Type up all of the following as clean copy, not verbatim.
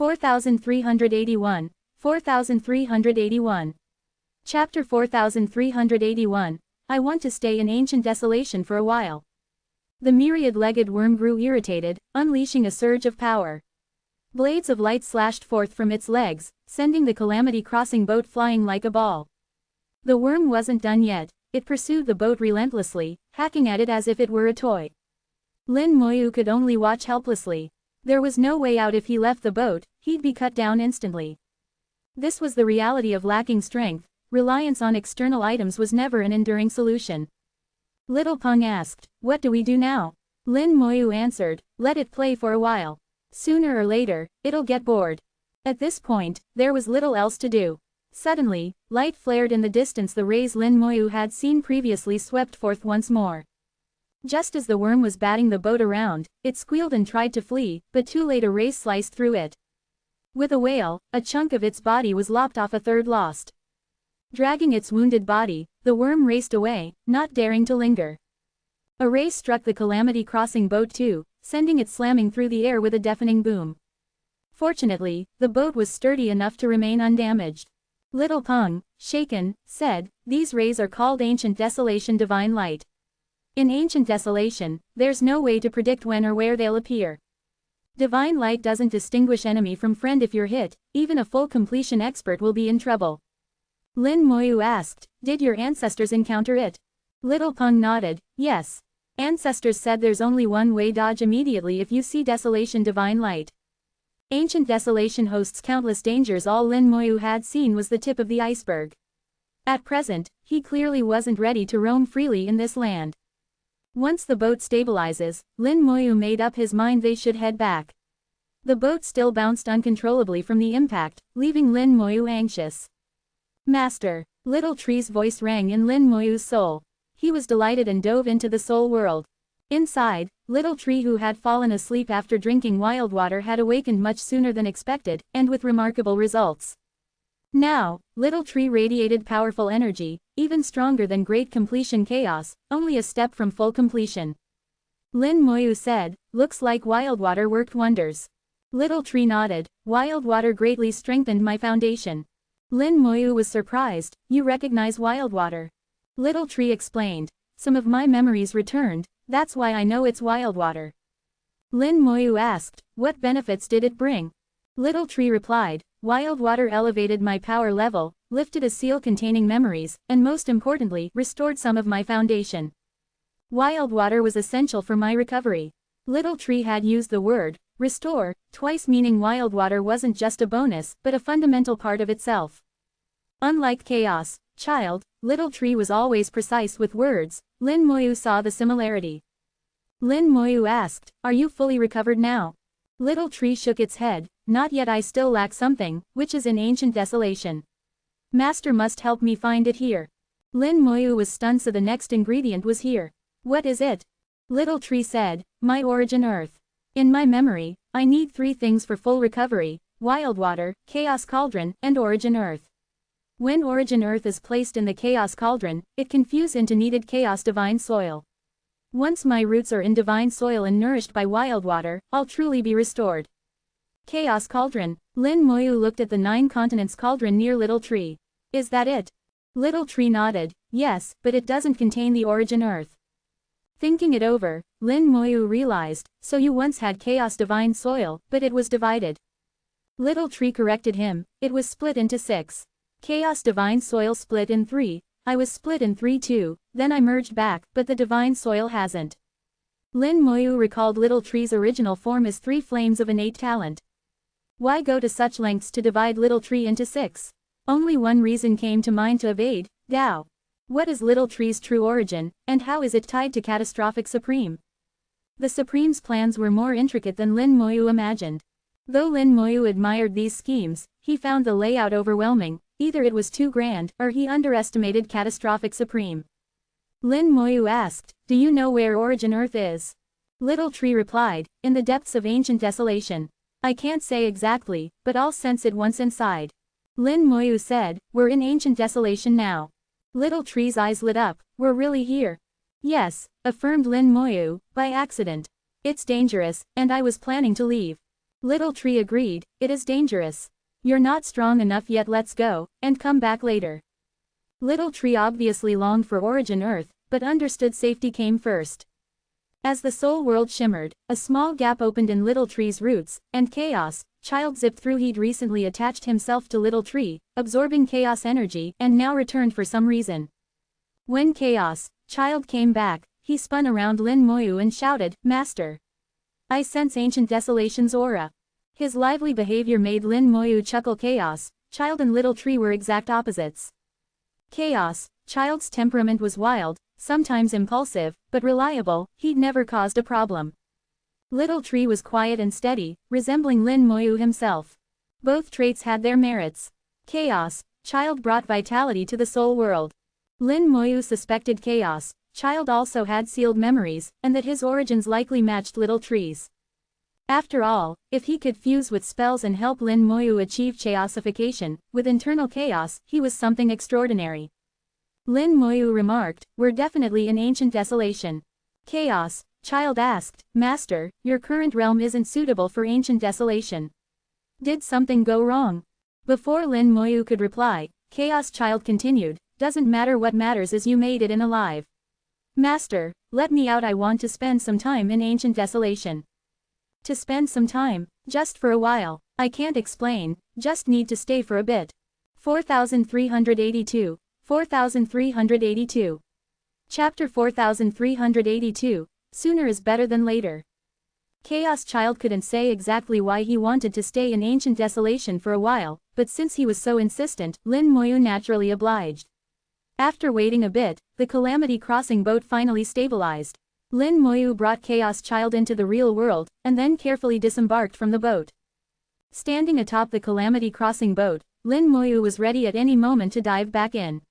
4381, 4381. Chapter 4381, I want to stay in ancient desolation for a while. The myriad-legged worm grew irritated, unleashing a surge of power. Blades of light slashed forth from its legs, sending the Calamity crossing boat flying like a ball. The worm wasn't done yet, it pursued the boat relentlessly, hacking at it as if it were a toy. Lin Moyu could only watch helplessly. There was no way out. If he left the boat, he'd be cut down instantly. This was the reality of lacking strength. Reliance on external items was never an enduring solution. Little Peng asked, "What do we do now?" Lin Moyu answered, "Let it play for a while. Sooner or later, it'll get bored." At this point, there was little else to do. Suddenly, light flared in the distance. The rays Lin Moyu had seen previously swept forth once more. Just as the worm was batting the boat around, it squealed and tried to flee, but too late. A ray sliced through it. With a wail, a chunk of its body was lopped off. A third lost. Dragging its wounded body, the worm raced away, not daring to linger. A ray struck the Calamity crossing boat too, sending it slamming through the air with a deafening boom. Fortunately, the boat was sturdy enough to remain undamaged. Little Peng, shaken, said, "These rays are called Ancient Desolation, Divine Light. In Ancient Desolation, there's no way to predict when or where they'll appear. Divine Light doesn't distinguish enemy from friend. If you're hit, even a full completion expert will be in trouble." Lin Moyu asked, "Did your ancestors encounter it?" Little Peng nodded, "Yes. Ancestors said there's only one way: dodge immediately if you see Desolation, Divine Light." Ancient Desolation hosts countless dangers. All Lin Moyu had seen was the tip of the iceberg. At present, he clearly wasn't ready to roam freely in this land. Once the boat stabilizes, Lin Moyu made up his mind they should head back. The boat still bounced uncontrollably from the impact, leaving Lin Moyu anxious. "Master!" Little Tree's voice rang in Lin Moyu's soul. He was delighted and dove into the soul world. Inside, Little Tree, who had fallen asleep after drinking wild water, had awakened much sooner than expected, and with remarkable results. Now, Little Tree radiated powerful energy, even stronger than Great Completion Chaos, only a step from full completion. Lin Moyu said, "Looks like wild water worked wonders." Little Tree nodded, "Wild water greatly strengthened my foundation." Lin Moyu was surprised, "You recognize wild water?" Little Tree explained, "Some of my memories returned, that's why I know it's wild water." Lin Moyu asked, "What benefits did it bring?" Little Tree replied, "Wild water elevated my power level, lifted a seal containing memories, and most importantly, restored some of my foundation. Wild water was essential for my recovery." Little Tree had used the word restore twice, meaning wild water wasn't just a bonus, but a fundamental part of itself. Unlike chaos, child, Little Tree was always precise with words. Lin Moyu saw the similarity. Lin Moyu asked, "Are you fully recovered now?" Little Tree shook its head, "Not yet. I still lack something, which is in Ancient Desolation. Master must help me find it here." Lin Moyu was stunned, so the next ingredient was here. "What is it?" Little Tree said, "My origin Earth. In my memory, I need 3 things for full recovery: wild water, Chaos Cauldron, and Origin Earth. When Origin Earth is placed in the Chaos Cauldron, it can fuse into needed Chaos Divine Soil. Once my roots are in Divine Soil and nourished by wild water, I'll truly be restored." Chaos Cauldron. Lin Moyu looked at the 9 continents cauldron near Little Tree. "Is that it?" Little Tree nodded, "Yes, but it doesn't contain the Origin Earth." Thinking it over, Lin Moyu realized, "So you once had Chaos Divine Soil, but it was divided." Little Tree corrected him, "It was split into 6. Chaos Divine Soil split in 3, I was split in 3 too, then I merged back, but the Divine Soil hasn't." Lin Moyu recalled Little Tree's original form as 3 flames of innate talent. Why go to such lengths to divide Little Tree into 6? Only one reason came to mind: to evade Tao. What is Little Tree's true origin, and how is it tied to Catastrophic Supreme? The Supreme's plans were more intricate than Lin Moyu imagined. Though Lin Moyu admired these schemes, he found the layout overwhelming. Either it was too grand, or he underestimated Catastrophic Supreme. Lin Moyu asked, "Do you know where Origin Earth is?" Little Tree replied, "In the depths of Ancient Desolation. I can't say exactly, but I'll sense it once inside." Lin Moyu said, "We're in Ancient Desolation now." Little Tree's eyes lit up, "We're really here?" "Yes," affirmed Lin Moyu, "by accident. It's dangerous, and I was planning to leave." Little Tree agreed, it is dangerous. You're not strong enough yet, let's go, and come back later. Little Tree obviously longed for Origin Earth, but understood safety came first. As the soul world shimmered, a small gap opened in Little Tree's roots, and Chaos, Child zipped through. He'd recently attached himself to Little Tree, absorbing Chaos energy, and now returned for some reason. When Chaos, Child came back, he spun around Lin Moyu and shouted, Master! I sense Ancient Desolation's aura. His lively behavior made Lin Moyu chuckle. Chaos, Child and Little Tree were exact opposites. Chaos, Child's temperament was wild, sometimes impulsive, but reliable. He'd never caused a problem. Little Tree was quiet and steady, resembling Lin Moyu himself. Both traits had their merits. Chaos, Child brought vitality to the soul world. Lin Moyu suspected Chaos, Child also had sealed memories, and that his origins likely matched Little Tree's. After all, if he could fuse with spells and help Lin Moyu achieve chaosification, with internal chaos, he was something extraordinary. Lin Moyu remarked, we're definitely in Ancient Desolation. Chaos, Child asked, Master, your current realm isn't suitable for Ancient Desolation. Did something go wrong? Before Lin Moyu could reply, Chaos Child continued, doesn't matter, what matters is you made it in alive. Master, let me out, I want to spend some time in Ancient Desolation. To spend some time, just for a while, I can't explain, just need to stay for a bit. 4382, 4382. Chapter 4382, Sooner is better than later. Chaos Child couldn't say exactly why he wanted to stay in Ancient Desolation for a while, but since he was so insistent, Lin Moyu naturally obliged. After waiting a bit, the Calamity crossing boat finally stabilized. Lin Moyu brought Chaos Child into the real world, and then carefully disembarked from the boat. Standing atop the Calamity crossing boat, Lin Moyu was ready at any moment to dive back in.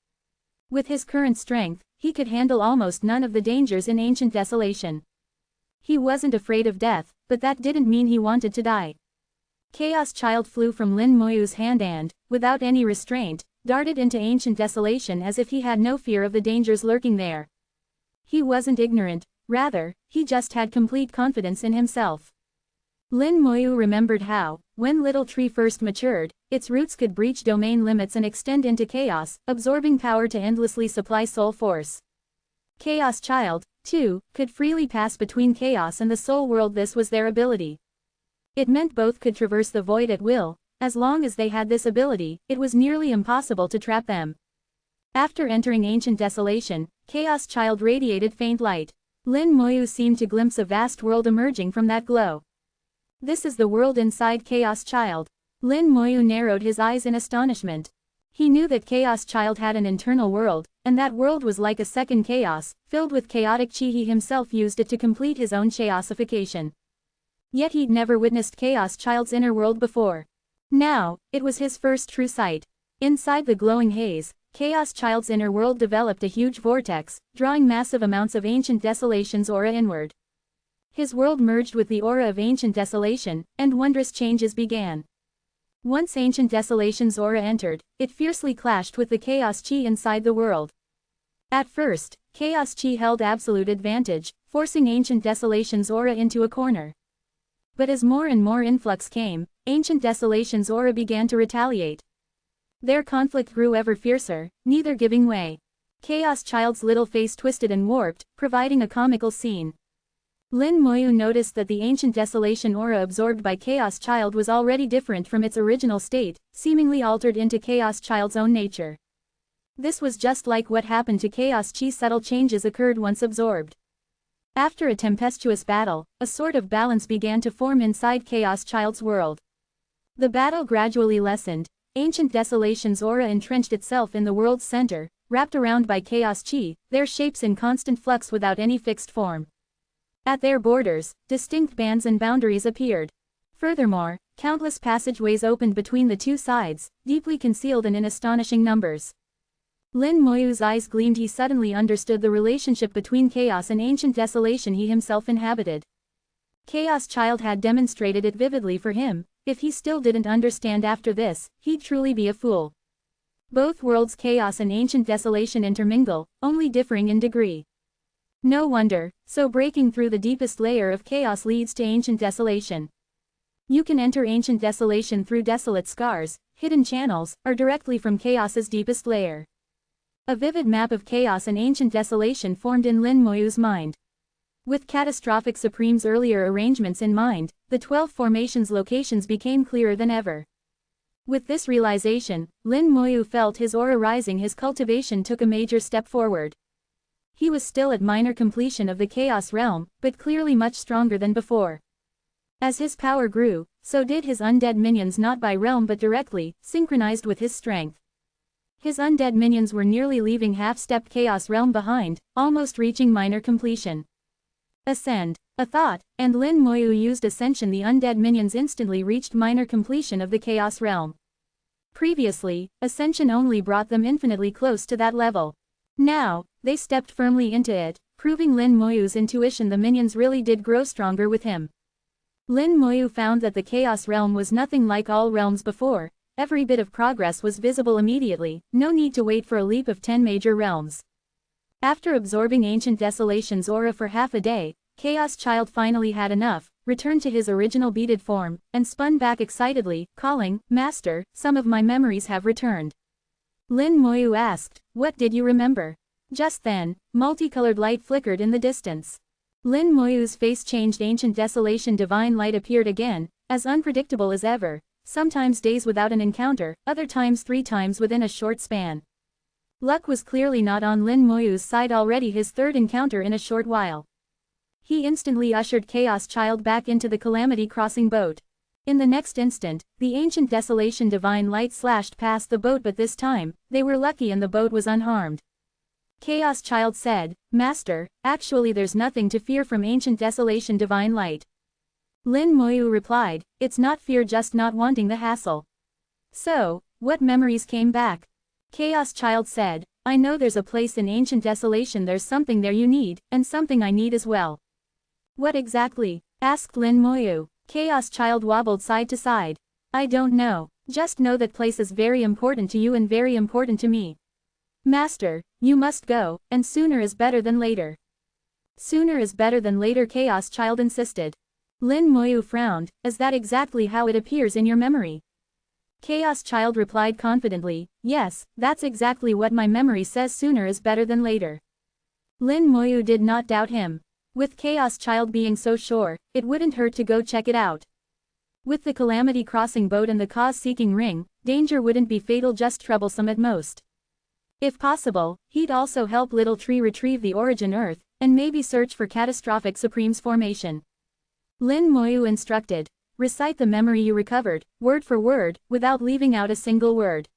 With his current strength, he could handle almost none of the dangers in Ancient Desolation. He wasn't afraid of death, but that didn't mean he wanted to die. Chaos Child flew from Lin Moyu's hand and, without any restraint, darted into Ancient Desolation as if he had no fear of the dangers lurking there. He wasn't ignorant, rather, he just had complete confidence in himself. Lin Moyu remembered how, when Little Tree first matured, its roots could breach domain limits and extend into chaos, absorbing power to endlessly supply soul force. Chaos Child, too, could freely pass between chaos and the soul world. This was their ability. It meant both could traverse the void at will. As long as they had this ability, it was nearly impossible to trap them. After entering Ancient Desolation, Chaos Child radiated faint light. Lin Moyu seemed to glimpse a vast world emerging from that glow. This is the world inside Chaos Child. Lin Moyu narrowed his eyes in astonishment. He knew that Chaos Child had an internal world, and that world was like a second chaos, filled with chaotic chi. He himself used it to complete his own chaosification. Yet he'd never witnessed Chaos Child's inner world before. Now, it was his first true sight. Inside the glowing haze, Chaos Child's inner world developed a huge vortex, drawing massive amounts of Ancient Desolation's aura inward. His world merged with the aura of Ancient Desolation, and wondrous changes began. Once Ancient Desolation's aura entered, it fiercely clashed with the Chaos Chi inside the world. At first, Chaos Chi held absolute advantage, forcing Ancient Desolation's aura into a corner. But as more and more influx came, Ancient Desolation's aura began to retaliate. Their conflict grew ever fiercer, neither giving way. Chaos Child's little face twisted and warped, providing a comical scene. Lin Moyu noticed that the Ancient Desolation aura absorbed by Chaos Child was already different from its original state, seemingly altered into Chaos Child's own nature. This was just like what happened to Chaos Chi. Subtle changes occurred once absorbed. After a tempestuous battle, a sort of balance began to form inside Chaos Child's world. The battle gradually lessened. Ancient Desolation's aura entrenched itself in the world's center, wrapped around by Chaos Chi, their shapes in constant flux without any fixed form. At their borders, distinct bands and boundaries appeared. Furthermore, countless passageways opened between the two sides, deeply concealed and in astonishing numbers. Lin Moyu's eyes gleamed. He suddenly understood the relationship between chaos and Ancient Desolation he himself inhabited. Chaos Child had demonstrated it vividly for him. If he still didn't understand after this, he'd truly be a fool. Both worlds, chaos and Ancient Desolation, intermingle, only differing in degree. No wonder, so breaking through the deepest layer of chaos leads to Ancient Desolation. You can enter ancient desolation through desolate scars, hidden channels, or directly from chaos's deepest layer. A vivid map of chaos and ancient desolation formed in Lin Moyu's mind. With catastrophic Supreme's earlier arrangements in mind, the 12 formations' locations became clearer than ever. With this realization, Lin Moyu felt his aura rising. His cultivation took a major step forward. He was still at minor completion of the Chaos Realm, but clearly much stronger than before. As his power grew, so did his undead minions, not by realm but directly, synchronized with his strength. His undead minions were nearly leaving half-stepped Chaos Realm behind, almost reaching minor completion. Ascend. A thought, and Lin Moyu used Ascension. The undead minions instantly reached minor completion of the Chaos Realm. Previously, Ascension only brought them infinitely close to that level. Now, they stepped firmly into it, proving Lin Moyu's intuition. The minions really did grow stronger with him. Lin Moyu found that the Chaos Realm was nothing like all realms before. Every bit of progress was visible immediately, no need to wait for a leap of 10 major realms. After absorbing Ancient Desolation's aura for half a day, Chaos Child finally had enough, returned to his original beaded form, and spun back excitedly, calling, "Master, some of my memories have returned." Lin Moyu asked, "What did you remember?" Just then, multicolored light flickered in the distance. Lin Moyu's face changed. Ancient Desolation divine light appeared again, as unpredictable as ever, sometimes days without an encounter, other times 3 times within a short span. Luck was clearly not on Lin Moyu's side, already his third encounter in a short while. He instantly ushered Chaos Child back into the Calamity crossing boat. In the next instant, the Ancient Desolation divine light slashed past the boat, but this time, they were lucky and the boat was unharmed. Chaos Child said, "Master, actually there's nothing to fear from Ancient Desolation divine light." Lin Moyu replied, "It's not fear, just not wanting the hassle." "So, what memories came back?" Chaos Child said, "I know there's a place in Ancient Desolation. There's something there you need, and something I need as well." "What exactly?" asked Lin Moyu. Chaos Child wobbled side to side. "I don't know, just know that place is very important to you and very important to me." "Master, you must go, and sooner is better than later." "Sooner is better than later," Chaos Child insisted. Lin Moyu frowned. "Is that exactly how it appears in your memory?" Chaos Child replied confidently, "Yes, that's exactly what my memory says. Sooner is better than later." Lin Moyu did not doubt him. With Chaos Child being so sure, it wouldn't hurt to go check it out. With the Calamity crossing boat and the cause-seeking ring, danger wouldn't be fatal, just troublesome at most. If possible, he'd also help Little Tree retrieve the Origin Earth, and maybe search for catastrophic Supreme's formation. Lin Moyu instructed, "Recite the memory you recovered, word for word, without leaving out a single word."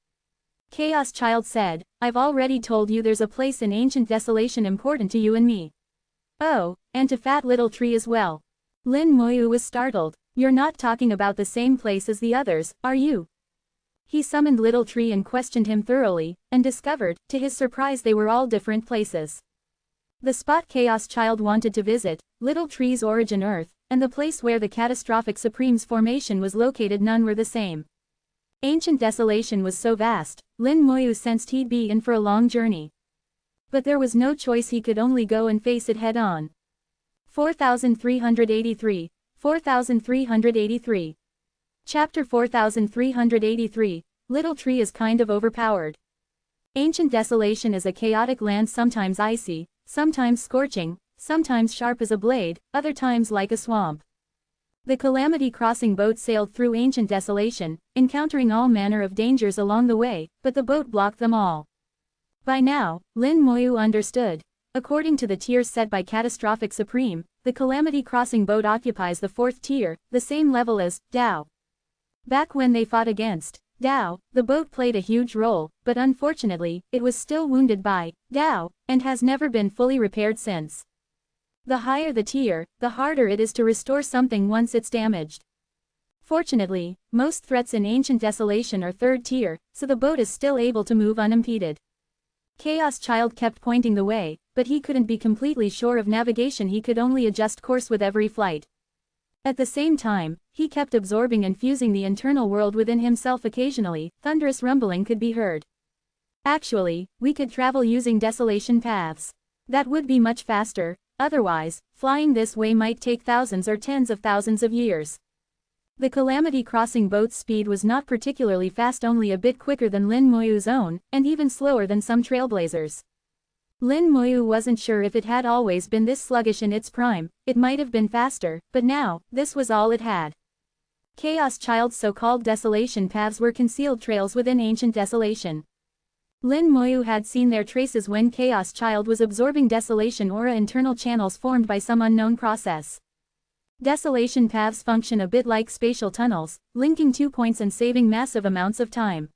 Chaos Child said, "I've already told you there's a place in Ancient Desolation important to you and me." "Oh, and to Fat Little Tree as well." Lin Moyu was startled. "You're not talking about the same place as the others, are you?" He summoned Little Tree and questioned him thoroughly, and discovered, to his surprise, they were all different places. The spot Chaos Child wanted to visit, Little Tree's Origin Earth, and the place where the catastrophic Supreme's formation was located, none were the same. Ancient Desolation was so vast, Lin Moyu sensed he'd be in for a long journey. But there was no choice, he could only go and face it head-on. 4383, 4383. Chapter 4383, Little Tree is kind of overpowered. Ancient Desolation is a chaotic land, sometimes icy, sometimes scorching, sometimes sharp as a blade, other times like a swamp. The Calamity crossing boat sailed through Ancient Desolation, encountering all manner of dangers along the way, but the boat blocked them all. By now, Lin Moyu understood. According to the tiers set by Catastrophic Supreme, the Calamity crossing boat occupies the 4th tier, the same level as Dao. Back when they fought against Dao, the boat played a huge role, but unfortunately, it was still wounded by Dao, and has never been fully repaired since. The higher the tier, the harder it is to restore something once it's damaged. Fortunately, most threats in Ancient Desolation are 3rd tier, so the boat is still able to move unimpeded. Chaos Child kept pointing the way, but he couldn't be completely sure of navigation. He could only adjust course with every flight. At the same time, he kept absorbing and fusing the internal world within himself. Occasionally, thunderous rumbling could be heard. "Actually, we could travel using desolation paths. That would be much faster, otherwise, flying this way might take thousands or tens of thousands of years." The Calamity crossing boat's speed was not particularly fast, only a bit quicker than Lin Moyu's own, and even slower than some trailblazers. Lin Moyu wasn't sure if it had always been this sluggish in its prime. It might have been faster, but now, this was all it had. Chaos Child's so-called desolation paths were concealed trails within ancient desolation. Lin Moyu had seen their traces when Chaos Child was absorbing desolation aura internal channels formed by some unknown process. Desolation paths function a bit like spatial tunnels, linking 2 points and saving massive amounts of time.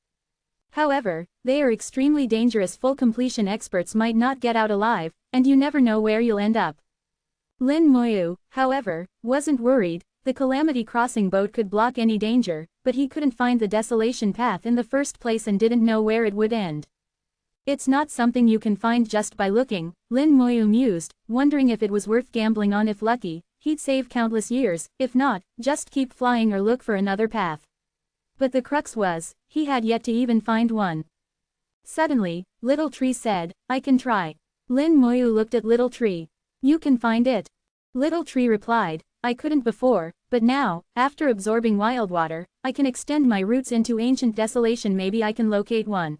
However, they are extremely dangerous. Full completion experts might not get out alive, and you never know where you'll end up. Lin Moyu, however, wasn't worried. The Calamity crossing boat could block any danger, but he couldn't find the desolation path in the first place and didn't know where it would end. It's not something you can find just by looking, Lin Moyu mused, wondering if it was worth gambling on. If lucky, he'd save countless years; if not, just keep flying or look for another path. But the crux was, he had yet to even find one. Suddenly, Little Tree said, "I can try." Lin Moyu looked at Little Tree. "You can find it?" Little Tree replied, "I couldn't before, but now, after absorbing wild water, I can extend my roots into ancient desolation. Maybe I can locate one."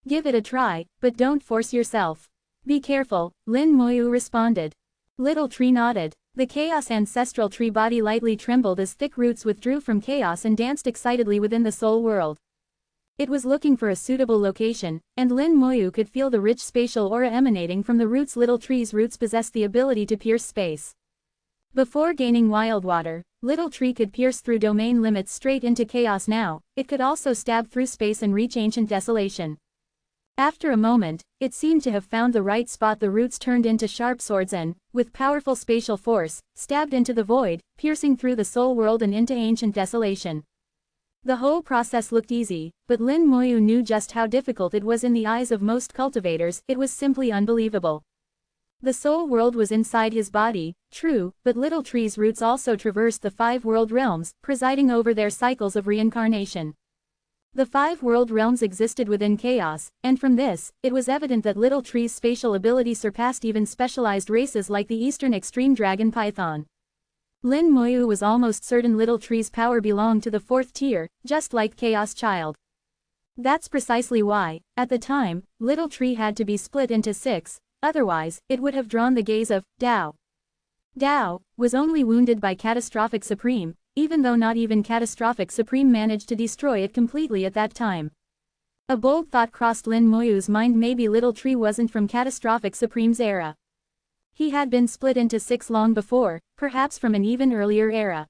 "Give it a try, but don't force yourself. Be careful," Lin Moyu responded. Little Tree nodded. The Chaos Ancestral Tree body lightly trembled as thick roots withdrew from chaos and danced excitedly within the soul world. It was looking for a suitable location, and Lin Moyu could feel the rich spatial aura emanating from the roots. Little Tree's roots possessed the ability to pierce space. Before gaining wild water, Little Tree could pierce through domain limits straight into chaos. Now, it could also stab through space and reach ancient desolation. After a moment, it seemed to have found the right spot. The roots turned into sharp swords and, with powerful spatial force, stabbed into the void, piercing through the soul world and into ancient desolation. The whole process looked easy, but Lin Moyu knew just how difficult it was. In the eyes of most cultivators, it was simply unbelievable. The soul world was inside his body, true, but Little Tree's roots also traversed the 5 world realms, presiding over their cycles of reincarnation. The 5 world realms existed within chaos, and from this, it was evident that Little Tree's spatial ability surpassed even specialized races like the Eastern Extreme Dragon Python. Lin Moyu was almost certain Little Tree's power belonged to the 4th tier, just like Chaos Child. That's precisely why, at the time, Little Tree had to be split into 6, otherwise, it would have drawn the gaze of Dao. Dao was only wounded by Catastrophic Supreme, even though not even Catastrophic Supreme managed to destroy it completely at that time. A bold thought crossed Lin Moyu's mind. Maybe Little Tree wasn't from Catastrophic Supreme's era. He had been split into 6 long before, perhaps from an even earlier era.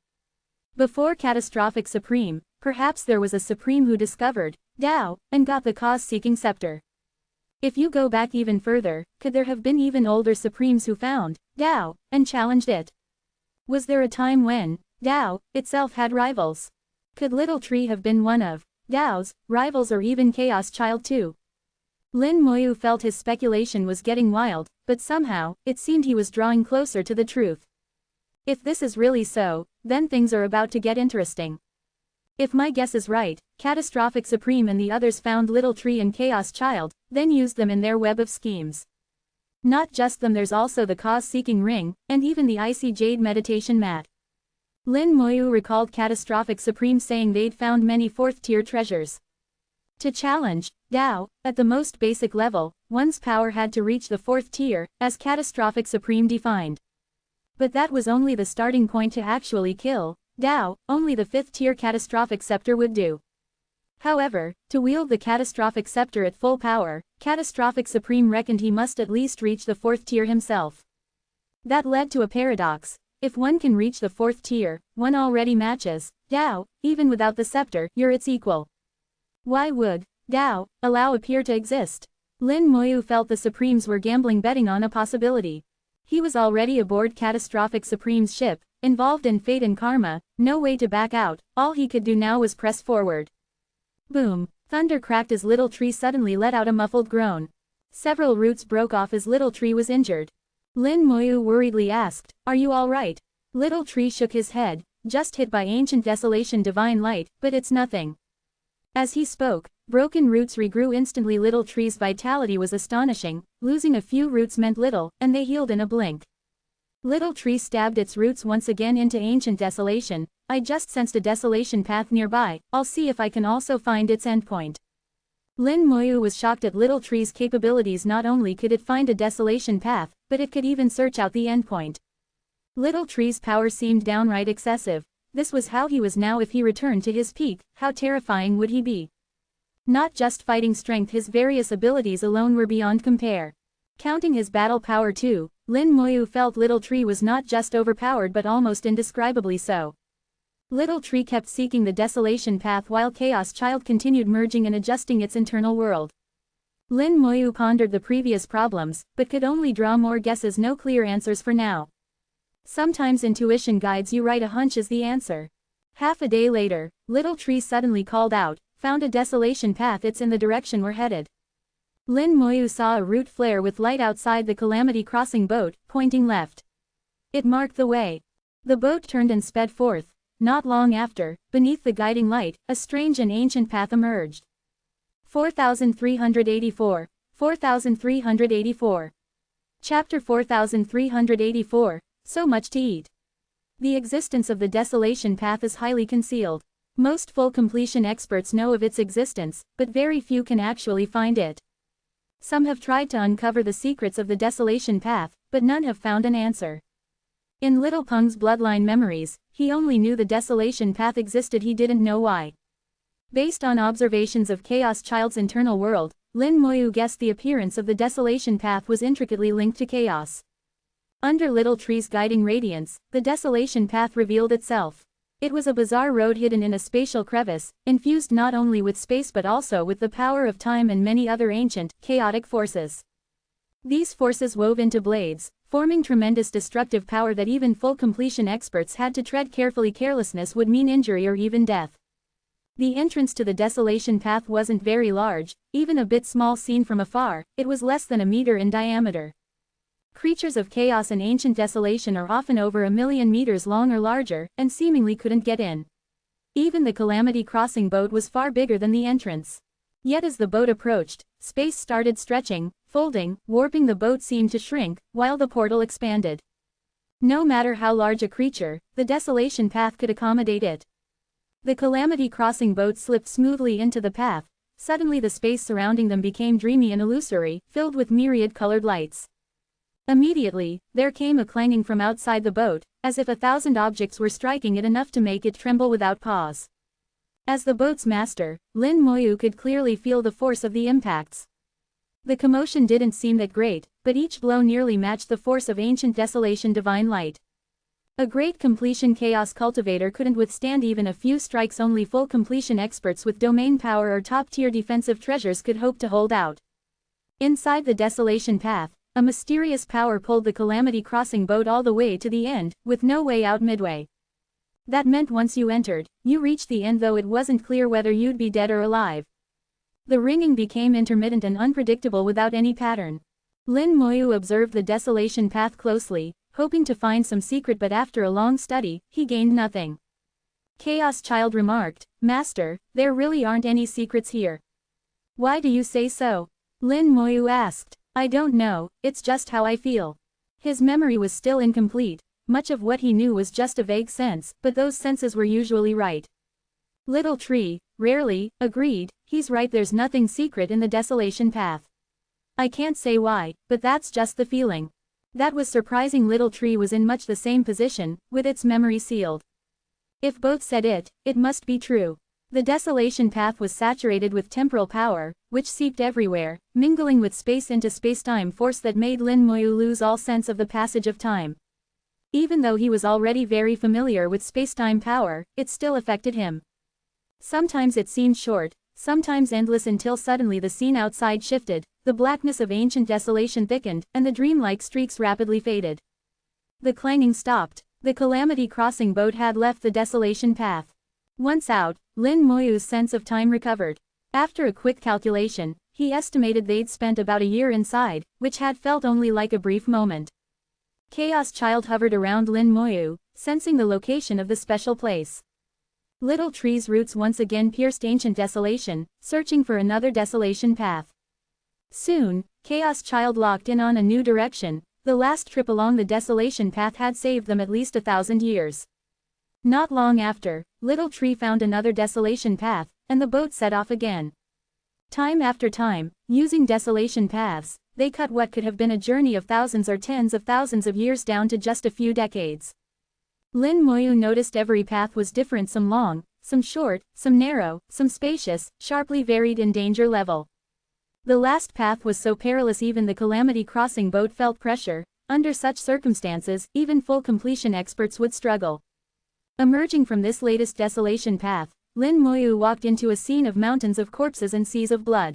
Before Catastrophic Supreme, perhaps there was a Supreme who discovered Dao and got the cause-seeking scepter. If you go back even further, could there have been even older Supremes who found Dao and challenged it? Was there a time when Dao itself had rivals? Could Little Tree have been one of Dao's rivals, or even Chaos Child too? Lin Moyu felt his speculation was getting wild, but somehow, it seemed he was drawing closer to the truth. If this is really so, then things are about to get interesting. If my guess is right, Catastrophic Supreme and the others found Little Tree and Chaos Child, then used them in their web of schemes. Not just them, there's also the cause-seeking ring, and even the icy jade meditation mat. Lin Moyu recalled Catastrophic Supreme saying they'd found many 4th-tier treasures. To challenge Dao, at the most basic level, one's power had to reach the 4th tier, as Catastrophic Supreme defined. But that was only the starting point. To actually kill Dao, only the 5th-tier Catastrophic Scepter would do. However, to wield the Catastrophic Scepter at full power, Catastrophic Supreme reckoned he must at least reach the 4th tier himself. That led to a paradox. If one can reach the 4th tier, one already matches Dao. Even without the scepter, you're its equal. Why would Dao allow a peer to exist? Lin Moyu felt the Supremes were gambling, betting on a possibility. He was already aboard Catastrophic Supreme's ship, involved in fate and karma, no way to back out. All he could do now was press forward. Boom! Thunder cracked as Little Tree suddenly let out a muffled groan. Several roots broke off as Little Tree was injured. Lin Moyu worriedly asked, "Are you all right?" Little Tree shook his head. "Just hit by ancient desolation divine light, but it's nothing." As he spoke, broken roots regrew instantly. Little Tree's vitality was astonishing. Losing a few roots meant little, and they healed in a blink. Little Tree stabbed its roots once again into ancient desolation, I just sensed a desolation path nearby, I'll see if I can also find its endpoint. Lin Moyu was shocked at Little Tree's capabilities. Not only could it find a desolation path, but it could even search out the endpoint. Little Tree's power seemed downright excessive. This was how he was now. If he returned to his peak, how terrifying would he be? Not just fighting strength, his various abilities alone were beyond compare. Counting his battle power too, Lin Moyu felt Little Tree was not just overpowered but almost indescribably so. Little Tree kept seeking the desolation path while Chaos Child continued merging and adjusting its internal world. Lin Moyu pondered the previous problems, but could only draw more guesses. No clear answers for now. Sometimes intuition guides you right. A hunch is the answer. Half a day later, Little Tree suddenly called out, "Found a desolation path, it's in the direction we're headed." Lin Moyu saw a route flare with light outside the Calamity crossing boat, pointing left. It marked the way. The boat turned and sped forth. Not long after, beneath the guiding light, a strange and ancient path emerged. 4384. 4384. Chapter 4384, So Much to Eat. The existence of the desolation path is highly concealed. Most full completion experts know of its existence, but very few can actually find it. Some have tried to uncover the secrets of the desolation path, but none have found an answer. In Little Peng's bloodline memories, he only knew the desolation path existed. He didn't know why. Based on observations of Chaos Child's internal world, Lin Moyu guessed the appearance of the desolation path was intricately linked to chaos. Under Little Tree's guiding radiance, the desolation path revealed itself. It was a bizarre road hidden in a spatial crevice, infused not only with space but also with the power of time and many other ancient, chaotic forces. These forces wove into blades, forming tremendous destructive power that even full completion experts had to tread carefully. Carelessness would mean injury or even death. The entrance to the desolation path wasn't very large, even a bit small seen from afar. It was less than a meter in diameter. Creatures of chaos and ancient desolation are often over 1,000,000 meters long or larger, and seemingly couldn't get in. Even the Calamity crossing boat was far bigger than the entrance. Yet as the boat approached, space started stretching, folding, warping. The boat seemed to shrink, while the portal expanded. No matter how large a creature, the desolation path could accommodate it. The Calamity crossing boat slipped smoothly into the path. Suddenly the space surrounding them became dreamy and illusory, filled with myriad colored lights. Immediately, there came a clanging from outside the boat, as if 1,000 objects were striking it enough to make it tremble without pause. As the boat's master, Lin Moyu could clearly feel the force of the impacts. The commotion didn't seem that great, but each blow nearly matched the force of ancient desolation divine light. A great completion chaos cultivator couldn't withstand even a few strikes. Only full completion experts with domain power or top-tier defensive treasures could hope to hold out. Inside the desolation path, a mysterious power pulled the Calamity crossing boat all the way to the end, with no way out midway. That meant once you entered, you reached the end, though it wasn't clear whether you'd be dead or alive. The ringing became intermittent and unpredictable without any pattern. Lin Moyu observed the desolation path closely, hoping to find some secret, but after a long study, he gained nothing. Chaos Child remarked, "Master, there really aren't any secrets here." "Why do you say so?" Lin Moyu asked. "I don't know, it's just how I feel." His memory was still incomplete. Much of what he knew was just a vague sense, but those senses were usually right. Little Tree, rarely, agreed, "He's right, there's nothing secret in the desolation path. I can't say why, but that's just the feeling." That was surprising. Little Tree was in much the same position, with its memory sealed. If both said it, it must be true. The desolation path was saturated with temporal power, which seeped everywhere, mingling with space into spacetime force that made Lin Moyu lose all sense of the passage of time. Even though he was already very familiar with spacetime power, it still affected him. Sometimes it seemed short, sometimes endless, until suddenly the scene outside shifted, the blackness of ancient desolation thickened, and the dreamlike streaks rapidly faded. The clanging stopped. The Calamity crossing boat had left the desolation path. Once out, Lin Moyu's sense of time recovered. After a quick calculation, he estimated they'd spent about a year inside, which had felt only like a brief moment. Chaos Child hovered around Lin Moyu, sensing the location of the special place. Little Tree's roots once again pierced ancient desolation, searching for another desolation path. Soon, Chaos Child locked in on a new direction. The last trip along the desolation path had saved them at least 1,000 years. Not long after, Little Tree found another desolation path, and the boat set off again. Time after time, using desolation paths, they cut what could have been a journey of thousands or tens of thousands of years down to just a few decades. Lin Moyu noticed every path was different, some long, some short, some narrow, some spacious, sharply varied in danger level. The last path was so perilous even the Calamity crossing boat felt pressure. Under such circumstances, even full completion experts would struggle. Emerging from this latest desolation path, Lin Moyu walked into a scene of mountains of corpses and seas of blood.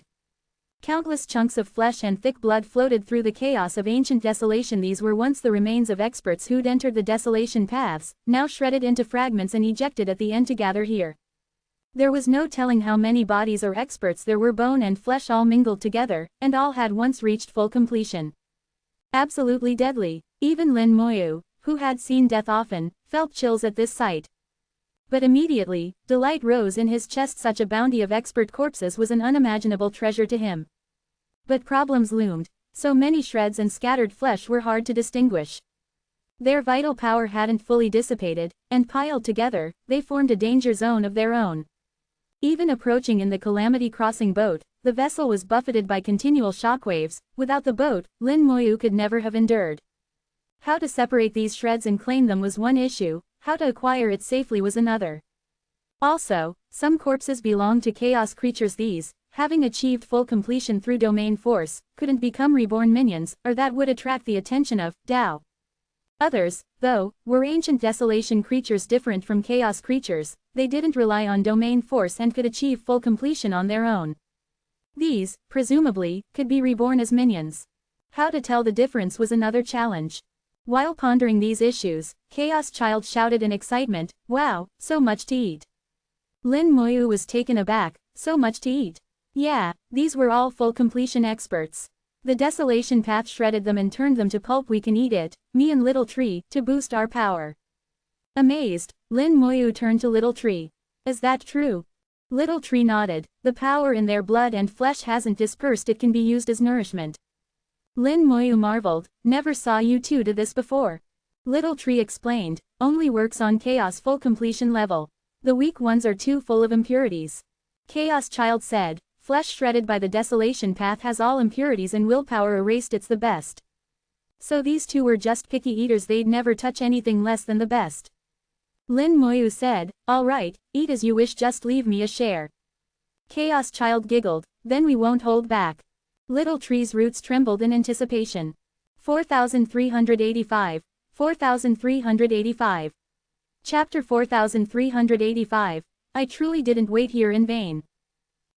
Countless chunks of flesh and thick blood floated through the chaos of ancient desolation. These were once the remains of experts who'd entered the desolation paths, now shredded into fragments and ejected at the end to gather here. There was no telling how many bodies or experts there were, bone and flesh all mingled together, and all had once reached full completion. Absolutely deadly. Even Lin Moyu, who had seen death often, felt chills at this sight. But immediately, delight rose in his chest. Such a bounty of expert corpses was an unimaginable treasure to him. But problems loomed. So many shreds and scattered flesh were hard to distinguish. Their vital power hadn't fully dissipated, and piled together, they formed a danger zone of their own. Even approaching in the Calamity crossing boat, the vessel was buffeted by continual shockwaves. Without the boat, Lin Moyu could never have endured. How to separate these shreds and claim them was one issue, how to acquire it safely was another. Also, some corpses belonged to chaos creatures. These, having achieved full completion through domain force, couldn't become reborn minions, or that would attract the attention of Tao. Others, though, were ancient desolation creatures different from chaos creatures. They didn't rely on domain force and could achieve full completion on their own. These, presumably, could be reborn as minions. How to tell the difference was another challenge. While pondering these issues, Chaos Child shouted in excitement, "Wow, so much to eat!" Lin Moyu was taken aback. So much to eat? Yeah, these were all full completion experts. The desolation path shredded them and turned them to pulp. We can eat it, me and Little Tree, to boost our power. Amazed, Lin Moyu turned to Little Tree. Is that true? Little Tree nodded. The power in their blood and flesh hasn't dispersed. It can be used as nourishment. Lin Moyu marveled. Never saw you two do this before. Little Tree explained. Only works on chaos full completion level. The weak ones are too full of impurities. Chaos Child said. Flesh shredded by the desolation path has all impurities and willpower erased. It's the best. So these two were just picky eaters. They'd never touch anything less than the best. Lin Moyu said, "All right, eat as you wish, just leave me a share." Chaos Child giggled. Then we won't hold back. Little Tree's roots trembled in anticipation. 4385. 4385. Chapter 4385. I truly didn't wait here in vain.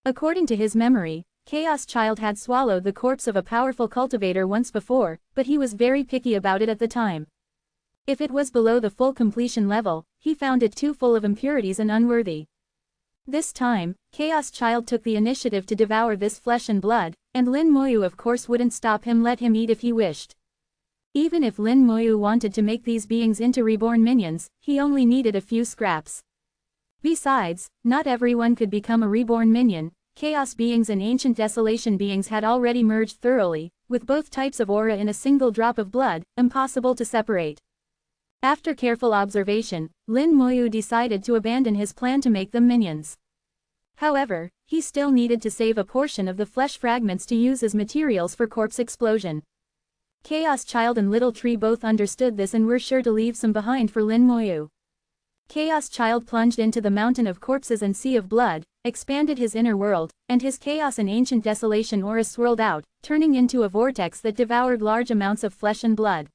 According to his memory, Chaos Child had swallowed the corpse of a powerful cultivator once before, but he was very picky about it at the time. If it was below the full completion level, he found it too full of impurities and unworthy. This time, Chaos Child took the initiative to devour this flesh and blood, and Lin Moyu of course wouldn't stop him. Let him eat if he wished. Even if Lin Moyu wanted to make these beings into reborn minions, he only needed a few scraps. Besides, not everyone could become a reborn minion. Chaos beings and ancient desolation beings had already merged thoroughly, with both types of aura in a single drop of blood, impossible to separate. After careful observation, Lin Moyu decided to abandon his plan to make them minions. However, he still needed to save a portion of the flesh fragments to use as materials for corpse explosion. Chaos Child and Little Tree both understood this and were sure to leave some behind for Lin Moyu. Chaos Child plunged into the mountain of corpses and sea of blood, expanded his inner world, and his chaos and ancient desolation aura swirled out, turning into a vortex that devoured large amounts of flesh and blood.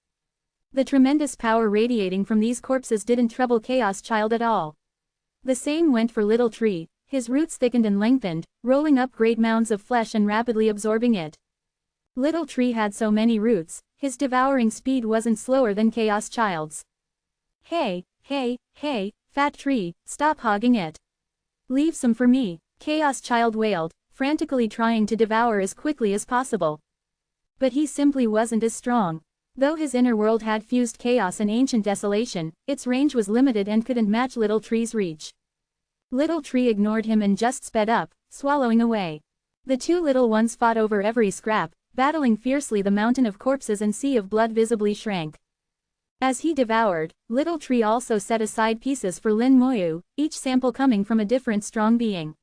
The tremendous power radiating from these corpses didn't trouble Chaos Child at all. The same went for Little Tree. His roots thickened and lengthened, rolling up great mounds of flesh and rapidly absorbing it. Little Tree had so many roots, his devouring speed wasn't slower than Chaos Child's. Hey, Fat Tree, stop hogging it. Leave some for me, Chaos Child wailed, frantically trying to devour as quickly as possible. But he simply wasn't as strong. Though his inner world had fused chaos and ancient desolation, its range was limited and couldn't match Little Tree's reach. Little Tree ignored him and just sped up, swallowing away. The two little ones fought over every scrap, battling fiercely. The mountain of corpses and sea of blood visibly shrank. As he devoured, Little Tree also set aside pieces for Lin Moyu, each sample coming from a different strong being.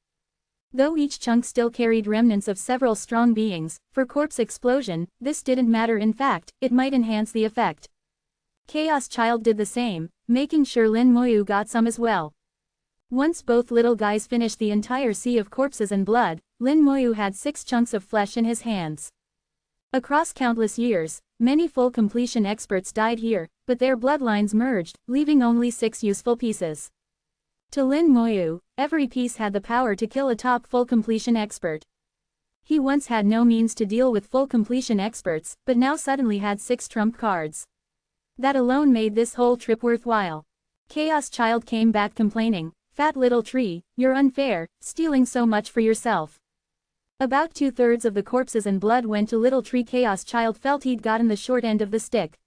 Though each chunk still carried remnants of several strong beings, for corpse explosion, this didn't matter. In fact, it might enhance the effect. Chaos Child did the same, making sure Lin Moyu got some as well. Once both little guys finished the entire sea of corpses and blood, Lin Moyu had 6 chunks of flesh in his hands. Across countless years, many full completion experts died here, but their bloodlines merged, leaving only 6 useful pieces. To Lin Moyu, every piece had the power to kill a top full completion expert. He once had no means to deal with full completion experts, but now suddenly had 6 trump cards. That alone made this whole trip worthwhile. Chaos Child came back complaining, "Fat Little Tree, you're unfair, stealing so much for yourself." About 2/3 of the corpses and blood went to Little Tree. Chaos Child felt he'd gotten the short end of the stick.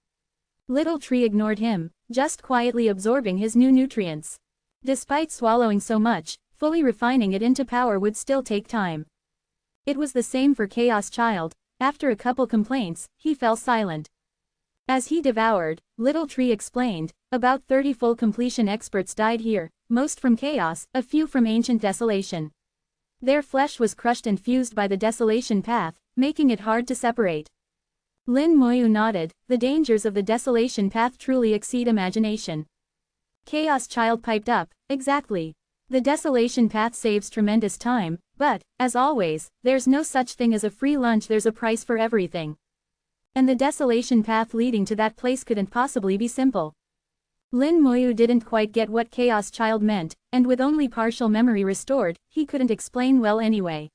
Little Tree ignored him, just quietly absorbing his new nutrients. Despite swallowing so much, fully refining it into power would still take time. It was the same for Chaos Child. After a couple complaints, he fell silent. As he devoured, Little Tree explained, "About 30 full completion experts died here, most from chaos, a few from ancient desolation. Their flesh was crushed and fused by the desolation path, making it hard to separate." Lin Moyu nodded. The dangers of the desolation path truly exceed imagination. Chaos Child piped up, "Exactly. The desolation path saves tremendous time, but, as always, there's no such thing as a free lunch. There's a price for everything. And the desolation path leading to that place couldn't possibly be simple." Lin Moyu didn't quite get what Chaos Child meant, and with only partial memory restored, he couldn't explain well anyway.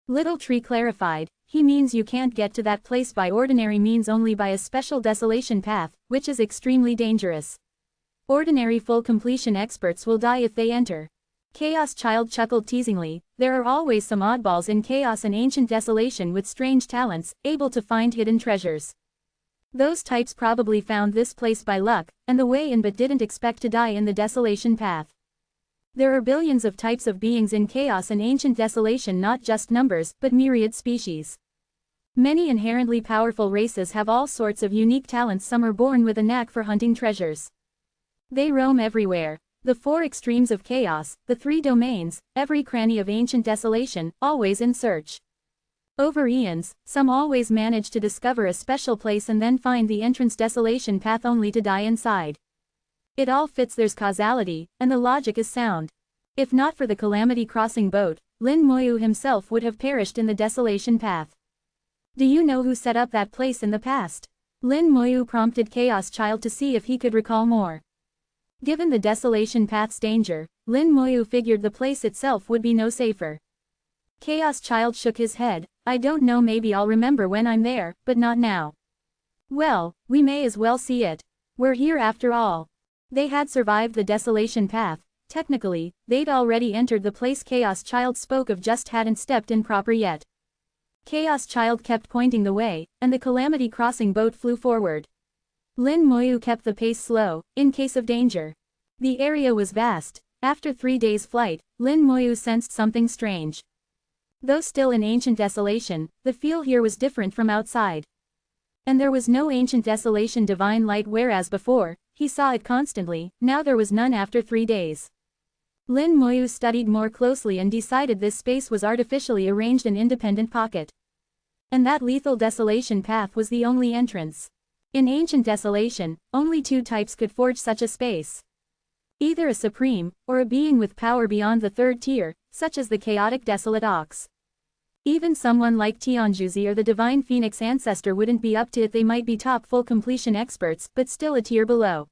Little Tree clarified, "He means you can't get to that place by ordinary means, only by a special desolation path, which is extremely dangerous. Ordinary full completion experts will die if they enter." Chaos Child chuckled teasingly, "There are always some oddballs in chaos and ancient desolation with strange talents, able to find hidden treasures. Those types probably found this place by luck, and the way in, but didn't expect to die in the desolation path. There are billions of types of beings in chaos and ancient desolation, not just numbers, but myriad species. Many inherently powerful races have all sorts of unique talents. Some are born with a knack for hunting treasures. They roam everywhere. The 4 extremes of chaos, the 3 domains, every cranny of ancient desolation, always in search. Over eons, some always manage to discover a special place and then find the entrance desolation path only to die inside. It all fits. There's causality, and the logic is sound. If not for the calamity crossing boat, Lin Moyu himself would have perished in the desolation path. "Do you know who set up that place in the past?" Lin Moyu prompted Chaos Child to see if he could recall more. Given the desolation path's danger, Lin Moyu figured the place itself would be no safer. Chaos Child shook his head, "I don't know, maybe I'll remember when I'm there, but not now." "Well, we may as well see it. We're here after all." They had survived the desolation path. Technically, they'd already entered the place Chaos Child spoke of, just hadn't stepped in proper yet. Chaos Child kept pointing the way, and the calamity crossing boat flew forward. Lin Moyu kept the pace slow, in case of danger. The area was vast. After 3 days' flight, Lin Moyu sensed something strange. Though still in ancient desolation, the feel here was different from outside. And there was no ancient desolation divine light, whereas before, he saw it constantly. Now there was none after 3 days. Lin Moyu studied more closely and decided this space was artificially arranged, an independent pocket. And that lethal desolation path was the only entrance. In ancient desolation, only 2 types could forge such a space. Either a supreme, or a being with power beyond the 3rd tier, such as the chaotic desolate ox. Even someone like Tianjuzi or the divine phoenix ancestor wouldn't be up to it. They might be top full completion experts, but still a tier below.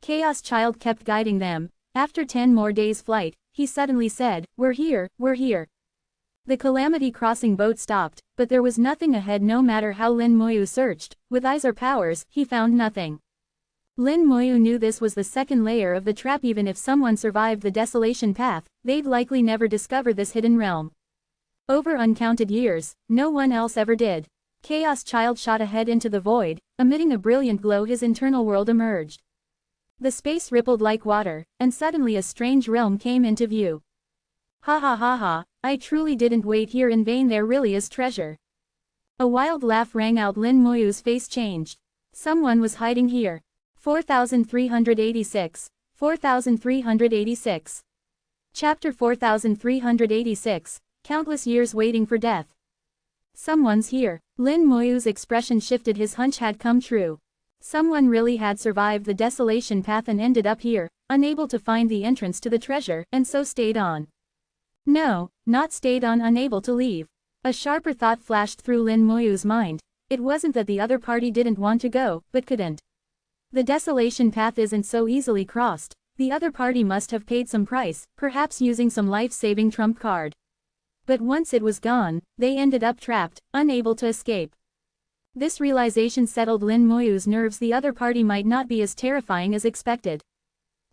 Chaos Child kept guiding them. After 10 more days' flight, he suddenly said, "We're here, we're here." The calamity crossing boat stopped, but there was nothing ahead. No matter how Lin Moyu searched, with eyes or powers, he found nothing. Lin Moyu knew this was the 2nd layer of the trap. Even if someone survived the desolation path, they'd likely never discover this hidden realm. Over uncounted years, no one else ever did. Chaos Child shot ahead into the void, emitting a brilliant glow. His internal world emerged. The space rippled like water, and suddenly a strange realm came into view. "Ha ha ha ha, I truly didn't wait here in vain. There really is treasure." A wild laugh rang out. Lin Moyu's face changed. Someone was hiding here. 4386. 4386. Chapter 4386. Countless years waiting for death. Someone's here. Lin Moyu's expression shifted. His hunch had come true. Someone really had survived the desolation path and ended up here, unable to find the entrance to the treasure, and so stayed on. No, not stayed on, unable to leave. A sharper thought flashed through Lin Moyu's mind. It wasn't that the other party didn't want to go, but couldn't. The desolation path isn't so easily crossed. The other party must have paid some price, perhaps using some life-saving trump card. But once it was gone, they ended up trapped, unable to escape. This realization settled Lin Moyu's nerves. The other party might not be as terrifying as expected.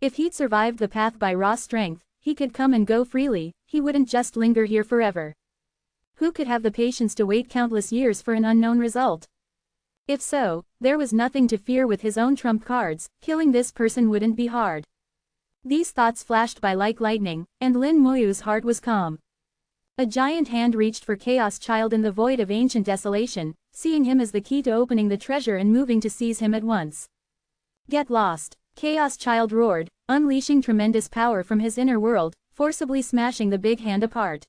If he'd survived the path by raw strength, he could come and go freely, he wouldn't just linger here forever. Who could have the patience to wait countless years for an unknown result? If so, there was nothing to fear with his own trump cards. Killing this person wouldn't be hard. These thoughts flashed by like lightning, and Lin Moyu's heart was calm. A giant hand reached for Chaos Child in the void of ancient desolation, seeing him as the key to opening the treasure and moving to seize him at once. Get lost! Chaos Child roared, unleashing tremendous power from his inner world, forcibly smashing the big hand apart.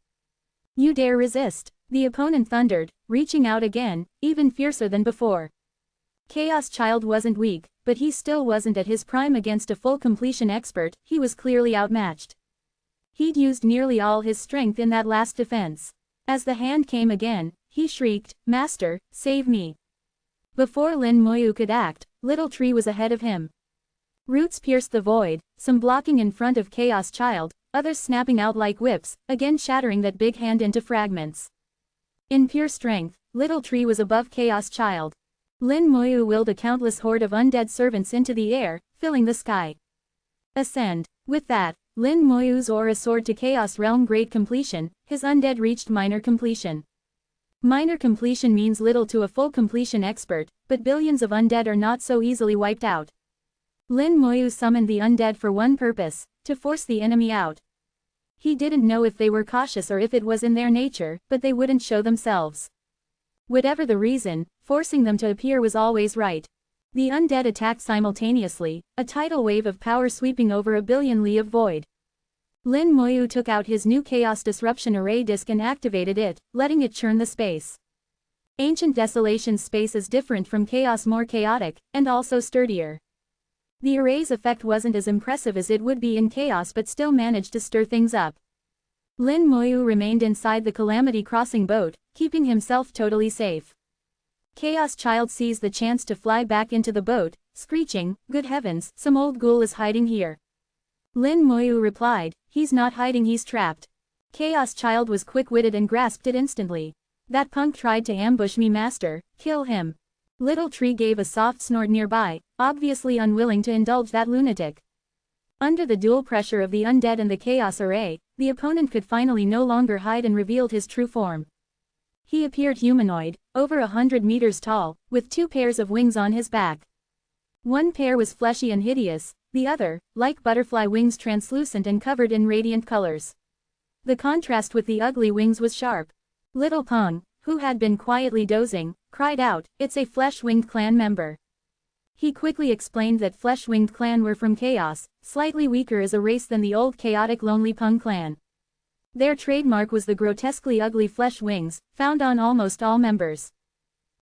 You dare resist? The opponent thundered, reaching out again, even fiercer than before. Chaos Child wasn't weak, but he still wasn't at his prime against a full completion expert. He was clearly outmatched. He'd used nearly all his strength in that last defense. As the hand came again, he shrieked, "Master, save me!" Before Lin Moyu could act, Little Tree was ahead of him. Roots pierced the void, some blocking in front of Chaos Child, others snapping out like whips, again shattering that big hand into fragments. In pure strength, Little Tree was above Chaos Child. Lin Moyu willed a countless horde of undead servants into the air, filling the sky. Ascend. With that, Lin Moyu's aura soared to Chaos Realm Great Completion. His undead reached minor completion. Minor completion means little to a full completion expert, but billions of undead are not so easily wiped out. Lin Moyu summoned the undead for one purpose, to force the enemy out. He didn't know if they were cautious or if it was in their nature, but they wouldn't show themselves. Whatever the reason, forcing them to appear was always right. The undead attacked simultaneously, a tidal wave of power sweeping over a billion li of void. Lin Moyu took out his new Chaos Disruption Array disc and activated it, letting it churn the space. Ancient Desolation's space is different from Chaos, more chaotic, and also sturdier. The array's effect wasn't as impressive as it would be in Chaos but still managed to stir things up. Lin Moyu remained inside the Calamity Crossing boat, keeping himself totally safe. Chaos Child seized the chance to fly back into the boat, screeching, "Good heavens, some old ghoul is hiding here." Lin Moyu replied, "He's not hiding, he's trapped." Chaos Child was quick-witted and grasped it instantly. "That punk tried to ambush me, master, kill him." Little Tree gave a soft snort nearby, obviously unwilling to indulge that lunatic. Under the dual pressure of the undead and the Chaos Array, the opponent could finally no longer hide and revealed his true form. He appeared humanoid, over 100 meters tall, with two pairs of wings on his back. One pair was fleshy and hideous, the other, like butterfly wings, translucent and covered in radiant colors. The contrast with the ugly wings was sharp. Little Pung, who had been quietly dozing, cried out, "It's a flesh-winged clan member." He quickly explained that flesh-winged clan were from Chaos, slightly weaker as a race than the old chaotic Lonely Pung clan. Their trademark was the grotesquely ugly flesh wings, found on almost all members.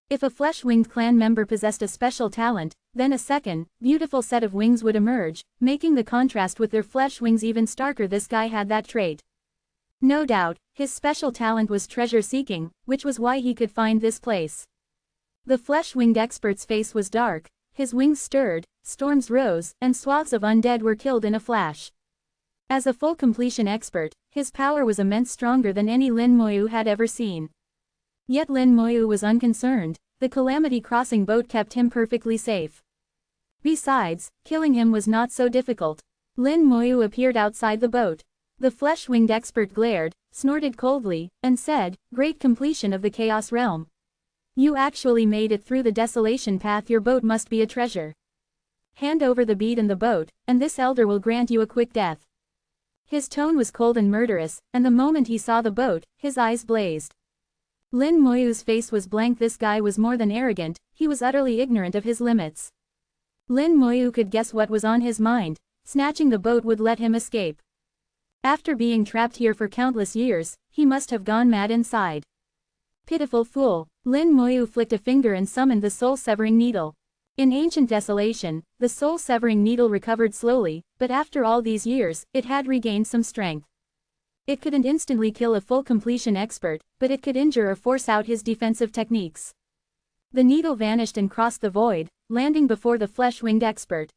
If a flesh-winged clan member possessed a special talent, then a second, beautiful set of wings would emerge, making the contrast with their flesh wings even starker. This guy had that trait. No doubt, his special talent was treasure-seeking, which was why he could find this place. The flesh-winged expert's face was dark, his wings stirred, storms rose, and swaths of undead were killed in a flash. As a full completion expert, his power was immense, stronger than any Lin Moyu had ever seen. Yet Lin Moyu was unconcerned. The Calamity Crossing boat kept him perfectly safe. Besides, killing him was not so difficult. Lin Moyu appeared outside the boat. The flesh-winged expert glared, snorted coldly, and said, "Great completion of the Chaos Realm. You actually made it through the desolation path. Your boat must be a treasure. Hand over the bead and the boat, and this elder will grant you a quick death." His tone was cold and murderous, and the moment he saw the boat, his eyes blazed. Lin Moyu's face was blank. This guy was more than arrogant, he was utterly ignorant of his limits. Lin Moyu could guess what was on his mind. Snatching the boat would let him escape. After being trapped here for countless years, he must have gone mad inside. Pitiful fool. Lin Moyu flicked a finger and summoned the soul-severing needle. In ancient desolation, the soul-severing needle recovered slowly, but after all these years, it had regained some strength. It couldn't instantly kill a full completion expert, but it could injure or force out his defensive techniques. The needle vanished and crossed the void, landing before the flesh-winged expert.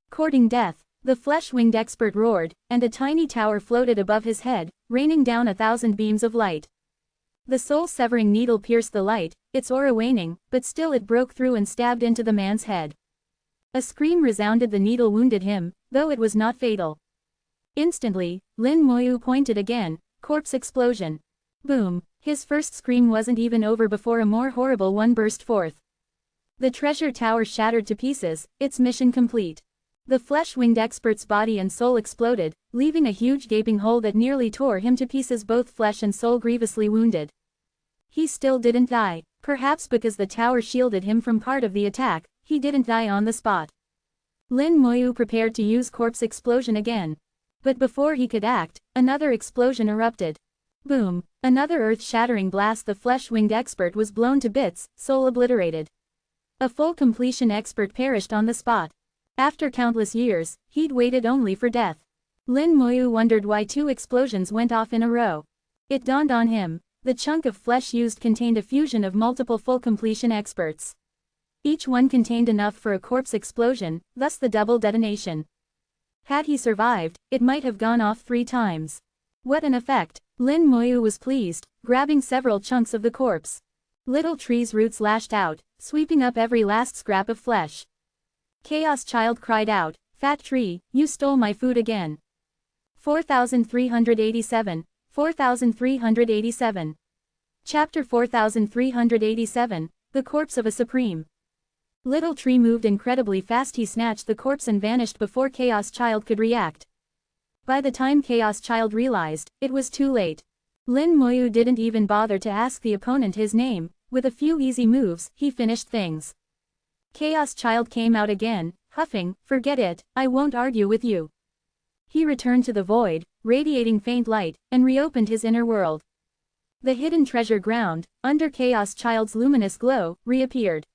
Courting death, the flesh-winged expert roared, and a tiny tower floated above his head, raining down 1,000 beams of light. The soul-severing needle pierced the light, its aura waning, but still it broke through and stabbed into the man's head. A scream resounded. The needle wounded him, though it was not fatal. Instantly, Lin Moyu pointed again, corpse explosion. Boom! His first scream wasn't even over before a more horrible one burst forth. The treasure tower shattered to pieces, its mission complete. The flesh-winged expert's body and soul exploded, leaving a huge gaping hole that nearly tore him to pieces, both flesh and soul grievously wounded. He still didn't die. Perhaps because the tower shielded him from part of the attack, he didn't die on the spot. Lin Moyu prepared to use corpse explosion again. But before he could act, another explosion erupted. Boom! Another earth-shattering blast. The flesh-winged expert was blown to bits, soul obliterated. A full completion expert perished on the spot. After countless years, he'd waited only for death. Lin Moyu wondered why 2 explosions went off in a row. It dawned on him. The chunk of flesh used contained a fusion of multiple full completion experts. Each one contained enough for a corpse explosion, thus the double detonation. Had he survived, it might have gone off 3 times. What an effect! Lin Moyu was pleased, grabbing several chunks of the corpse. Little tree's roots lashed out, sweeping up every last scrap of flesh. Chaos Child cried out, "Fat tree, you stole my food again." 4387, 4387. Chapter 4387, The Corpse of a Supreme. Little Tree moved incredibly fast. He snatched the corpse and vanished before Chaos Child could react. By the time Chaos Child realized, it was too late. Lin Moyu didn't even bother to ask the opponent his name. With a few easy moves, he finished things. Chaos Child came out again, huffing, "Forget it, I won't argue with you." He returned to the void, radiating faint light, and reopened his inner world. The hidden treasure ground, under Chaos Child's luminous glow, reappeared.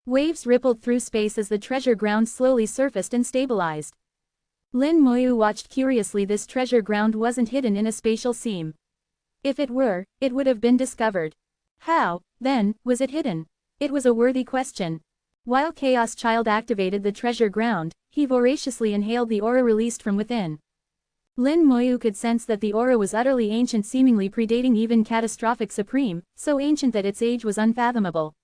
Waves rippled through space as the treasure ground slowly surfaced and stabilized. Lin Moyu watched curiously. This treasure ground wasn't hidden in a spatial seam. If it were, it would have been discovered. How, then, was it hidden? It was a worthy question. While Chaos Child activated the treasure ground, he voraciously inhaled the aura released from within. Lin Moyu could sense that the aura was utterly ancient, seemingly predating even catastrophic supreme, so ancient that its age was unfathomable.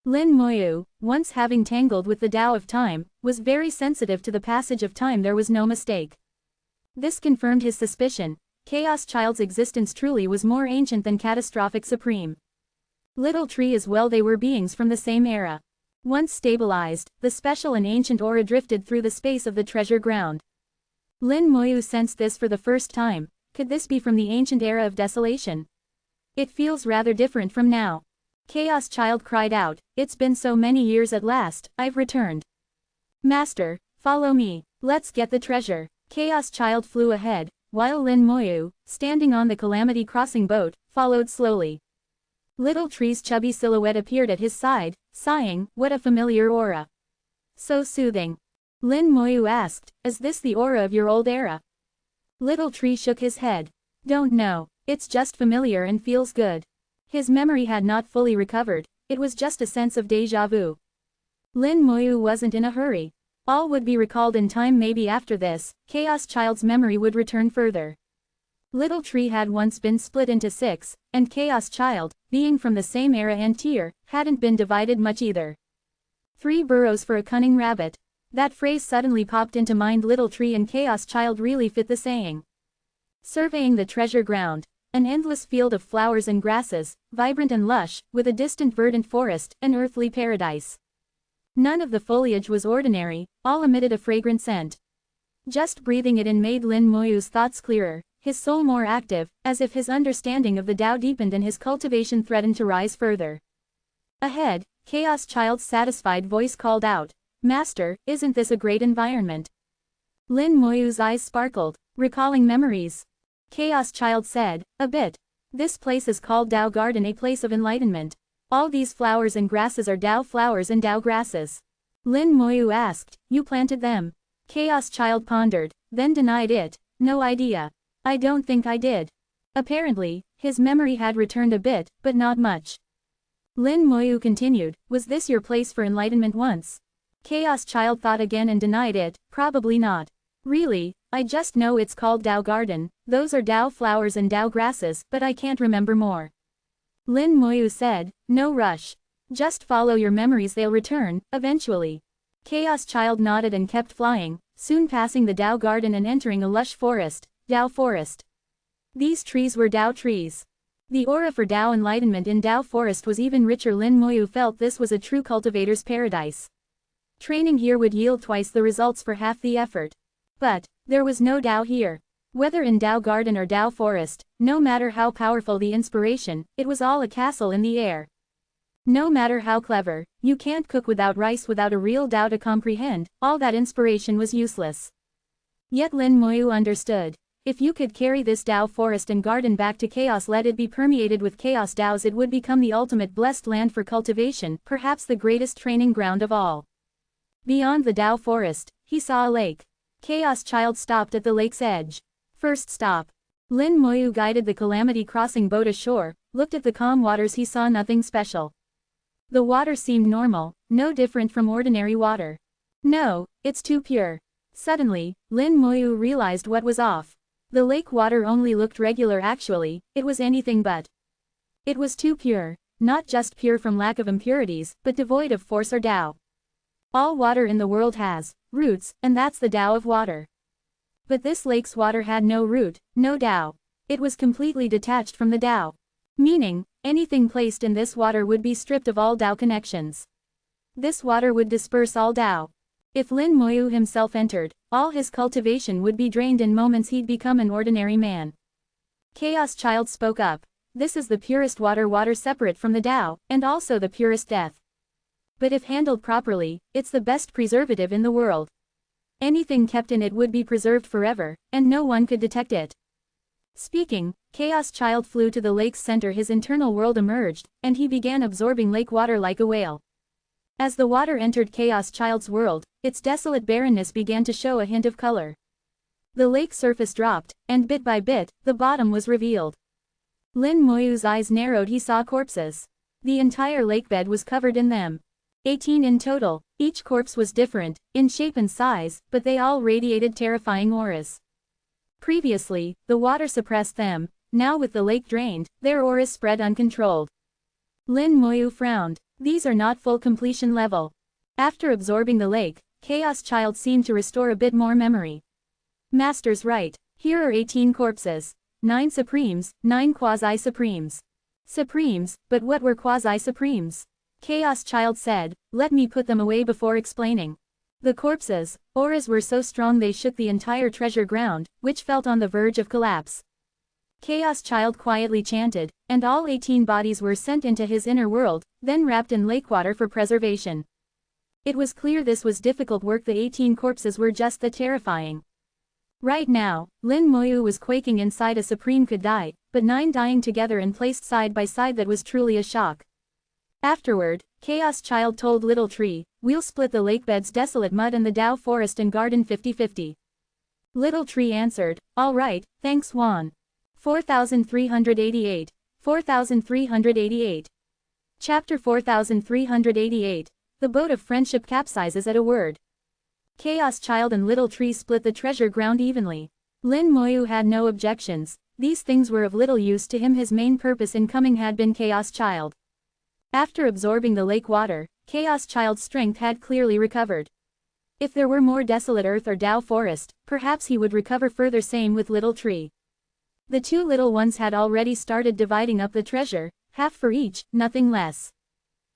Lin Moyu, once having tangled with the Tao of Time, was very sensitive to the passage of time. There was no mistake. This confirmed his suspicion. Chaos Child's existence truly was more ancient than catastrophic supreme. Little Tree as well, they were beings from the same era. Once stabilized, the special and ancient aura drifted through the space of the treasure ground. Lin Moyu sensed this for the first time. Could this be from the ancient era of desolation? It feels rather different from now. Chaos Child cried out, "It's been so many years, at last, I've returned. Master, follow me, let's get the treasure." Chaos Child flew ahead, while Lin Moyu, standing on the Calamity crossing boat, followed slowly. Little Tree's chubby silhouette appeared at his side, sighing, "What a familiar aura. So soothing." Lin Moyu asked, "Is this the aura of your old era?" Little Tree shook his head. "Don't know, it's just familiar and feels good." His memory had not fully recovered, it was just a sense of déjà vu. Lin Moyu wasn't in a hurry. All would be recalled in time. Maybe after this, Chaos Child's memory would return further. Little Tree had once been split into 6, and Chaos Child, being from the same era and tier, hadn't been divided much either. 3 burrows for a cunning rabbit. That phrase suddenly popped into mind. Little Tree and Chaos Child really fit the saying. Surveying the treasure ground. An endless field of flowers and grasses, vibrant and lush, with a distant verdant forest, an earthly paradise. None of the foliage was ordinary, all emitted a fragrant scent. Just breathing it in made Lin Moyu's thoughts clearer, his soul more active, as if his understanding of the Tao deepened and his cultivation threatened to rise further. Ahead, Chaos Child's satisfied voice called out, Master, isn't this a great environment? Lin Moyu's eyes sparkled, recalling memories. Chaos Child said, a bit. This place is called Tao Garden, a place of enlightenment. All these flowers and grasses are Tao flowers and Tao grasses. Lin Moyu asked, you planted them? Chaos Child pondered, then denied it, no idea. I don't think I did. Apparently, his memory had returned a bit, but not much. Lin Moyu continued, was this your place for enlightenment once? Chaos Child thought again and denied it, probably not. Really, I just know it's called Tao Garden, those are Tao flowers and Tao grasses, but I can't remember more. Lin Moyu said, no rush. Just follow your memories, they'll return, eventually. Chaos Child nodded and kept flying, soon passing the Tao Garden and entering a lush forest, Tao Forest. These trees were Tao trees. The aura for Tao enlightenment in Tao Forest was even richer. Lin Moyu felt this was a true cultivator's paradise. Training here would yield twice the results for half the effort. But there was no Tao here. Whether in Tao Garden or Tao Forest, no matter how powerful the inspiration, it was all a castle in the air. No matter how clever, you can't cook without rice without a real Tao to comprehend, all that inspiration was useless. Yet Lin Moyu understood. If you could carry this Tao Forest and Garden back to chaos, let it be permeated with chaos Taos, it would become the ultimate blessed land for cultivation, perhaps the greatest training ground of all. Beyond the Tao Forest, he saw a lake. Chaos Child stopped at the lake's edge. First stop. Lin Moyu guided the Calamity crossing boat ashore, looked at the calm waters. He saw nothing special. The water seemed normal, no different from ordinary water. No, it's too pure. Suddenly, Lin Moyu realized what was off. The lake water only looked regular. Actually, it was anything but. It was too pure, not just pure from lack of impurities, but devoid of force or Tao. All water in the world has roots, and that's the Tao of water. But this lake's water had no root, no Tao. It was completely detached from the Tao. Meaning, anything placed in this water would be stripped of all Tao connections. This water would disperse all Tao. If Lin Moyu himself entered, all his cultivation would be drained in moments. He'd become an ordinary man. Chaos Child spoke up. This is the purest water separate from the Tao, and also the purest death. But if handled properly, it's the best preservative in the world. Anything kept in it would be preserved forever, and no one could detect it. Speaking, Chaos Child flew to the lake's center. His internal world emerged, and he began absorbing lake water like a whale. As the water entered Chaos Child's world, its desolate barrenness began to show a hint of color. The lake surface dropped, and bit by bit, the bottom was revealed. Lin Moyu's eyes narrowed. He saw corpses. The entire lakebed was covered in them. 18 in total. Each corpse was different, in shape and size, but they all radiated terrifying auras. Previously, the water suppressed them. Now with the lake drained, their auras spread uncontrolled. Lin Moyu frowned. These are not full completion level. After absorbing the lake, Chaos Child seemed to restore a bit more memory. Master's right. Here are 18 corpses. 9 Supremes, 9 Quasi-Supremes. Supremes, but what were Quasi-Supremes? Chaos Child said, let me put them away before explaining. The corpses' auras were so strong they shook the entire treasure ground, which felt on the verge of collapse. Chaos Child quietly chanted, and all 18 bodies were sent into his inner world, then wrapped in lake water for preservation. It was clear this was difficult work. The 18 corpses were just that terrifying. Right now, Lin Moyu was quaking inside. A Supreme could die, but 9 dying together and placed side by side, that was truly a shock. Afterward, Chaos Child told Little Tree, we'll split the lakebed's desolate mud and the Tao Forest and Garden 50-50. Little Tree answered, all right, thanks Wan. 4388. 4388. Chapter 4388. The boat of friendship capsizes at a word. Chaos Child and Little Tree split the treasure ground evenly. Lin Moyu had no objections. These things were of little use to him. His main purpose in coming had been Chaos Child. After absorbing the lake water, Chaos Child's strength had clearly recovered. If there were more desolate earth or Tao forest, perhaps he would recover further. Same with Little Tree. The two little ones had already started dividing up the treasure, half for each, nothing less.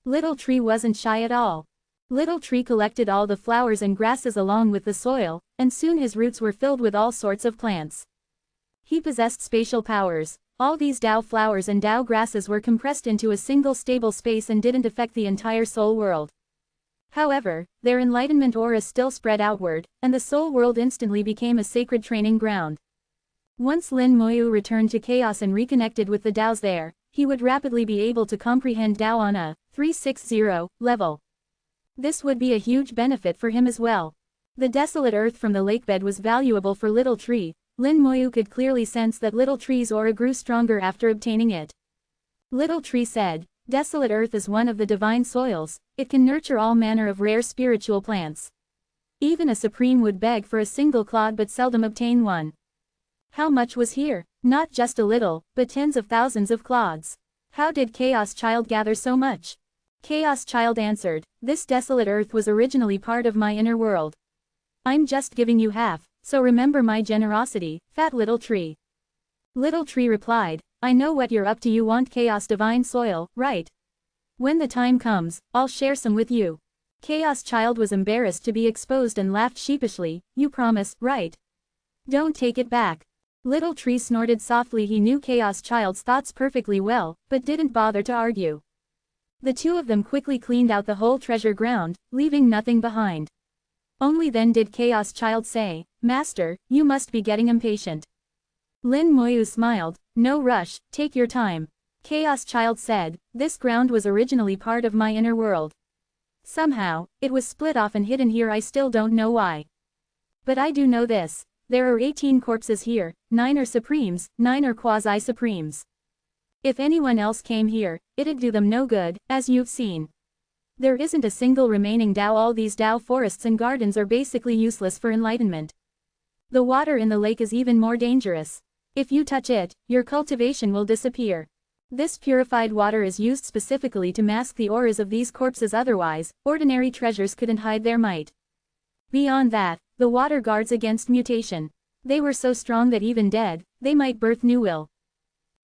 Little Tree wasn't shy at all. Little Tree collected all the flowers and grasses along with the soil, and soon his roots were filled with all sorts of plants. He possessed spatial powers. All these Tao flowers and Tao grasses were compressed into a single stable space and didn't affect the entire soul world. However, their enlightenment aura still spread outward, and the soul world instantly became a sacred training ground. Once Lin Moyu returned to chaos and reconnected with the Taos there, he would rapidly be able to comprehend Tao on a 360 level. This would be a huge benefit for him as well. The desolate earth from the lakebed was valuable for Little Tree. Lin Moyu could clearly sense that Little Tree's aura grew stronger after obtaining it. Little Tree said, "Desolate earth is one of the divine soils, it can nurture all manner of rare spiritual plants. Even a supreme would beg for a single clod but seldom obtain one." How much was here? Not just a little, but tens of thousands of clods. How did Chaos Child gather so much? Chaos Child answered, "This desolate earth was originally part of my inner world. I'm just giving you half, so remember my generosity, fat Little Tree." Little Tree replied, "I know what you're up to, you want Chaos Divine Soil, right? When the time comes, I'll share some with you." Chaos Child was embarrassed to be exposed and laughed sheepishly, "You promise, right? Don't take it back." Little Tree snorted softly. He knew Chaos Child's thoughts perfectly well, but didn't bother to argue. The two of them quickly cleaned out the whole treasure ground, leaving nothing behind. Only then did Chaos Child say, "Master, you must be getting impatient." Lin Moyu smiled, "No rush, take your time." Chaos Child said, "This ground was originally part of my inner world. Somehow, it was split off and hidden here. I still don't know why. But I do know this. There are 18 corpses here, 9 are supremes, 9 are quasi-supremes. If anyone else came here, it'd do them no good, as you've seen. There isn't a single remaining Tao. All these Tao forests and gardens are basically useless for enlightenment. The water in the lake is even more dangerous. If you touch it, your cultivation will disappear. This purified water is used specifically to mask the auras of these corpses, otherwise, ordinary treasures couldn't hide their might. Beyond that, the water guards against mutation. They were so strong that even dead, they might birth new will."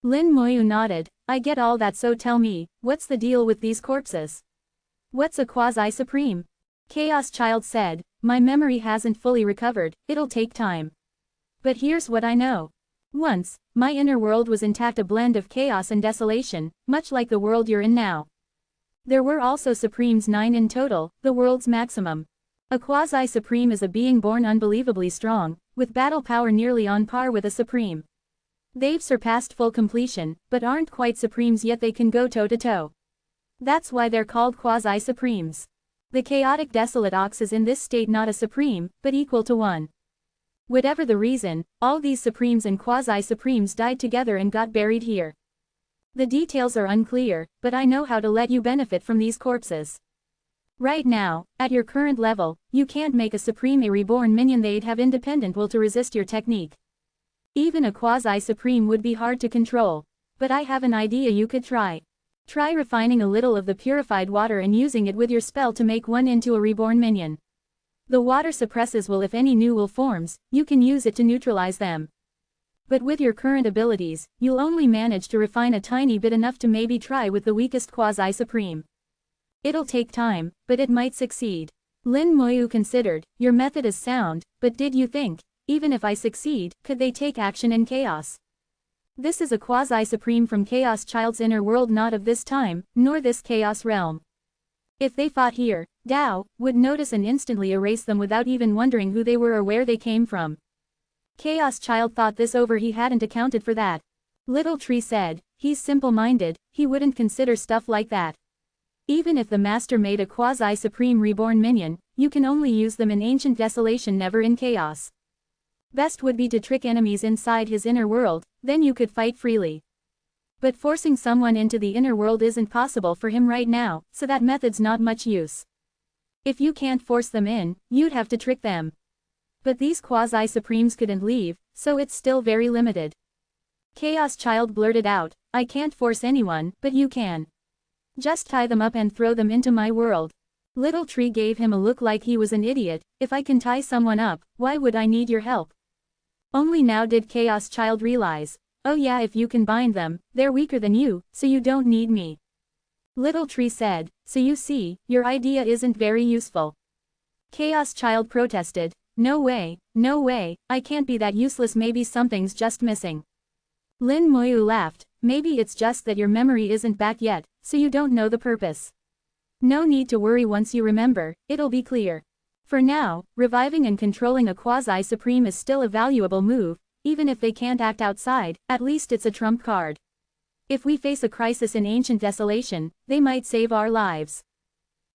Lin Moyu nodded, "I get all that, so tell me, what's the deal with these corpses? What's a quasi-supreme?" Chaos Child said, "My memory hasn't fully recovered, it'll take time. But here's what I know. Once, my inner world was intact, a blend of chaos and desolation, much like the world you're in now. There were also supremes, 9 in total, the world's maximum. A quasi-supreme is a being born unbelievably strong, with battle power nearly on par with a supreme. They've surpassed full completion, but aren't quite supremes yet. They can go toe-to-toe. That's why they're called quasi-supremes. The chaotic desolate ox is in this state not a supreme, but equal to one. Whatever the reason, all these supremes and quasi-supremes died together and got buried here. The details are unclear, but I know how to let you benefit from these corpses. Right now, at your current level, you can't make a supreme a reborn minion. They'd have independent will to resist your technique. Even a quasi-supreme would be hard to control. But I have an idea you could try. Try refining a little of the purified water and using it with your spell to make one into a reborn minion. The water suppresses will. If any new will forms, you can use it to neutralize them. But with your current abilities, you'll only manage to refine a tiny bit, enough to maybe try with the weakest quasi-supreme. It'll take time, but it might succeed." Lin Moyu considered, "Your method is sound, but did you think, even if I succeed, could they take action in chaos? This is a quasi-supreme from Chaos Child's inner world, not of this time, nor this chaos realm. If they fought here, Tao would notice and instantly erase them without even wondering who they were or where they came from." Chaos Child thought this over. He hadn't accounted for that. Little Tree said, "He's simple-minded, he wouldn't consider stuff like that. Even if the master made a quasi-supreme reborn minion, you can only use them in ancient desolation, never in chaos. Best would be to trick enemies inside his inner world, then you could fight freely. But forcing someone into the inner world isn't possible for him right now, so that method's not much use. If you can't force them in, you'd have to trick them. But these quasi-supremes couldn't leave, so it's still very limited." Chaos Child blurted out, "I can't force anyone, but you can. Just tie them up and throw them into my world." Little Tree gave him a look like he was an idiot. "If I can tie someone up, why would I need your help?" Only now did Chaos Child realize, "Oh yeah, if you can bind them, they're weaker than you, so you don't need me." Little Tree said, "So you see, your idea isn't very useful." Chaos Child protested, no way, I can't be that useless. Maybe something's just missing." Lin Moyu laughed, "Maybe it's just that your memory isn't back yet, so you don't know the purpose. No need to worry, once you remember, it'll be clear. For now, reviving and controlling a quasi-supreme is still a valuable move, even if they can't act outside, at least it's a trump card. If we face a crisis in ancient desolation, they might save our lives.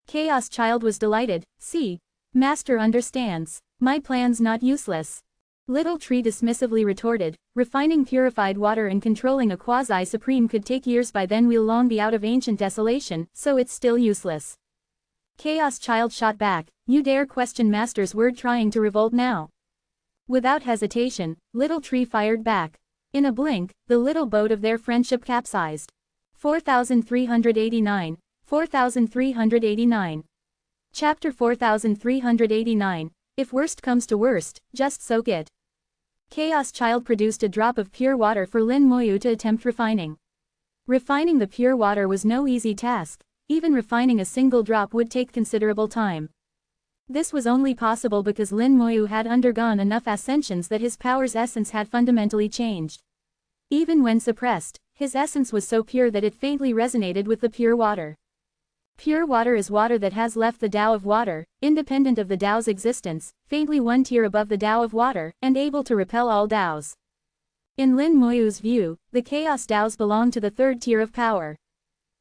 Chaos Child was delighted. See, Master understands. My plan's not useless. Little Tree dismissively retorted, refining purified water and controlling a quasi-supreme could take years. By then we'll long be out of ancient desolation, so it's still useless. Chaos Child shot back, you dare question Master's word, trying to revolt now? Without hesitation, Little Tree fired back. In a blink, the little boat of their friendship capsized. 4389. 4389. Chapter 4389. If worst comes to worst, just soak it. Chaos Child produced a drop of pure water for Lin Moyu to attempt refining. Refining the pure water was no easy task. Even refining a single drop would take considerable time. This was only possible because Lin Moyu had undergone enough ascensions that his power's essence had fundamentally changed. Even when suppressed, his essence was so pure that it faintly resonated with the pure water. Pure water is water that has left the Tao of water, independent of the Tao's existence, faintly one tier above the Tao of water, and able to repel all Taos. In Lin Moyu's view, the Chaos Taos belong to the third tier of power.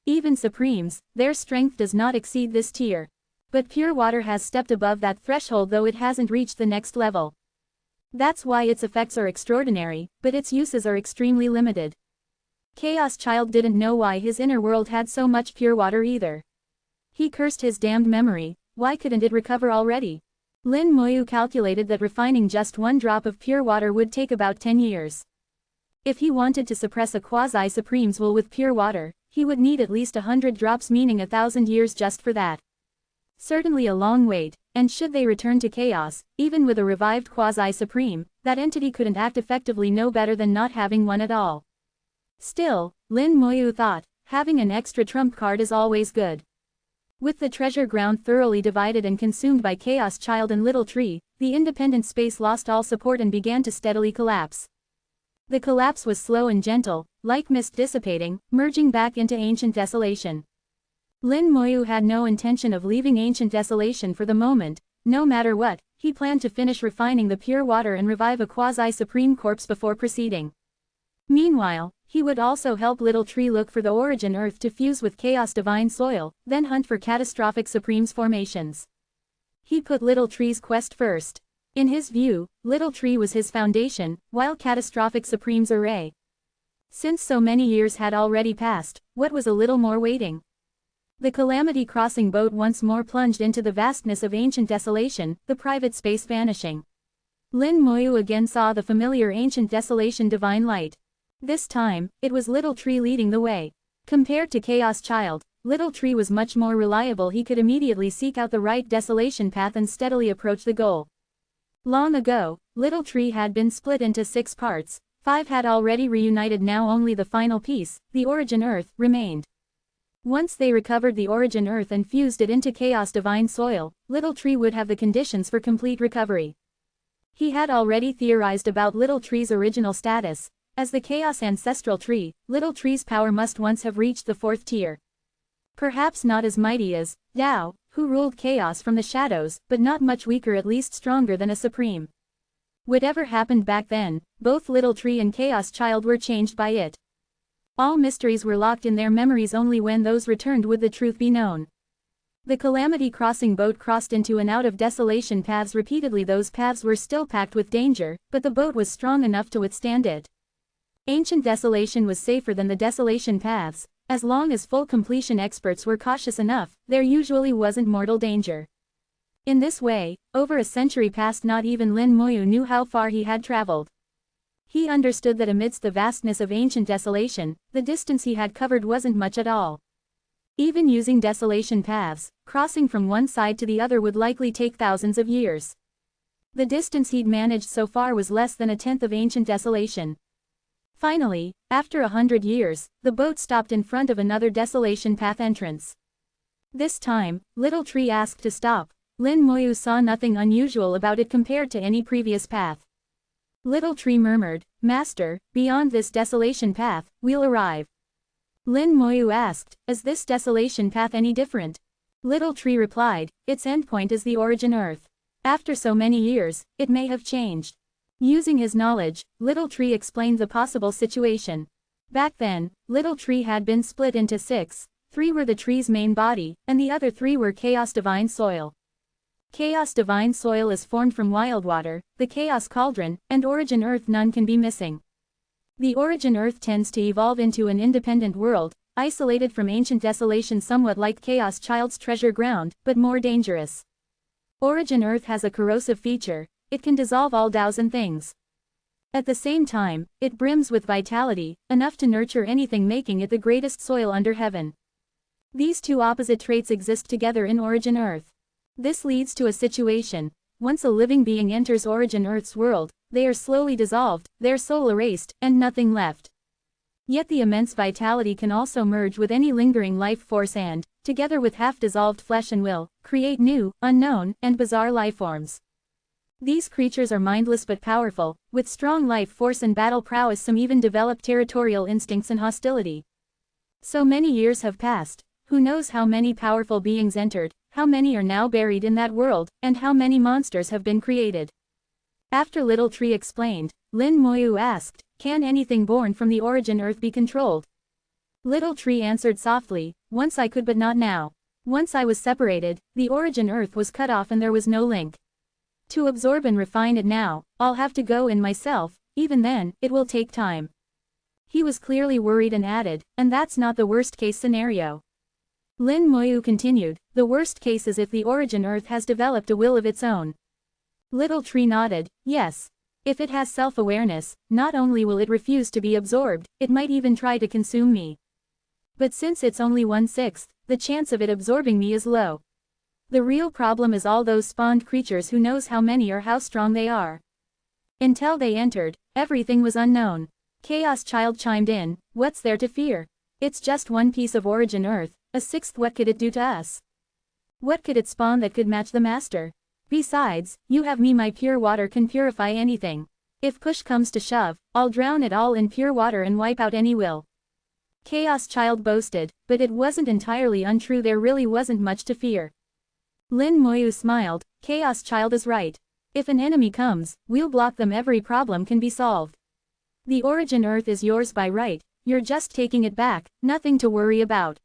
Even Supremes, their strength does not exceed this tier. But pure water has stepped above that threshold, though it hasn't reached the next level. That's why its effects are extraordinary, but its uses are extremely limited. Chaos Child didn't know why his inner world had so much pure water either. He cursed his damned memory. Why couldn't it recover already? Lin Moyu calculated that refining just one drop of pure water would take about 10 years. If he wanted to suppress a quasi-supreme's will with pure water, he would need at least 100 drops, meaning 1,000 years just for that. Certainly a long wait, and should they return to chaos, even with a revived quasi-supreme, that entity couldn't act effectively no better than not having one at all. Still, Lin Moyu thought, having an extra trump card is always good. With the treasure ground thoroughly divided and consumed by Chaos Child and Little Tree, the independent space lost all support and began to steadily collapse. The collapse was slow and gentle, like mist dissipating, merging back into ancient desolation. Lin Moyu had no intention of leaving ancient desolation for the moment. No matter what, he planned to finish refining the pure water and revive a quasi-supreme corpse before proceeding. Meanwhile, he would also help Little Tree look for the origin earth to fuse with Chaos Divine Soil, then hunt for catastrophic Supremes formations. He put Little Tree's quest first. In his view, Little Tree was his foundation, while catastrophic Supremes array. Since so many years had already passed, what was a little more waiting? The Calamity crossing boat once more plunged into the vastness of ancient desolation, the private space vanishing. Lin Moyu again saw the familiar ancient desolation divine light. This time, it was Little Tree leading the way. Compared to Chaos Child, Little Tree was much more reliable. He could immediately seek out the right desolation path and steadily approach the goal. Long ago, Little Tree had been split into 6 parts, 5 had already reunited. Now only the final piece, the origin earth, remained. Once they recovered the origin earth and fused it into Chaos Divine Soil, Little Tree would have the conditions for complete recovery. He had already theorized about Little Tree's original status. As the Chaos Ancestral Tree, Little Tree's power must once have reached the 4th tier. Perhaps not as mighty as Tao, who ruled chaos from the shadows, but not much weaker, at least stronger than a Supreme. Whatever happened back then, both Little Tree and Chaos Child were changed by it. All mysteries were locked in their memories. Only when those returned would the truth be known. The Calamity crossing boat crossed into and out of desolation paths repeatedly. Those paths were still packed with danger, but the boat was strong enough to withstand it. Ancient desolation was safer than the desolation paths. As long as full completion experts were cautious enough, there usually wasn't mortal danger. In this way, over a century passed. Not even Lin Moyu knew how far he had traveled. He understood that amidst the vastness of ancient desolation, the distance he had covered wasn't much at all. Even using desolation paths, crossing from one side to the other would likely take thousands of years. The distance he'd managed so far was less than 1/10 of ancient desolation. Finally, after 100 years, the boat stopped in front of another desolation path entrance. This time, Little Tree asked to stop. Lin Moyu saw nothing unusual about it compared to any previous path. Little Tree murmured, "Master, beyond this desolation path, we'll arrive." Lin Moyu asked, "Is this desolation path any different?" Little Tree replied, its endpoint is the origin Earth. After so many years, it may have changed. Using his knowledge, Little Tree explained the possible situation. Back then, Little Tree had been split into 6. 3 were the tree's main body, and the other 3 were Chaos Divine Soil. Chaos Divine Soil is formed from Wild Water, the Chaos Cauldron, and Origin Earth. None can be missing. The Origin Earth tends to evolve into an independent world, isolated from ancient desolation, somewhat like Chaos Child's treasure ground, but more dangerous. Origin Earth has a corrosive feature: it can dissolve all Taos and things. At the same time, it brims with vitality, enough to nurture anything, making it the greatest soil under heaven. These two opposite traits exist together in Origin Earth. This leads to a situation: once a living being enters Origin Earth's world, they are slowly dissolved, their soul erased, and nothing left. Yet the immense vitality can also merge with any lingering life force and, together with half-dissolved flesh and will, create new, unknown, and bizarre lifeforms. These creatures are mindless but powerful, with strong life force and battle prowess. Some even develop territorial instincts and hostility. So many years have passed. Who knows how many powerful beings entered, how many are now buried in that world, and how many monsters have been created. After Little Tree explained, Lin Moyu asked, can anything born from the Origin Earth be controlled? Little Tree answered softly, once I could, but not now. Once I was separated, the Origin Earth was cut off and there was no link. To absorb and refine it now, I'll have to go in myself. Even then, it will take time. He was clearly worried and added, and that's not the worst case scenario. Lin Moyu continued, the worst case is if the Origin Earth has developed a will of its own. Little Tree nodded, yes. If it has self-awareness, not only will it refuse to be absorbed, it might even try to consume me. But since it's only 1/6, the chance of it absorbing me is low. The real problem is all those spawned creatures. Who knows how many or how strong they are. Until they entered, everything was unknown. Chaos Child chimed in, what's there to fear? It's just one piece of Origin Earth, a 6th. What could it do to us? What could it spawn that could match the Master? Besides, you have me. My pure water can purify anything. If push comes to shove, I'll drown it all in pure water and wipe out any will. Chaos Child boasted, but it wasn't entirely untrue. There really wasn't much to fear. Lin Moyu smiled, Chaos Child is right. If an enemy comes, we'll block them. Every problem can be solved. The Origin Earth is yours by right, you're just taking it back, nothing to worry about.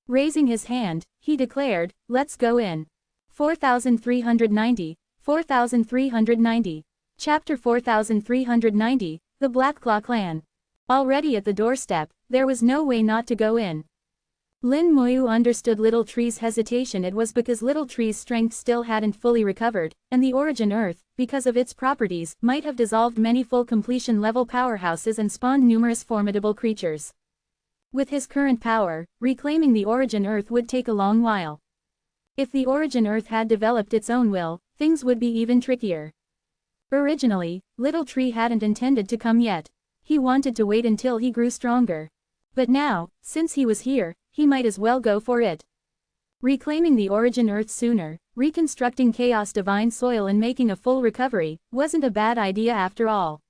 Raising his hand, he declared, let's go in. 4390, 4390. Chapter 4390, The Blackclaw Clan. Already at the doorstep, there was no way not to go in. Lin Moyu understood Little Tree's hesitation. It was because Little Tree's strength still hadn't fully recovered, and the Origin Earth, because of its properties, might have dissolved many full completion level powerhouses and spawned numerous formidable creatures. With his current power, reclaiming the Origin Earth would take a long while. If the Origin Earth had developed its own will, things would be even trickier. Originally, Little Tree hadn't intended to come yet. He wanted to wait until he grew stronger. But now, since he was here, he might as well go for it. Reclaiming the Origin Earth sooner, reconstructing Chaos Divine Soil and making a full recovery, wasn't a bad idea after all.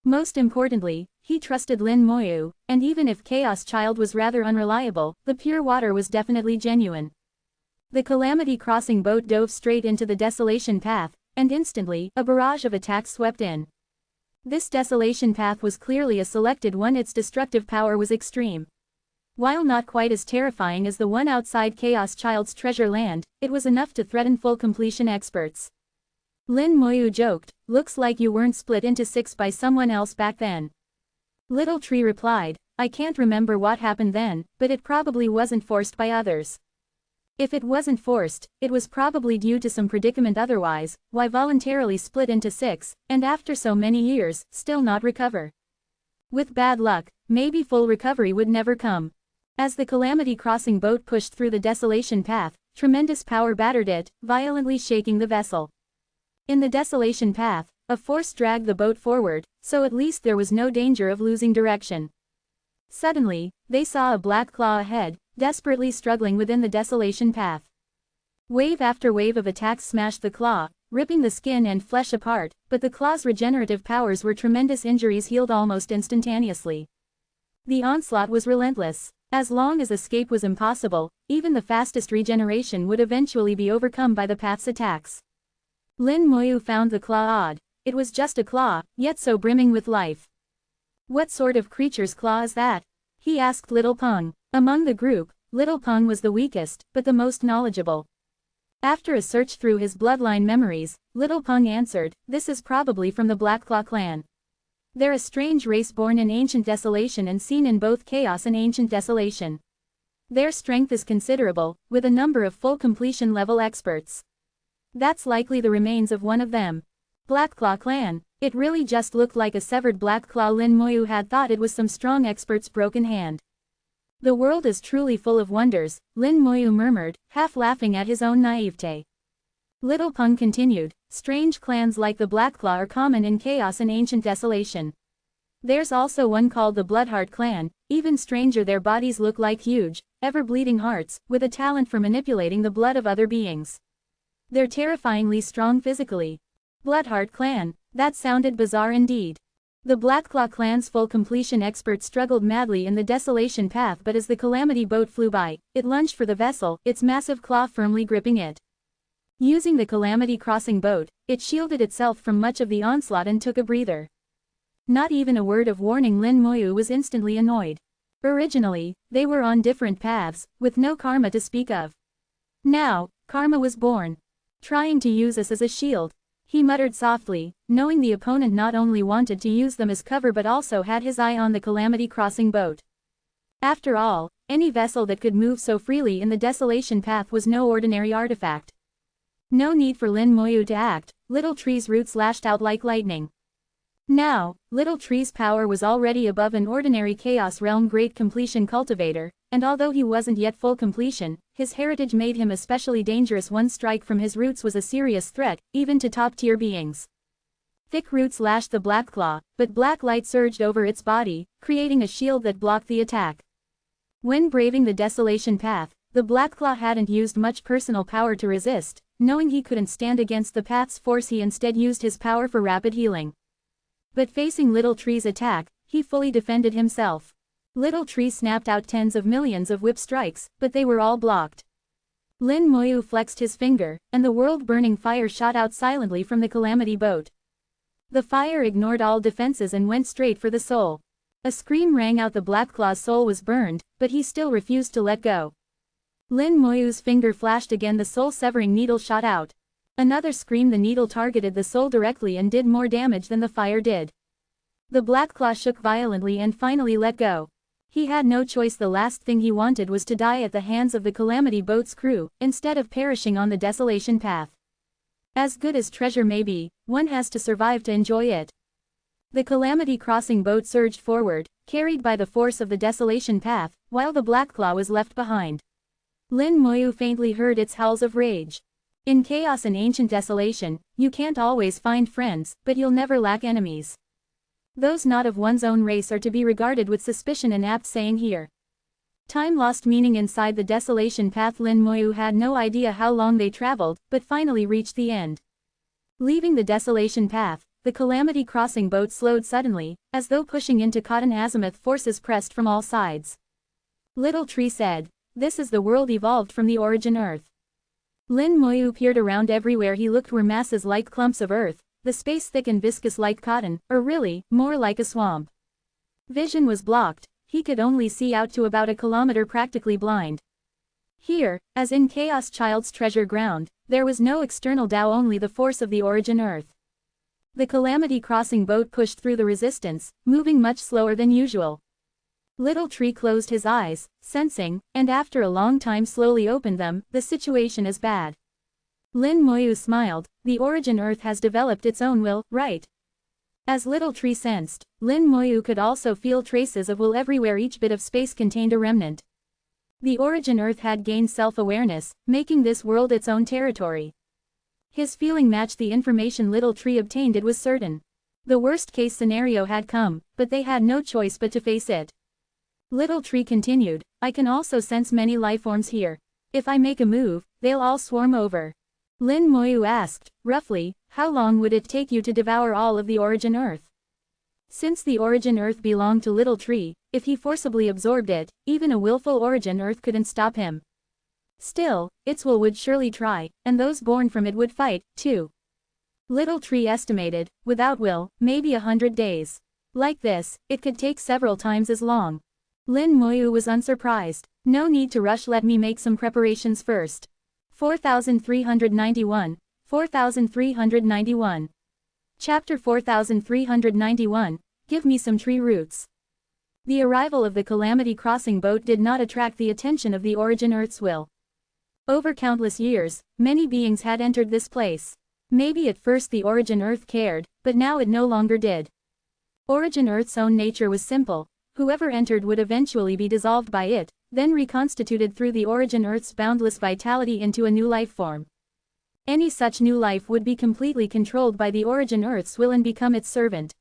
Most importantly, he trusted Lin Moyu, and even if Chaos Child was rather unreliable, the pure water was definitely genuine. The Calamity crossing boat dove straight into the Desolation Path, and instantly, a barrage of attacks swept in. This Desolation Path was clearly a selected one. Its destructive power was extreme. While not quite as terrifying as the one outside Chaos Child's treasure land, it was enough to threaten full completion experts. Lin Moyu joked, looks like you weren't split into 6 by someone else back then. Little Tree replied, I can't remember what happened then, but it probably wasn't forced by others. If it wasn't forced, it was probably due to some predicament. Otherwise, why voluntarily split into 6, and after so many years, still not recover? With bad luck, maybe full recovery would never come. As the Calamity crossing boat pushed through the Desolation Path, tremendous power battered it, violently shaking the vessel. In the Desolation Path, a force dragged the boat forward, so at least there was no danger of losing direction. Suddenly, they saw a black claw ahead, desperately struggling within the Desolation Path. Wave after wave of attacks smashed the claw, ripping the skin and flesh apart, but the claw's regenerative powers were tremendous. Injuries healed almost instantaneously. The onslaught was relentless. As long as escape was impossible, even the fastest regeneration would eventually be overcome by the path's attacks. Lin Moyu found the claw odd. It was just a claw, yet so brimming with life. What sort of creature's claw is that? He asked Little Peng. Among the group, Little Peng was the weakest, but the most knowledgeable. After a search through his bloodline memories, Little Peng answered, this is probably from the Blackclaw clan. They're a strange race born in ancient desolation and seen in both chaos and ancient desolation. Their strength is considerable, with a number of full completion level experts. That's likely the remains of one of them. Blackclaw clan. It really just looked like a severed Blackclaw. Lin Moyu had thought it was some strong expert's broken hand. The world is truly full of wonders, Lin Moyu murmured, half laughing at his own naivete. Little Peng continued, strange clans like the Blackclaw are common in chaos and ancient desolation. There's also one called the Bloodheart clan, even stranger, their bodies look like huge, ever-bleeding hearts, with a talent for manipulating the blood of other beings. They're terrifyingly strong physically. Bloodheart clan, that sounded bizarre indeed. The Blackclaw clan's full completion expert struggled madly in the desolation path, but as the calamity boat flew by, it lunged for the vessel, its massive claw firmly gripping it. Using the calamity crossing boat, it shielded itself from much of the onslaught and took a breather. Not even a word of warning. Lin Moyu was instantly annoyed. Originally, they were on different paths, with no karma to speak of. Now, karma was born. Trying to use us as a shield. He muttered softly, knowing the opponent not only wanted to use them as cover but also had his eye on the calamity crossing boat. After all, any vessel that could move so freely in the desolation path was no ordinary artifact. No need for Lin Moyu to act. Little Tree's roots lashed out like lightning. Now, Little Tree's power was already above an ordinary Chaos Realm Great Completion cultivator, and although he wasn't yet full completion, his heritage made him especially dangerous. One strike from his roots was a serious threat, even to top-tier beings. Thick roots lashed the Blackclaw, but black light surged over its body, creating a shield that blocked the attack. When braving the desolation path, the Blackclaw hadn't used much personal power to resist. Knowing he couldn't stand against the path's force, he instead used his power for rapid healing. But facing Little Tree's attack, he fully defended himself. Little Tree snapped out tens of millions of whip strikes, but they were all blocked. Lin Moyu flexed his finger, and the world-burning fire shot out silently from the calamity boat. The fire ignored all defenses and went straight for the soul. A scream rang out. The Blackclaw's soul was burned, but he still refused to let go. Lin Moyu's finger flashed again. The soul-severing needle shot out. Another scream. The needle targeted the soul directly and did more damage than the fire did. The Blackclaw shook violently and finally let go. He had no choice. The last thing he wanted was to die at the hands of the calamity boat's crew, instead of perishing on the desolation path. As good as treasure may be, one has to survive to enjoy it. The calamity crossing boat surged forward, carried by the force of the desolation path, while the Blackclaw was left behind. Lin Moyu faintly heard its howls of rage. In chaos and ancient desolation, you can't always find friends, but you'll never lack enemies. Those not of one's own race are to be regarded with suspicion, an apt saying here. Time lost meaning inside the desolation path. Lin Moyu had no idea how long they traveled, but finally reached the end. Leaving the desolation path, the calamity crossing boat slowed suddenly, as though pushing into cotton azimuth. Forces pressed from all sides. Little Tree said, "This is the world evolved from the origin Earth." Lin Moyu peered around. Everywhere he looked were masses like clumps of earth, the space thick and viscous like cotton, or really, more like a swamp. Vision was blocked. He could only see out to about a kilometer, practically blind. Here, as in Chaos Child's treasure ground, there was no external Tao, only the force of the origin Earth. The calamity crossing boat pushed through the resistance, moving much slower than usual. Little Tree closed his eyes, sensing, and after a long time slowly opened them. The situation is bad. Lin Moyu smiled. The origin Earth has developed its own will, right? As Little Tree sensed, Lin Moyu could also feel traces of will everywhere. Each bit of space contained a remnant. The origin Earth had gained self-awareness, making this world its own territory. His feeling matched the information Little Tree obtained. It was certain. The worst-case scenario had come, but they had no choice but to face it. Little Tree continued, "I can also sense many lifeforms here. If I make a move, they'll all swarm over." Lin Moyu asked, roughly, "How long would it take you to devour all of the origin Earth?" Since the origin earth belonged to Little Tree, if he forcibly absorbed it, even a willful origin earth couldn't stop him. Still, its will would surely try, and those born from it would fight, too. Little Tree estimated, without will, maybe 100 days. Like this, it could take several times as long. Lin Moyu was unsurprised. No need to rush, let me make some preparations first. 4391. 4391. Chapter 4391, Give me some tree roots. The arrival of the Calamity crossing boat did not attract the attention of the Origin Earth's will. Over countless years, many beings had entered this place. Maybe at first the Origin Earth cared, but now it no longer did. Origin Earth's own nature was simple. Whoever entered would eventually be dissolved by it, then reconstituted through the Origin Earth's boundless vitality into a new life form. Any such new life would be completely controlled by the Origin Earth's will and become its servant.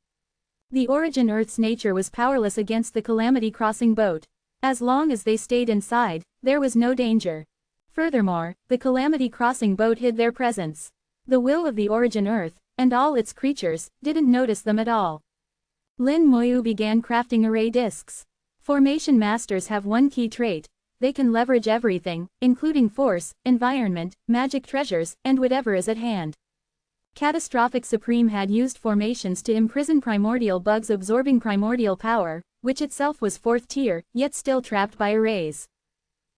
The Origin Earth's nature was powerless against the Calamity crossing boat. As long as they stayed inside, there was no danger. Furthermore, the Calamity crossing boat hid their presence. The will of the Origin Earth, and all its creatures, didn't notice them at all. Lin Moyu began crafting array discs. Formation masters have one key trait. They can leverage everything, including force, environment, magic treasures, and whatever is at hand. Catastrophic Supreme had used formations to imprison primordial bugs absorbing primordial power, which itself was 4th tier, yet still trapped by arrays.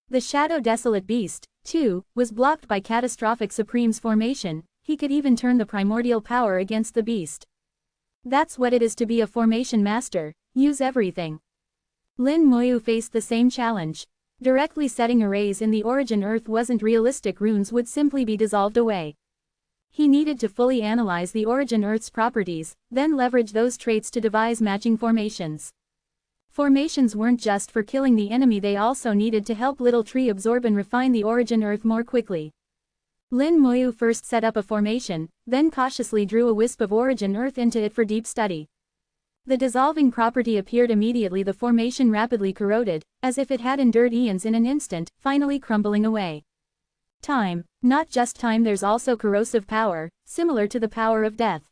The Shadow Desolate Beast, too, was blocked by Catastrophic Supreme's formation. He could even turn the primordial power against the beast. That's what it is to be a formation master, use everything. Lin Moyu faced the same challenge. Directly setting arrays in the Origin Earth wasn't realistic, runes would simply be dissolved away. He needed to fully analyze the Origin Earth's properties, then leverage those traits to devise matching formations. Formations weren't just for killing the enemy, they also needed to help Little Tree absorb and refine the Origin Earth more quickly. Lin Moyu first set up a formation, then cautiously drew a wisp of Origin Earth into it for deep study. The dissolving property appeared immediately, the formation rapidly corroded, as if it had endured eons in an instant, finally crumbling away. Time. Not just time, there's also corrosive power, similar to the power of death.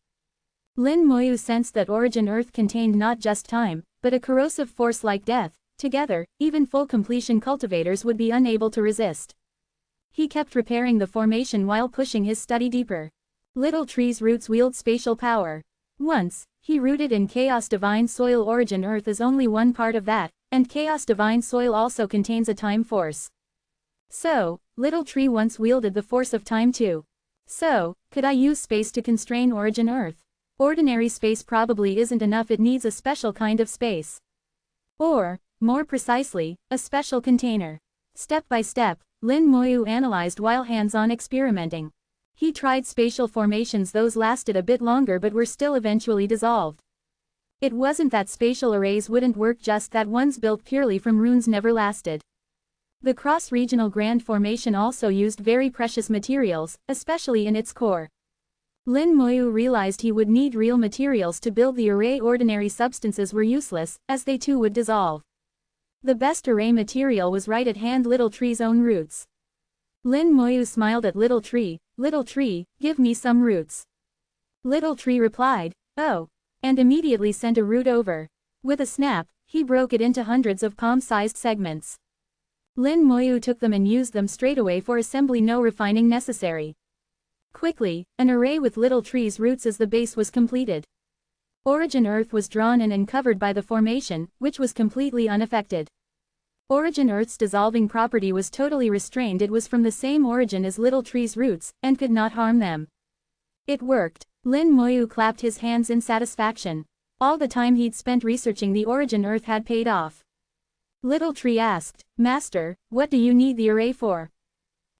Lin Moyu sensed that Origin Earth contained not just time, but a corrosive force like death. Together, even full completion cultivators would be unable to resist. He kept repairing the formation while pushing his study deeper. Little Tree's roots wield spatial power. Once, he rooted in Chaos Divine Soil. Origin Earth is only one part of that, and Chaos Divine Soil also contains a time force. So, Little Tree once wielded the force of time too. So, could I use space to constrain Origin Earth? Ordinary space probably isn't enough, it needs a special kind of space. Or, more precisely, a special container. Step by step, Lin Moyu analyzed while hands-on experimenting. He tried spatial formations, those lasted a bit longer but were still eventually dissolved. It wasn't that spatial arrays wouldn't work, just that ones built purely from runes never lasted. The cross-regional grand formation also used very precious materials, especially in its core. Lin Moyu realized he would need real materials to build the array. Ordinary substances were useless, as they too would dissolve. The best array material was right at hand, Little Tree's own roots. Lin Moyu smiled at Little Tree. Little Tree, give me some roots. Little Tree replied, oh, and immediately sent a root over. With a snap, he broke it into hundreds of palm-sized segments. Lin Moyu took them and used them straight away for assembly, no refining necessary. Quickly, an array with Little Tree's roots as the base was completed. Origin Earth was drawn in and covered by the formation, which was completely unaffected. Origin Earth's dissolving property was totally restrained, it was from the same origin as Little Tree's roots, and could not harm them. It worked. Lin Moyu clapped his hands in satisfaction. All the time he'd spent researching the Origin Earth had paid off. Little Tree asked, Master, what do you need the array for?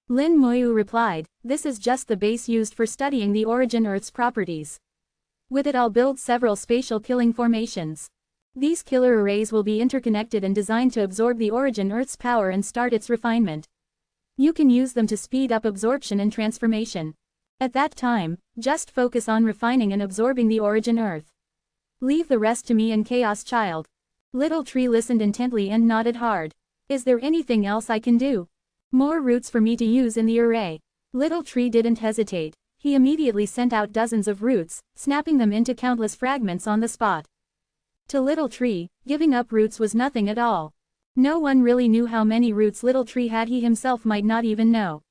Lin Moyu replied, this is just the base used for studying the Origin Earth's properties. With it I'll build several spatial killing formations. These killer arrays will be interconnected and designed to absorb the Origin Earth's power and start its refinement. You can use them to speed up absorption and transformation. At that time, just focus on refining and absorbing the Origin Earth. Leave the rest to me and Chaos Child. Little Tree listened intently and nodded hard. Is there anything else I can do? More roots for me to use in the array. Little Tree didn't hesitate. He immediately sent out dozens of roots, snapping them into countless fragments on the spot. To Little Tree, giving up roots was nothing at all. No one really knew how many roots Little Tree had. He himself might not even know.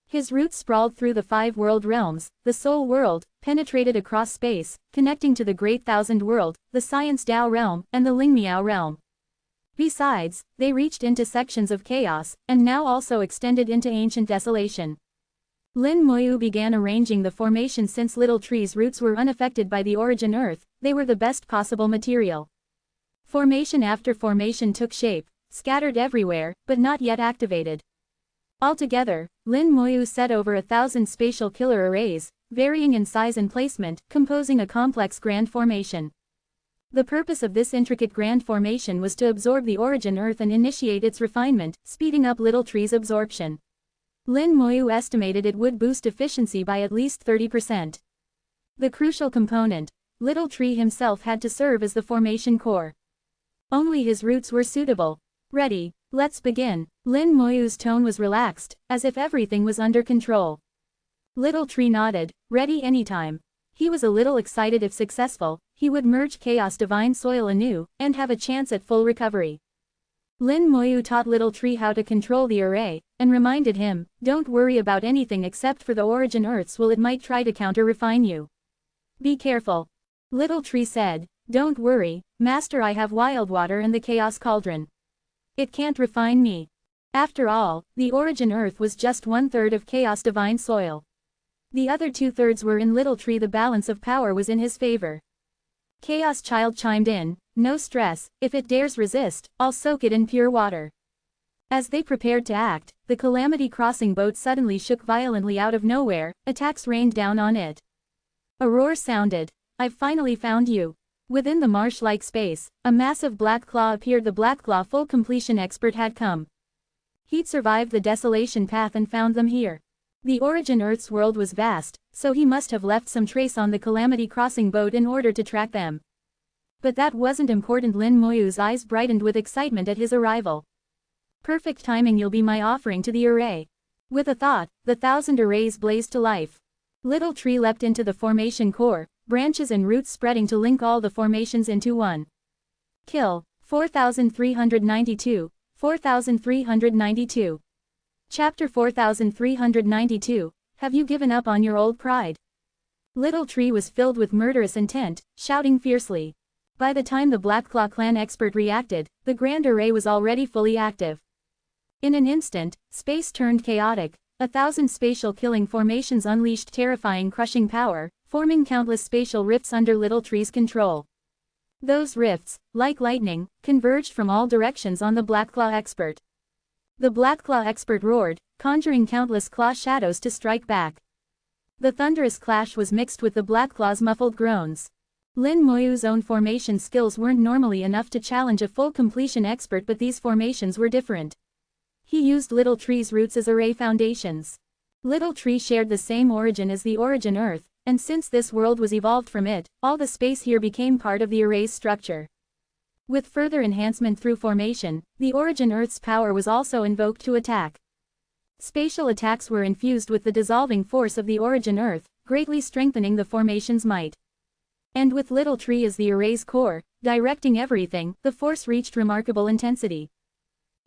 His roots sprawled through the 5 world realms, the Soul World, penetrated across space, connecting to the Great Thousand World, the Science Dao realm, and the Lingmiao realm. Besides, they reached into sections of chaos, and now also extended into ancient desolation. Lin Moyu began arranging the formation. Since Little Tree's roots were unaffected by the origin earth, they were the best possible material. Formation after formation took shape, scattered everywhere, but not yet activated. Altogether, Lin Moyu set over 1,000 spatial killer arrays, varying in size and placement, composing a complex grand formation. The purpose of this intricate grand formation was to absorb the origin earth and initiate its refinement, speeding up Little Tree's absorption. Lin Moyu estimated it would boost efficiency by at least 30%. The crucial component, Little Tree himself, had to serve as the formation core. Only his roots were suitable. Ready, let's begin. Lin Moyu's tone was relaxed, as if everything was under control. Little Tree nodded, ready anytime. He was a little excited. If successful, he would merge Chaos Divine Soil anew, and have a chance at full recovery. Lin Moyu taught Little Tree how to control the array, and reminded him, don't worry about anything except for the origin earth's will. It might try to counter-refine you. Be careful. Little Tree said, don't worry, Master, I have wild water and the Chaos Cauldron. It can't refine me. After all, the origin earth was just 1/3 of Chaos Divine Soil. The other 2/3 were in Little Tree. The balance of power was in his favor. Chaos Child chimed in, no stress, if it dares resist, I'll soak it in pure water. As they prepared to act, the Calamity crossing boat suddenly shook violently out of nowhere. Attacks rained down on it. A roar sounded. I've finally found you. Within the marsh-like space, a massive black claw appeared. The black claw full completion expert had come. He'd survived the desolation path and found them here. The origin Earth's world was vast, so he must have left some trace on the Calamity crossing boat in order to track them. But that wasn't important. Lin Moyu's eyes brightened with excitement at his arrival. Perfect timing. You'll be my offering to the array. With a thought, the 1,000 arrays blazed to life. Little Tree leapt into the formation core, branches and roots spreading to link all the formations into one. Kill. 4392, 4392. Chapter 4392, Have you given up on your old pride? Little Tree was filled with murderous intent, shouting fiercely. By the time the Black Claw clan expert reacted, the grand array was already fully active. In an instant, space turned chaotic. 1,000 spatial killing formations unleashed terrifying crushing power, forming countless spatial rifts under Little Tree's control. Those rifts, like lightning, converged from all directions on the Black Claw expert. The Black Claw expert roared, conjuring countless claw shadows to strike back. The thunderous clash was mixed with the Black Claw's muffled groans. Lin Moyu's own formation skills weren't normally enough to challenge a full completion expert, but these formations were different. He used Little Tree's roots as array foundations. Little Tree shared the same origin as the origin Earth, and since this world was evolved from it, all the space here became part of the array's structure. With further enhancement through formation, the origin Earth's power was also invoked to attack. Spatial attacks were infused with the dissolving force of the origin Earth, greatly strengthening the formation's might. And with Little Tree as the array's core, directing everything, the force reached remarkable intensity.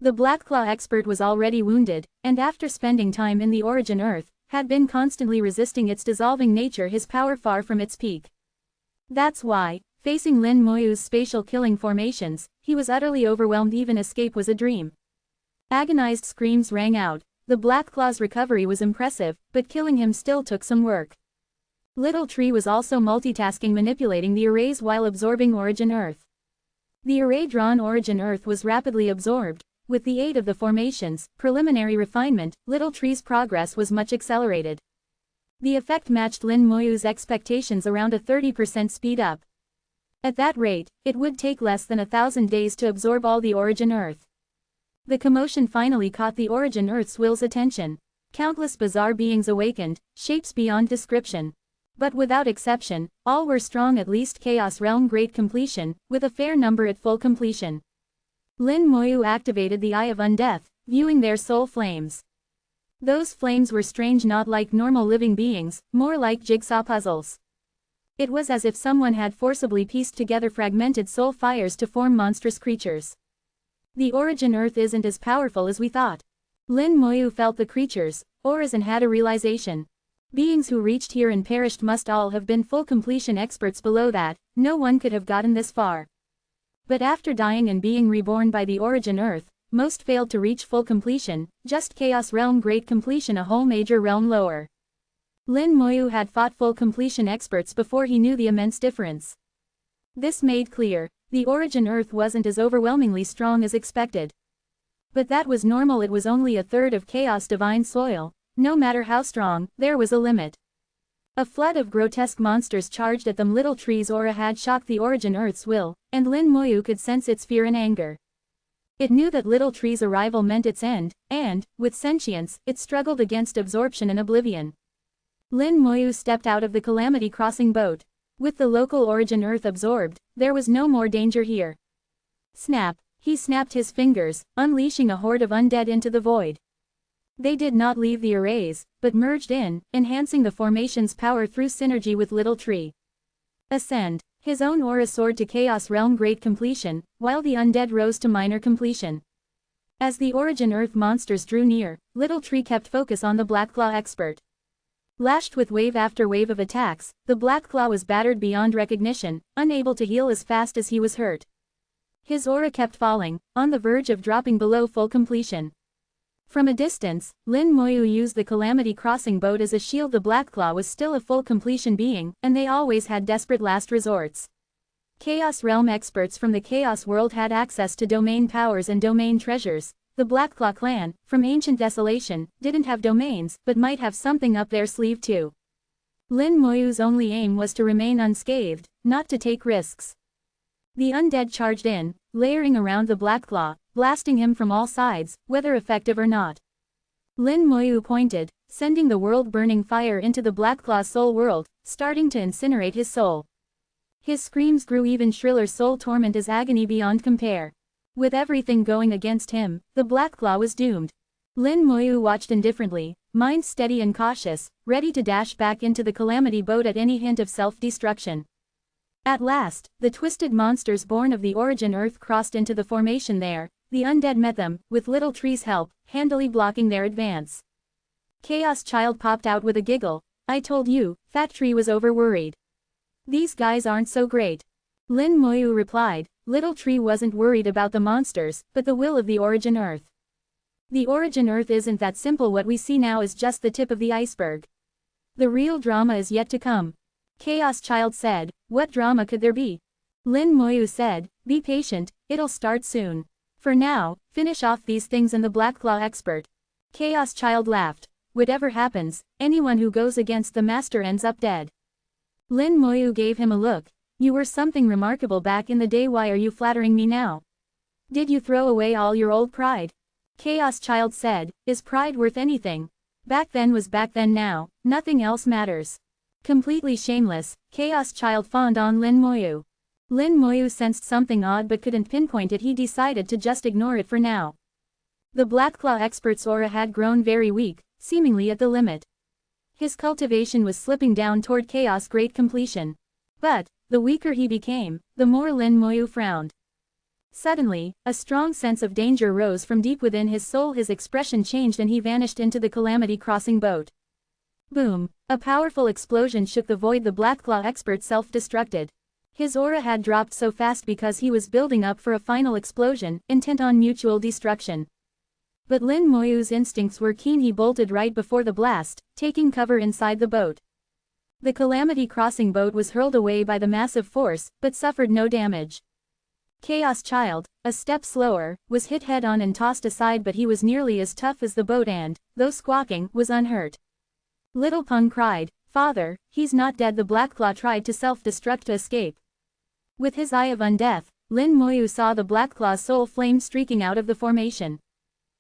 The Black Claw expert was already wounded, and after spending time in the origin Earth, had been constantly resisting its dissolving nature, his power far from its peak. That's why, facing Lin Moyu's spatial killing formations, he was utterly overwhelmed. Even escape was a dream. Agonized screams rang out. The Black Claw's recovery was impressive, but killing him still took some work. Little Tree was also multitasking, manipulating the arrays while absorbing origin Earth. The array-drawn origin Earth was rapidly absorbed. With the aid of the formation's preliminary refinement, Little Tree's progress was much accelerated. The effect matched Lin Moyu's expectations, around a 30% speed up. At that rate, it would take less than 1,000 days to absorb all the origin Earth. The commotion finally caught the origin Earth's will's attention. Countless bizarre beings awakened, shapes beyond description. But without exception, all were strong, at least Chaos Realm Great Completion, with a fair number at full completion. Lin Moyu activated the Eye of Undeath, viewing their soul flames. Those flames were strange, not like normal living beings, more like jigsaw puzzles. It was as if someone had forcibly pieced together fragmented soul fires to form monstrous creatures. The Origin Earth isn't as powerful as we thought. Lin Moyu felt the creatures, auras, and had a realization. Beings who reached here and perished must all have been full completion experts. Below that, no one could have gotten this far. But after dying and being reborn by the Origin Earth, most failed to reach full completion, just Chaos Realm Great Completion, a whole major realm lower. Lin Moyu had fought full completion experts before he knew the immense difference. This made clear, the Origin Earth wasn't as overwhelmingly strong as expected. But that was normal. It was only a third of Chaos Divine soil. No matter how strong, there was a limit. A flood of grotesque monsters charged at them. Little Tree's aura had shocked the Origin Earth's will, and Lin Moyu could sense its fear and anger. It knew that Little Tree's arrival meant its end, and, with sentience, it struggled against absorption and oblivion. Lin Moyu stepped out of the Calamity Crossing boat. With the local Origin Earth absorbed, there was no more danger here. Snap! He snapped his fingers, unleashing a horde of undead into the void. They did not leave the arrays, but merged in, enhancing the formation's power through synergy with Little Tree. Ascend. His own aura soared to Chaos Realm Great Completion, while the undead rose to minor completion. As the Origin Earth monsters drew near, Little Tree kept focus on the Blackclaw expert. Lashed with wave after wave of attacks, the Blackclaw was battered beyond recognition, unable to heal as fast as he was hurt. His aura kept falling, on the verge of dropping below full completion. From a distance, Lin Moyu used the Calamity Crossing boat as a shield. The Blackclaw was still a full completion being, and they always had desperate last resorts. Chaos Realm experts from the Chaos World had access to domain powers and domain treasures. The Blackclaw clan, from ancient desolation, didn't have domains, but might have something up their sleeve too. Lin Moyu's only aim was to remain unscathed, not to take risks. The undead charged in, layering around the Blackclaw, blasting him from all sides, whether effective or not. Lin Moyu pointed, sending the world-burning fire into the Blackclaw's soul world, starting to incinerate his soul. His screams grew even shriller. Soul torment is agony beyond compare. With everything going against him, the Blackclaw was doomed. Lin Moyu watched indifferently, mind steady and cautious, ready to dash back into the Calamity boat at any hint of self-destruction. At last, the twisted monsters born of the Origin Earth crossed into the formation there. The undead met them, with Little Tree's help, handily blocking their advance. Chaos Child popped out with a giggle. I told you, Fat Tree was over-worried. These guys aren't so great. Lin Moyu replied. Little Tree wasn't worried about the monsters, but the will of the Origin Earth. The Origin Earth isn't that simple. What we see now is just the tip of the iceberg. The real drama is yet to come. Chaos Child said. What drama could there be? Lin Moyu said. Be patient, it'll start soon. For now, finish off these things and the Blackclaw expert. Chaos Child laughed. Whatever happens, anyone who goes against the master ends up dead. Lin Moyu gave him a look. You were something remarkable back in the day. Why are you flattering me now? Did you throw away all your old pride? Chaos Child said. Is pride worth anything? Back then was back then. Now, nothing else matters. Completely shameless, Chaos Child fawned on Lin Moyu. Lin Moyu sensed something odd but couldn't pinpoint it. He decided to just ignore it for now. The Blackclaw expert's aura had grown very weak, seemingly at the limit. His cultivation was slipping down toward Chaos Great Completion. But, the weaker he became, the more Lin Moyu frowned. Suddenly, a strong sense of danger rose from deep within his soul. His expression changed and he vanished into the Calamity Crossing boat. Boom! A powerful explosion shook the void. The Blackclaw expert self-destructed. His aura had dropped so fast because he was building up for a final explosion, intent on mutual destruction. But Lin Moyu's instincts were keen. He bolted right before the blast, taking cover inside the boat. The Calamity Crossing boat was hurled away by the massive force, but suffered no damage. Chaos Child, a step slower, was hit head-on and tossed aside, but he was nearly as tough as the boat and, though squawking, was unhurt. Little Pung cried, Father, he's not dead. The Blackclaw tried to self-destruct to escape. With his eye of undeath, Lin Moyu saw the Blackclaw's soul flame streaking out of the formation.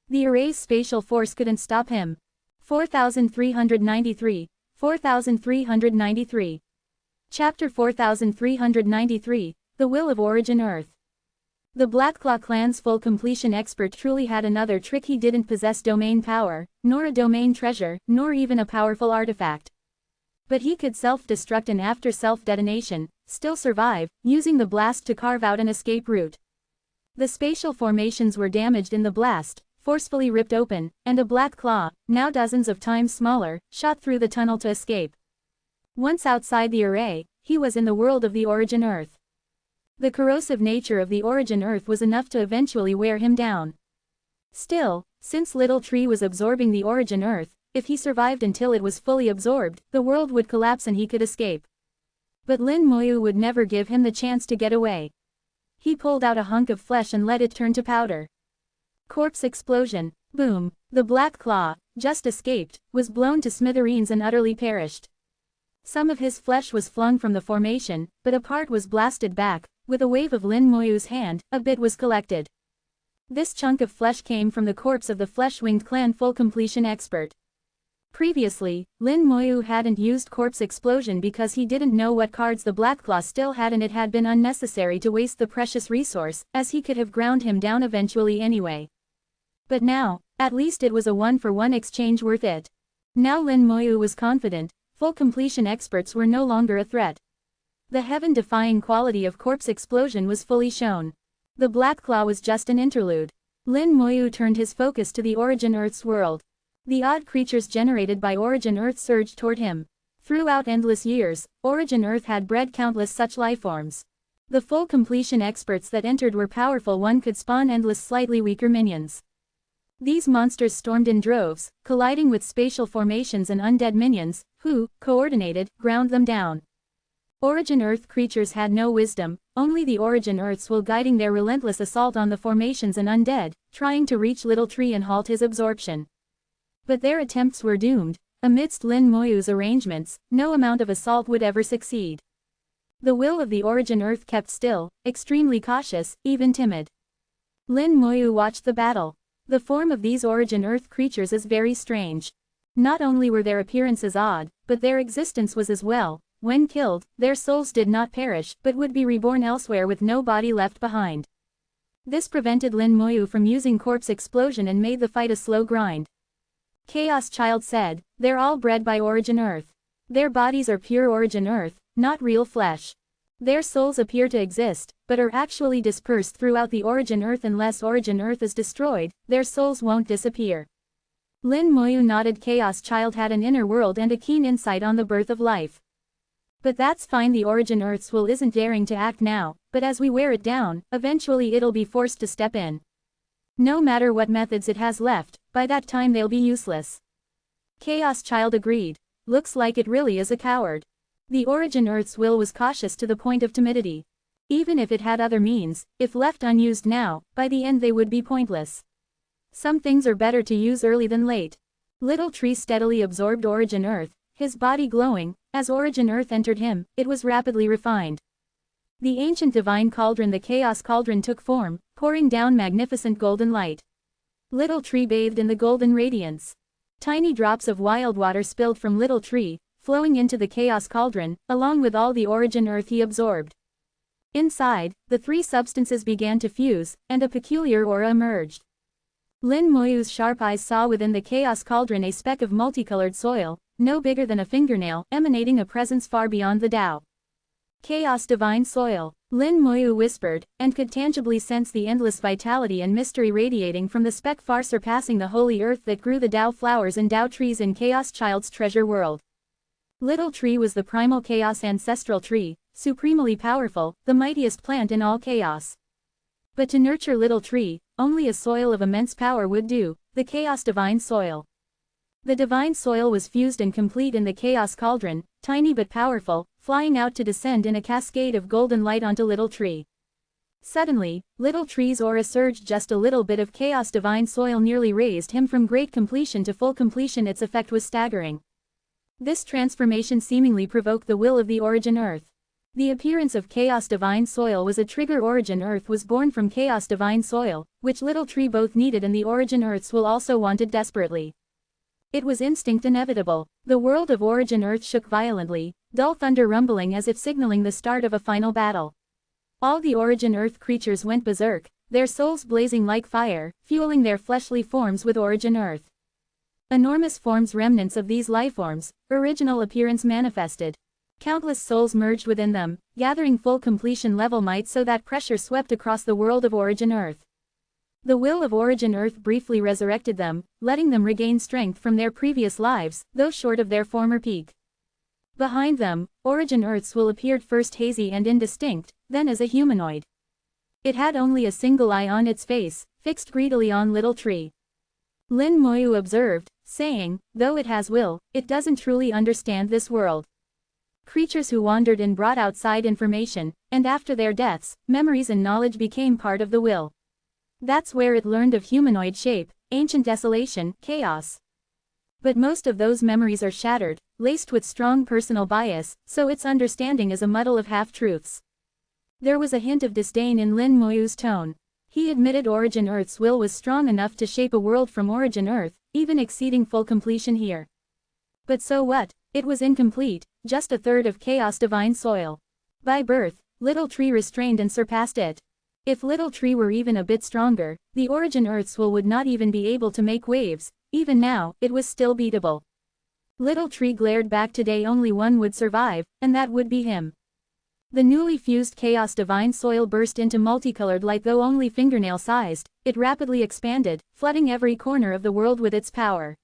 The array's spatial force couldn't stop him. 4393. 4393. Chapter 4393, The Will of Origin Earth. The Blackclaw clan's full completion expert truly had another trick. He didn't possess domain power, nor a domain treasure, nor even a powerful artifact. But he could self-destruct and after self-detonation, still survive, using the blast to carve out an escape route. The spatial formations were damaged in the blast, forcefully ripped open, and a black claw, now dozens of times smaller, shot through the tunnel to escape. Once outside the array, he was in the world of the Origin Earth. The corrosive nature of the Origin Earth was enough to eventually wear him down. Still, since Little Tree was absorbing the Origin Earth, if he survived until it was fully absorbed, the world would collapse and he could escape. But Lin Moyu would never give him the chance to get away. He pulled out a hunk of flesh and let it turn to powder. Corpse explosion. Boom. The black claw, just escaped, was blown to smithereens and utterly perished. Some of his flesh was flung from the formation, but a part was blasted back. With a wave of Lin Moyu's hand, a bit was collected. This chunk of flesh came from the corpse of the Flesh-Winged Clan full completion expert. Previously, Lin Moyu hadn't used corpse explosion because he didn't know what cards the Black Claw still had, and it had been unnecessary to waste the precious resource, as he could have ground him down eventually anyway. But now, at least it was a one-for-one exchange worth it. Now Lin Moyu was confident, full completion experts were no longer a threat. The heaven-defying quality of corpse explosion was fully shown. The Black Claw was just an interlude. Lin Moyu turned his focus to the Origin Earth's world. The odd creatures generated by Origin Earth surged toward him. Throughout endless years, Origin Earth had bred countless such lifeforms. The full completion experts that entered were powerful. One could spawn endless slightly weaker minions. These monsters stormed in droves, colliding with spatial formations and undead minions, who, coordinated, ground them down. Origin Earth creatures had no wisdom, only the Origin Earth's will guiding their relentless assault on the formations and undead, trying to reach Little Tree and halt his absorption. But their attempts were doomed. Amidst Lin Moyu's arrangements, no amount of assault would ever succeed. The will of the Origin Earth kept still, extremely cautious, even timid. Lin Moyu watched the battle. The form of these Origin Earth creatures is very strange. Not only were their appearances odd, but their existence was as well. When killed, their souls did not perish, but would be reborn elsewhere with no body left behind. This prevented Lin Moyu from using corpse explosion and made the fight a slow grind. Chaos Child said, "They're all bred by Origin Earth. Their bodies are pure Origin Earth, not real flesh. Their souls appear to exist, but are actually dispersed throughout the Origin Earth. Unless Origin Earth is destroyed, their souls won't disappear." Lin Moyu nodded. Chaos Child had an inner world and a keen insight on the birth of life. But that's fine. The Origin Earth's will isn't daring to act now, but as we wear it down, eventually it'll be forced to step in. No matter what methods it has left, by that time they'll be useless. Chaos Child agreed. Looks like it really is a coward. The Origin Earth's will was cautious to the point of timidity. Even if it had other means, if left unused now, by the end they would be pointless. Some things are better to use early than late. Little Tree steadily absorbed Origin Earth, his body glowing. As Origin Earth entered him, it was rapidly refined. The ancient divine cauldron, the Chaos Cauldron, took form, pouring down magnificent golden light. Little Tree bathed in the golden radiance. Tiny drops of wild water spilled from Little Tree, flowing into the Chaos Cauldron, along with all the Origin Earth he absorbed. Inside, the three substances began to fuse, and a peculiar aura emerged. Lin Moyu's sharp eyes saw within the Chaos Cauldron a speck of multicolored soil, no bigger than a fingernail, emanating a presence far beyond the Tao. Chaos Divine Soil, Lin Moyu whispered, and could tangibly sense the endless vitality and mystery radiating from the speck, far surpassing the holy earth that grew the Tao flowers and Tao trees in Chaos Child's treasure world. Little Tree was the primal Chaos ancestral tree, supremely powerful, the mightiest plant in all chaos. But to nurture Little Tree, only a soil of immense power would do, the Chaos Divine Soil. The divine soil was fused and complete in the Chaos Cauldron, tiny but powerful, flying out to descend in a cascade of golden light onto Little Tree. Suddenly, Little Tree's aura surged. Just a little bit of Chaos Divine Soil nearly raised him from great completion to full completion. Its effect was staggering. This transformation seemingly provoked the will of the Origin Earth. The appearance of Chaos Divine Soil was a trigger. Origin Earth was born from Chaos Divine Soil, which Little Tree both needed and the Origin Earth's will also wanted desperately. It was instinct inevitable. The world of Origin Earth shook violently, dull thunder rumbling as if signaling the start of a final battle. All the Origin Earth creatures went berserk, their souls blazing like fire, fueling their fleshly forms with Origin Earth. Enormous forms, remnants of these lifeforms, original appearance manifested. Countless souls merged within them, gathering full completion level might so that pressure swept across the world of origin Earth. The will of origin Earth briefly resurrected them, letting them regain strength from their previous lives, though short of their former peak. Behind them, origin Earth's will appeared first hazy and indistinct, then as a humanoid. It had only a single eye on its face, fixed greedily on Little Tree. Lin Moyu observed, saying, though it has will, it doesn't truly understand this world. Creatures who wandered in brought outside information, and after their deaths, memories and knowledge became part of the will. That's where it learned of humanoid shape, ancient desolation, chaos. But most of those memories are shattered, laced with strong personal bias, so its understanding is a muddle of half-truths. There was a hint of disdain in Lin Moyu's tone. He admitted origin Earth's will was strong enough to shape a world from origin Earth, even exceeding full completion here. But so what? It was incomplete, just a third of chaos divine soil. By birth, Little Tree restrained and surpassed it. If Little Tree were even a bit stronger, the origin Earth's will would not even be able to make waves. Even now, it was still beatable. Little Tree glared back. Today only one would survive, and that would be him. The newly fused chaos divine soil burst into multicolored light. Though only fingernail-sized, it rapidly expanded, flooding every corner of the world with its power.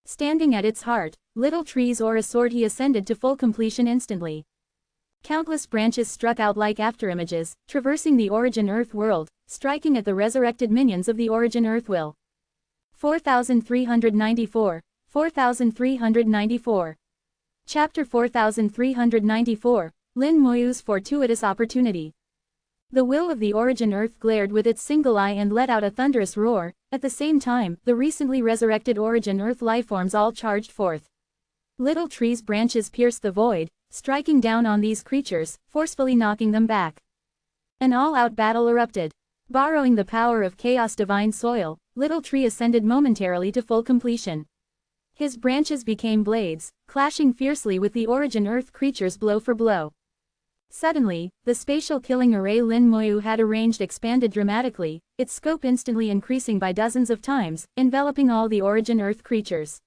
Standing at its heart, Little Tree's aura soared. He ascended to full completion instantly. Countless branches struck out like afterimages, traversing the origin Earth world, striking at the resurrected minions of the origin Earth will. 4394. 4394. Chapter 4394. Lin Moyu's fortuitous opportunity. The will of the origin Earth glared with its single eye and let out a thunderous roar. At the same time, the recently resurrected origin Earth lifeforms all charged forth. Little Tree's branches pierced the void, striking down on these creatures, forcefully knocking them back. An all-out battle erupted. Borrowing the power of chaos divine soil, Little Tree ascended momentarily to full completion. His branches became blades, clashing fiercely with the origin Earth creatures blow for blow. Suddenly, the spatial killing array Lin Moyu had arranged expanded dramatically, its scope instantly increasing by dozens of times, enveloping all the origin Earth creatures.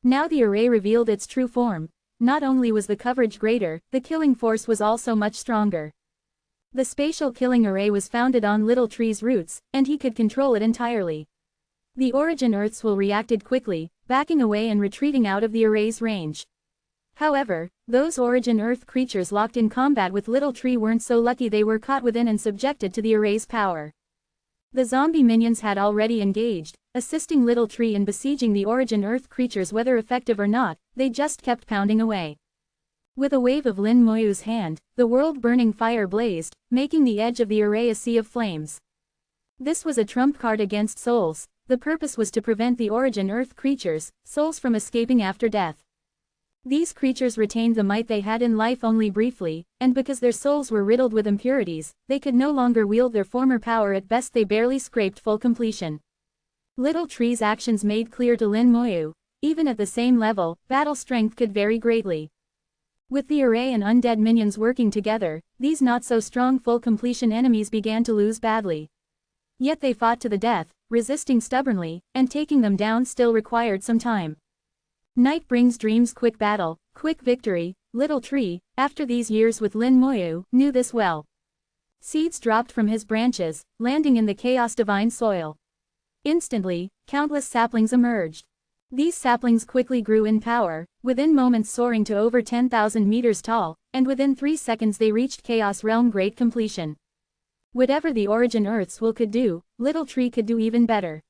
Now the array revealed its true form. Not only was the coverage greater, the killing force was also much stronger. The spatial killing array was founded on Little Tree's roots, and he could control it entirely. The origin Earth's will reacted quickly, backing away and retreating out of the array's range. However, those origin Earth creatures locked in combat with Little Tree weren't so lucky. They were caught within and subjected to the array's power. The zombie minions had already engaged, assisting Little Tree in besieging the origin Earth creatures. Whether effective or not, they just kept pounding away. With a wave of Lin Moyu's hand, the world-burning fire blazed, making the edge of the array a sea of flames. This was a trump card against souls. The purpose was to prevent the origin Earth creatures, souls, from escaping after death. These creatures retained the might they had in life only briefly, and because their souls were riddled with impurities, they could no longer wield their former power. At best they barely scraped full completion. Little Tree's actions made clear to Lin Moyu. Even at the same level, battle strength could vary greatly. With the array and undead minions working together, these not-so-strong full completion enemies began to lose badly. Yet they fought to the death, resisting stubbornly, and taking them down still required some time. Night brings dreams. Quick battle, quick victory. Little Tree, after these years with Lin Moyu, knew this well. Seeds dropped from his branches, landing in the chaos divine soil. Instantly, countless saplings emerged. These saplings quickly grew in power, within moments soaring to over 10,000 meters tall, and within 3 seconds they reached Chaos Realm great completion. Whatever the origin Earth's will could do, Little Tree could do even better.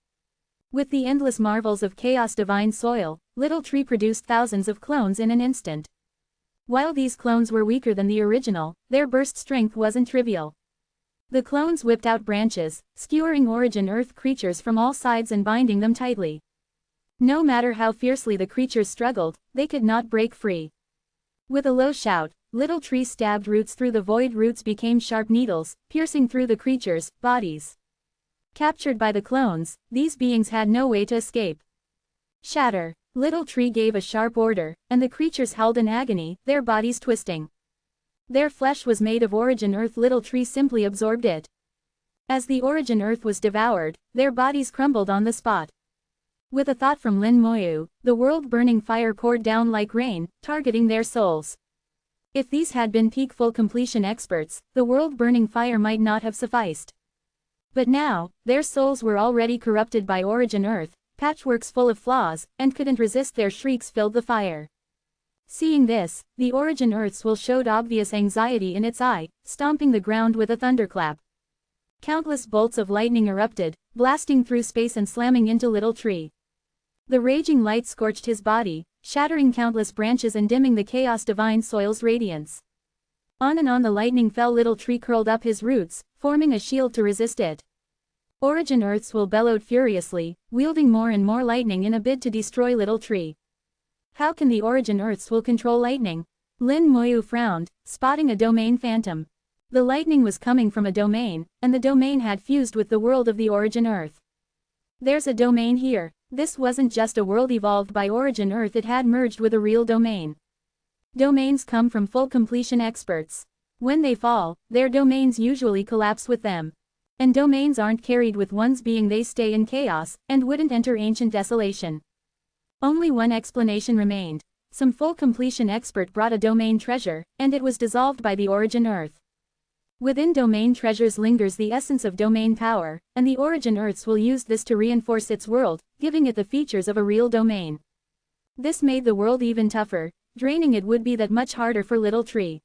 With the endless marvels of chaos divine soil, Little Tree produced thousands of clones in an instant. While these clones were weaker than the original, their burst strength wasn't trivial. The clones whipped out branches, skewering origin Earth creatures from all sides and binding them tightly. No matter how fiercely the creatures struggled, they could not break free. With a low shout, Little Tree stabbed roots through the void. Roots became sharp needles, piercing through the creatures' bodies. Captured by the clones, these beings had no way to escape. Shatter! Little Tree gave a sharp order, and the creatures howled in agony, their bodies twisting. Their flesh was made of origin Earth. Little Tree simply absorbed it. As the origin Earth was devoured, their bodies crumbled on the spot. With a thought from Lin Moyu, the world-burning fire poured down like rain, targeting their souls. If these had been peak full completion experts, the world-burning fire might not have sufficed. But now, their souls were already corrupted by Origin Earth, patchworks full of flaws, and couldn't resist their shrieks filled the fire. Seeing this, the Origin Earth's will showed obvious anxiety in its eye, stomping the ground with a thunderclap. Countless bolts of lightning erupted, blasting through space and slamming into Little Tree. The raging light scorched his body, shattering countless branches and dimming the chaos divine soil's radiance. On and on the lightning fell. Little Tree curled up his roots, forming a shield to resist it. Origin Earth's will bellowed furiously, wielding more and more lightning in a bid to destroy Little Tree. How can the Origin Earth's will control lightning? Lin Moyu frowned, spotting a domain phantom. The lightning was coming from a domain, and the domain had fused with the world of the Origin Earth. There's a domain here. This wasn't just a world evolved by Origin Earth, it had merged with a real domain. Domains come from full completion experts. When they fall, their domains usually collapse with them. And domains aren't carried with one's being, they stay in chaos, and wouldn't enter ancient desolation. Only one explanation remained. Some full completion expert brought a domain treasure, and it was dissolved by the Origin Earth. Within domain treasures lingers the essence of domain power, and the Origin Earths will use this to reinforce its world, giving it the features of a real domain. This made the world even tougher, draining it would be that much harder for Little Tree.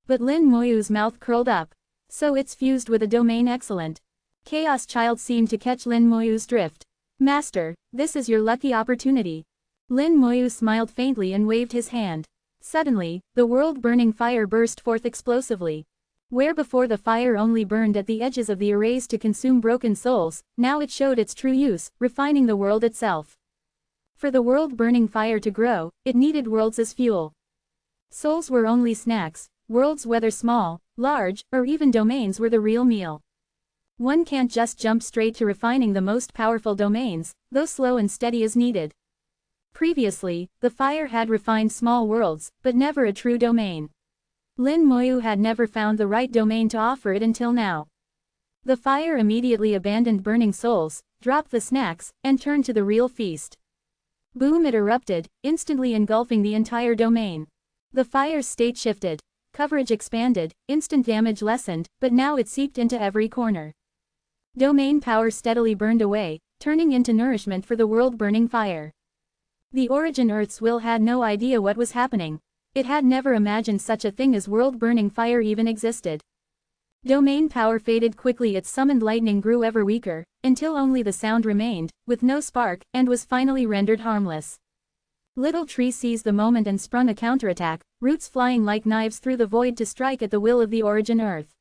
But Lin Moyu's mouth curled up. So it's fused with a domain, excellent. Chaos Child seemed to catch Lin Moyu's drift. Master, this is your lucky opportunity. Lin Moyu smiled faintly and waved his hand. Suddenly, the world-burning fire burst forth explosively. Where before the fire only burned at the edges of the arrays to consume broken souls, now it showed its true use, refining the world itself. For the world-burning fire to grow, it needed worlds as fuel. Souls were only snacks, worlds, whether small, large, or even domains, were the real meal. One can't just jump straight to refining the most powerful domains, though slow and steady is needed. Previously, the fire had refined small worlds, but never a true domain. Lin Moyu had never found the right domain to offer it until now. The fire immediately abandoned burning souls, dropped the snacks, and turned to the real feast. Boom! It erupted, instantly engulfing the entire domain. The fire's state shifted. Coverage expanded, instant damage lessened, but now it seeped into every corner. Domain power steadily burned away, turning into nourishment for the world-burning fire. The Origin Earth's will had no idea what was happening. It had never imagined such a thing as world-burning fire even existed. Domain power faded quickly, its summoned lightning grew ever weaker, until only the sound remained, with no spark, and was finally rendered harmless. Little Tree seized the moment and sprung a counterattack, roots flying like knives through the void to strike at the will of the Origin Earth.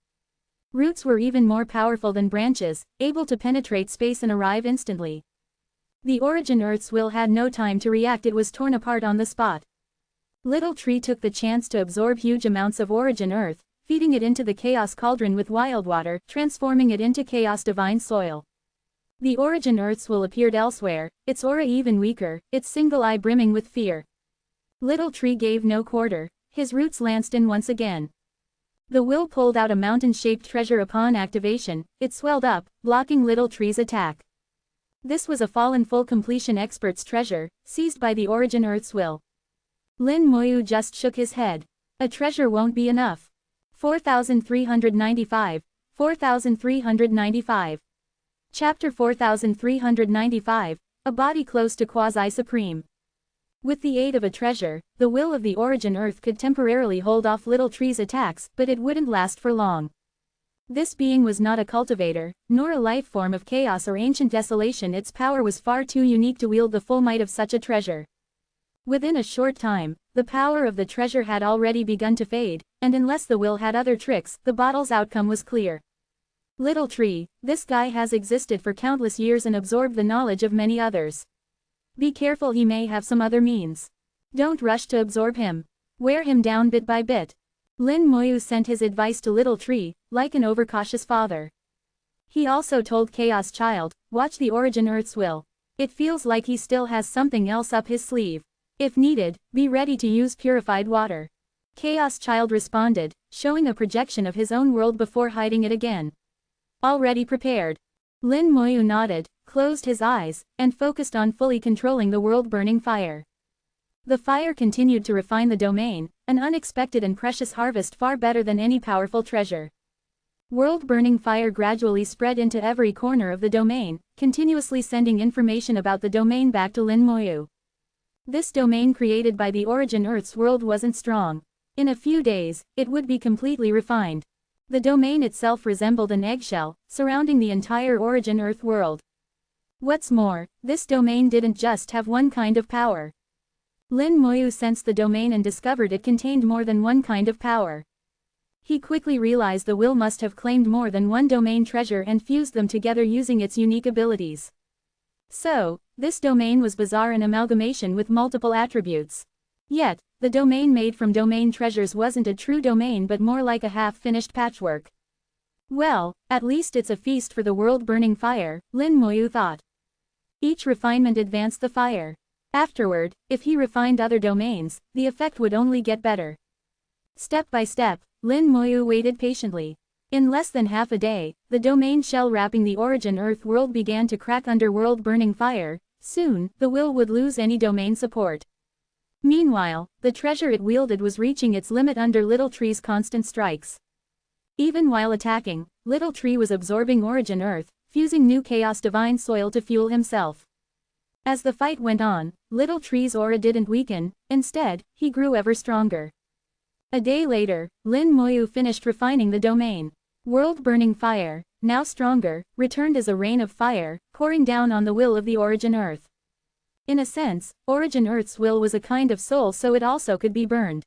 Roots were even more powerful than branches, able to penetrate space and arrive instantly. The Origin Earth's will had no time to react, it was torn apart on the spot. Little Tree took the chance to absorb huge amounts of Origin Earth, feeding it into the Chaos Cauldron with wild water, transforming it into Chaos Divine Soil. The Origin Earth's will appeared elsewhere, its aura even weaker, its single eye brimming with fear. Little Tree gave no quarter, his roots lanced in once again. The will pulled out a mountain-shaped treasure upon activation, it swelled up, blocking Little Tree's attack. This was a fallen full completion expert's treasure, seized by the Origin Earth's will. Lin Moyu just shook his head. A treasure won't be enough. 4395, 4395. Chapter 4395, A Body Close to Quasi-Supreme. With the aid of a treasure, the will of the Origin Earth could temporarily hold off Little Tree's attacks, but it wouldn't last for long. This being was not a cultivator, nor a life form of chaos or ancient desolation, its power was far too unique to wield the full might of such a treasure. Within a short time, the power of the treasure had already begun to fade, and unless the will had other tricks, the battle's outcome was clear. Little Tree, this guy has existed for countless years and absorbed the knowledge of many others. Be careful, he may have some other means. Don't rush to absorb him. Wear him down bit by bit. Lin Moyu sent his advice to Little Tree, like an overcautious father. He also told Chaos Child, watch the Origin Earth's will. It feels like he still has something else up his sleeve. If needed, be ready to use purified water. Chaos Child responded, showing a projection of his own world before hiding it again. Already prepared. Lin Moyu nodded, closed his eyes, and focused on fully controlling the world-burning fire. The fire continued to refine the domain, an unexpected and precious harvest far better than any powerful treasure. World-burning fire gradually spread into every corner of the domain, continuously sending information about the domain back to Lin Moyu. This domain created by the Origin Earth's world wasn't strong. In a few days, it would be completely refined. The domain itself resembled an eggshell, surrounding the entire Origin Earth world. What's more, this domain didn't just have one kind of power. Lin Moyu sensed the domain and discovered it contained more than one kind of power. He quickly realized the will must have claimed more than one domain treasure and fused them together using its unique abilities. So, this domain was bizarre, an amalgamation with multiple attributes. Yet, the domain made from domain treasures wasn't a true domain but more like a half-finished patchwork. Well, at least it's a feast for the world-burning fire, Lin Moyu thought. Each refinement advanced the fire. Afterward, if he refined other domains, the effect would only get better. Step by step, Lin Moyu waited patiently. In less than half a day, the domain shell wrapping the Origin Earth world began to crack under world-burning fire. Soon, the will would lose any domain support. Meanwhile, the treasure it wielded was reaching its limit under Little Tree's constant strikes. Even while attacking, Little Tree was absorbing Origin Earth, fusing new Chaos Divine Soil to fuel himself. As the fight went on, Little Tree's aura didn't weaken, instead, he grew ever stronger. A day later, Lin Moyu finished refining the domain. World-burning fire, now stronger, returned as a rain of fire, pouring down on the will of the Origin Earth. In a sense, Origin Earth's will was a kind of soul, so it also could be burned.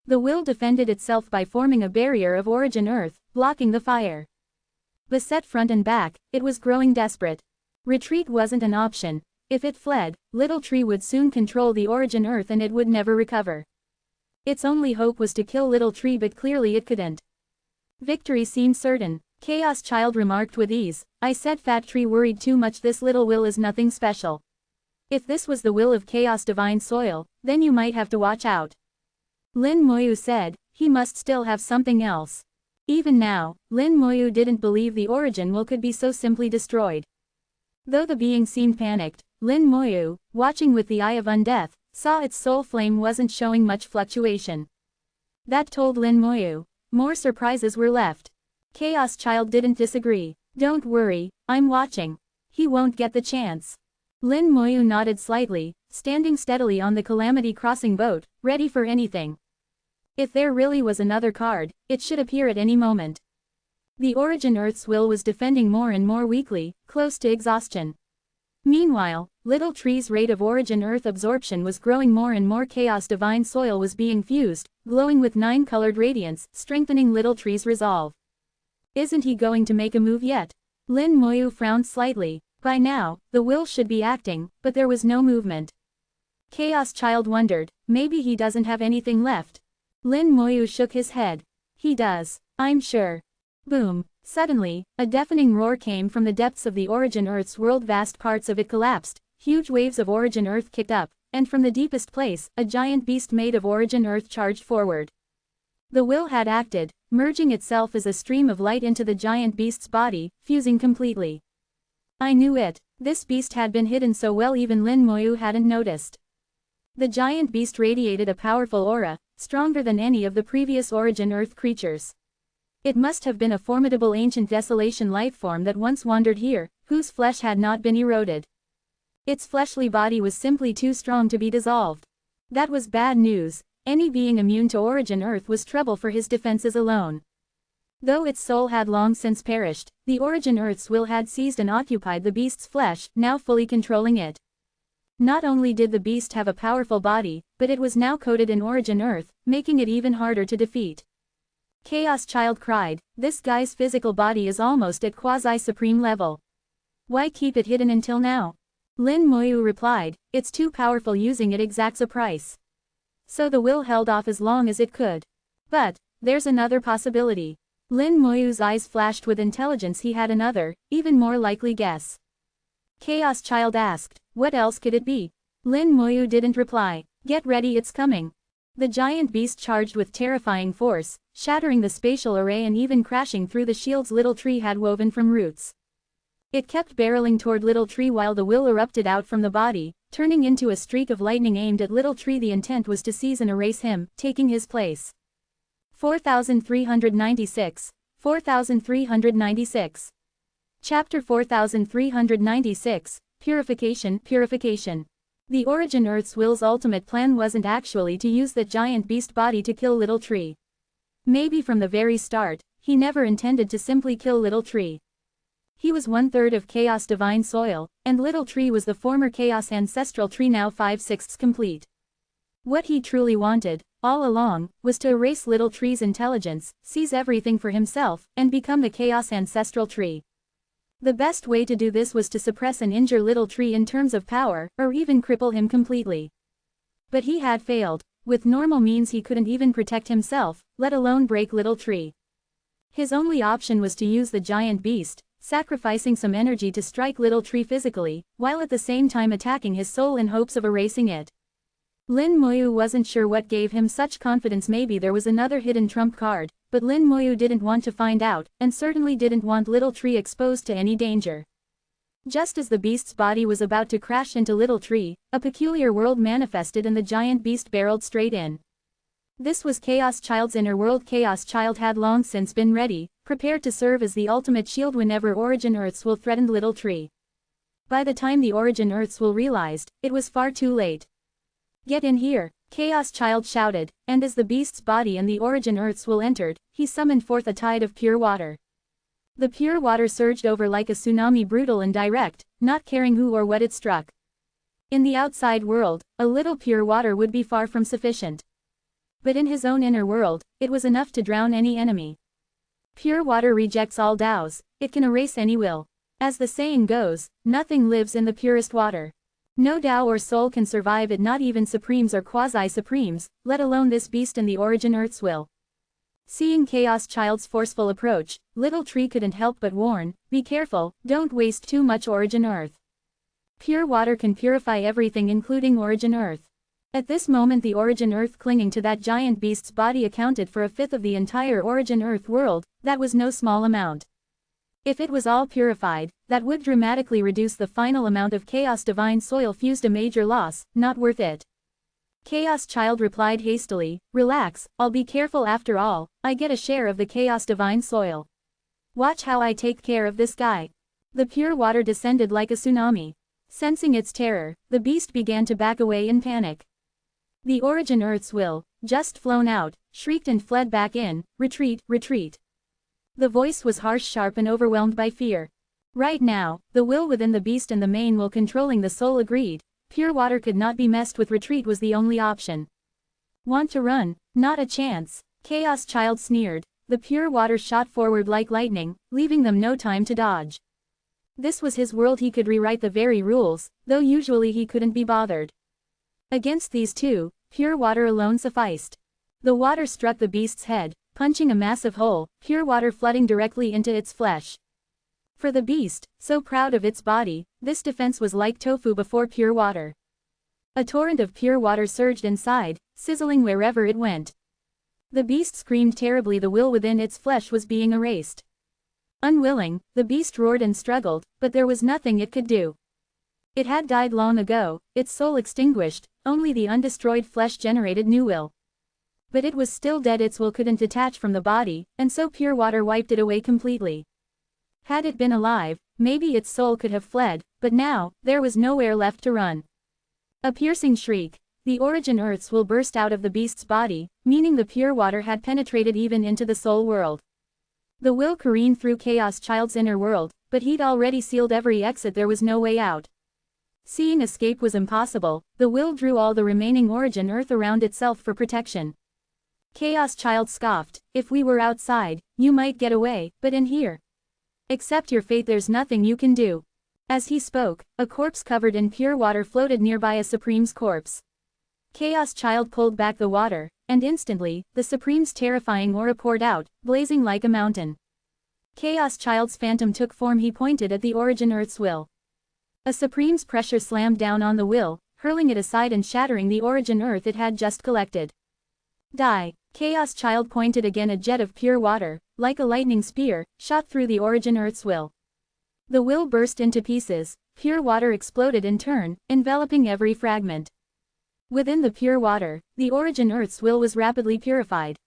The will defended itself by forming a barrier of Origin Earth, blocking the fire. Beset front and back, it was growing desperate. Retreat wasn't an option. If it fled, Little Tree would soon control the Origin Earth and it would never recover. Its only hope was to kill Little Tree, but clearly it couldn't. Victory seemed certain. Chaos Child remarked with ease. I said Fat Tree worried too much. This little will is nothing special. If this was the will of Chaos Divine Soil, then you might have to watch out. Lin Moyu said, he must still have something else. Even now, Lin Moyu didn't believe the Origin will could be so simply destroyed. Though the being seemed panicked, Lin Moyu, watching with the eye of undeath, saw its soul flame wasn't showing much fluctuation. That told Lin Moyu, more surprises were left. Chaos Child didn't disagree. Don't worry, I'm watching. He won't get the chance. Lin Moyu nodded slightly, standing steadily on the Calamity crossing boat, ready for anything. If there really was another card, it should appear at any moment. The Origin Earth's will was defending more and more weakly, close to exhaustion. Meanwhile, Little Tree's rate of Origin Earth absorption was growing more and more. Chaos Divine Soil was being fused, glowing with 9-colored radiance, strengthening Little Tree's resolve. Isn't he going to make a move yet? Lin Moyu frowned slightly. By now, the will should be acting, but there was no movement. Chaos Child wondered, maybe he doesn't have anything left. Lin Moyu shook his head. He does, I'm sure. Boom. Suddenly, a deafening roar came from the depths of the Origin Earth's world. Vast parts of it collapsed, huge waves of Origin Earth kicked up, and from the deepest place, a giant beast made of Origin Earth charged forward. The will had acted, merging itself as a stream of light into the giant beast's body, fusing completely. I knew it. This beast had been hidden so well even Lin Moyu hadn't noticed. The giant beast radiated a powerful aura, stronger than any of the previous Origin Earth creatures. It must have been a formidable ancient desolation lifeform that once wandered here, whose flesh had not been eroded. Its fleshly body was simply too strong to be dissolved. That was bad news. Any being immune to Origin Earth was trouble for his defenses alone. Though its soul had long since perished, the Origin Earth's will had seized and occupied the beast's flesh, now fully controlling it. Not only did the beast have a powerful body, but it was now coated in Origin Earth, making it even harder to defeat. Chaos Child cried, this guy's physical body is almost at quasi-supreme level. Why keep it hidden until now? Lin Moyu replied, it's too powerful, using it exacts a price. So the will held off as long as it could. But, there's another possibility. Lin Moyu's eyes flashed with intelligence. He had another, even more likely guess. Chaos Child asked, what else could it be? Lin Moyu didn't reply. Get ready, it's coming. The giant beast charged with terrifying force, shattering the spatial array and even crashing through the shields Little Tree had woven from roots. It kept barreling toward Little Tree while the will erupted out from the body, turning into a streak of lightning aimed at Little Tree. The intent was to seize and erase him, taking his place. 4396. 4396. Chapter 4396, Purification. Purification. The Origin Earth's will's ultimate plan wasn't actually to use that giant beast body to kill Little Tree. Maybe from the very start, he never intended to simply kill Little Tree. He was 1/3 of Chaos Divine Soil, and Little Tree was the former Chaos Ancestral Tree, now 5/6 complete. What he truly wanted, all along, was to erase Little Tree's intelligence, seize everything for himself, and become the Chaos Ancestral Tree. The best way to do this was to suppress and injure Little Tree in terms of power, or even cripple him completely. But he had failed. With normal means he couldn't even protect himself, let alone break Little Tree. His only option was to use the giant beast, sacrificing some energy to strike Little Tree physically, while at the same time attacking his soul in hopes of erasing it. Lin Moyu wasn't sure what gave him such confidence. Maybe there was another hidden trump card, but Lin Moyu didn't want to find out, and certainly didn't want Little Tree exposed to any danger. Just as the beast's body was about to crash into Little Tree, a peculiar world manifested and the giant beast barreled straight in. This was Chaos Child's inner world. Chaos Child had long since been ready, prepared to serve as the ultimate shield whenever Origin Earth's will threatened Little Tree. By the time the Origin Earth's will realized, it was far too late. "Get in here," Chaos Child shouted, and as the beast's body and the Origin Earth's will entered, he summoned forth a tide of pure water. The pure water surged over like a tsunami, brutal and direct, not caring who or what it struck. In the outside world, a little pure water would be far from sufficient. But in his own inner world, it was enough to drown any enemy. Pure water rejects all doubts, it can erase any will. As the saying goes, nothing lives in the purest water. No Tao or soul can survive it, not even supremes or quasi-supremes, let alone this beast and the Origin Earth's will. Seeing Chaos Child's forceful approach, Little Tree couldn't help but warn, "Be careful, don't waste too much Origin Earth. Pure water can purify everything including Origin Earth." At this moment the Origin Earth clinging to that giant beast's body accounted for 1/5 of the entire Origin Earth world. That was no small amount. If it was all purified, that would dramatically reduce the final amount of Chaos Divine Soil fused, a major loss, not worth it. Chaos Child replied hastily, "Relax, I'll be careful. After all, I get a share of the Chaos Divine Soil. Watch how I take care of this guy." The pure water descended like a tsunami. Sensing its terror, the beast began to back away in panic. The Origin Earth's will, just flown out, shrieked and fled back in, "Retreat, retreat." The voice was harsh, sharp and overwhelmed by fear. Right now, the will within the beast and the main will controlling the soul agreed. Pure water could not be messed with. Retreat was the only option. "Want to run? Not a chance," Chaos Child sneered. The pure water shot forward like lightning, leaving them no time to dodge. This was his world. He could rewrite the very rules, though usually he couldn't be bothered. Against these two, pure water alone sufficed. The water struck the beast's head, punching a massive hole, pure water flooding directly into its flesh. For the beast, so proud of its body, this defense was like tofu before pure water. A torrent of pure water surged inside, sizzling wherever it went. The beast screamed terribly. The will within its flesh was being erased. Unwilling, the beast roared and struggled, but there was nothing it could do. It had died long ago, its soul extinguished, only the undestroyed flesh generated new will. But it was still dead. Its will couldn't detach from the body, and so pure water wiped it away completely. Had it been alive, maybe its soul could have fled, but now, there was nowhere left to run. A piercing shriek. The Origin Earth's will burst out of the beast's body, meaning the pure water had penetrated even into the soul world. The will careened through Chaos Child's inner world, but he'd already sealed every exit. There was no way out. Seeing escape was impossible, the will drew all the remaining Origin Earth around itself for protection. Chaos Child scoffed, "If we were outside, you might get away, but in here? Accept your fate, there's nothing you can do." As he spoke, a corpse covered in pure water floated nearby, a Supreme's corpse. Chaos Child pulled back the water, and instantly, the Supreme's terrifying aura poured out, blazing like a mountain. Chaos Child's phantom took form. He pointed at the Origin Earth's will. A Supreme's pressure slammed down on the will, hurling it aside and shattering the Origin Earth it had just collected. "Die." Chaos Child pointed again. A jet of pure water, like a lightning spear, shot through the Origin Earth's will. The will burst into pieces, pure water exploded in turn, enveloping every fragment. Within the pure water, the Origin Earth's will was rapidly purified.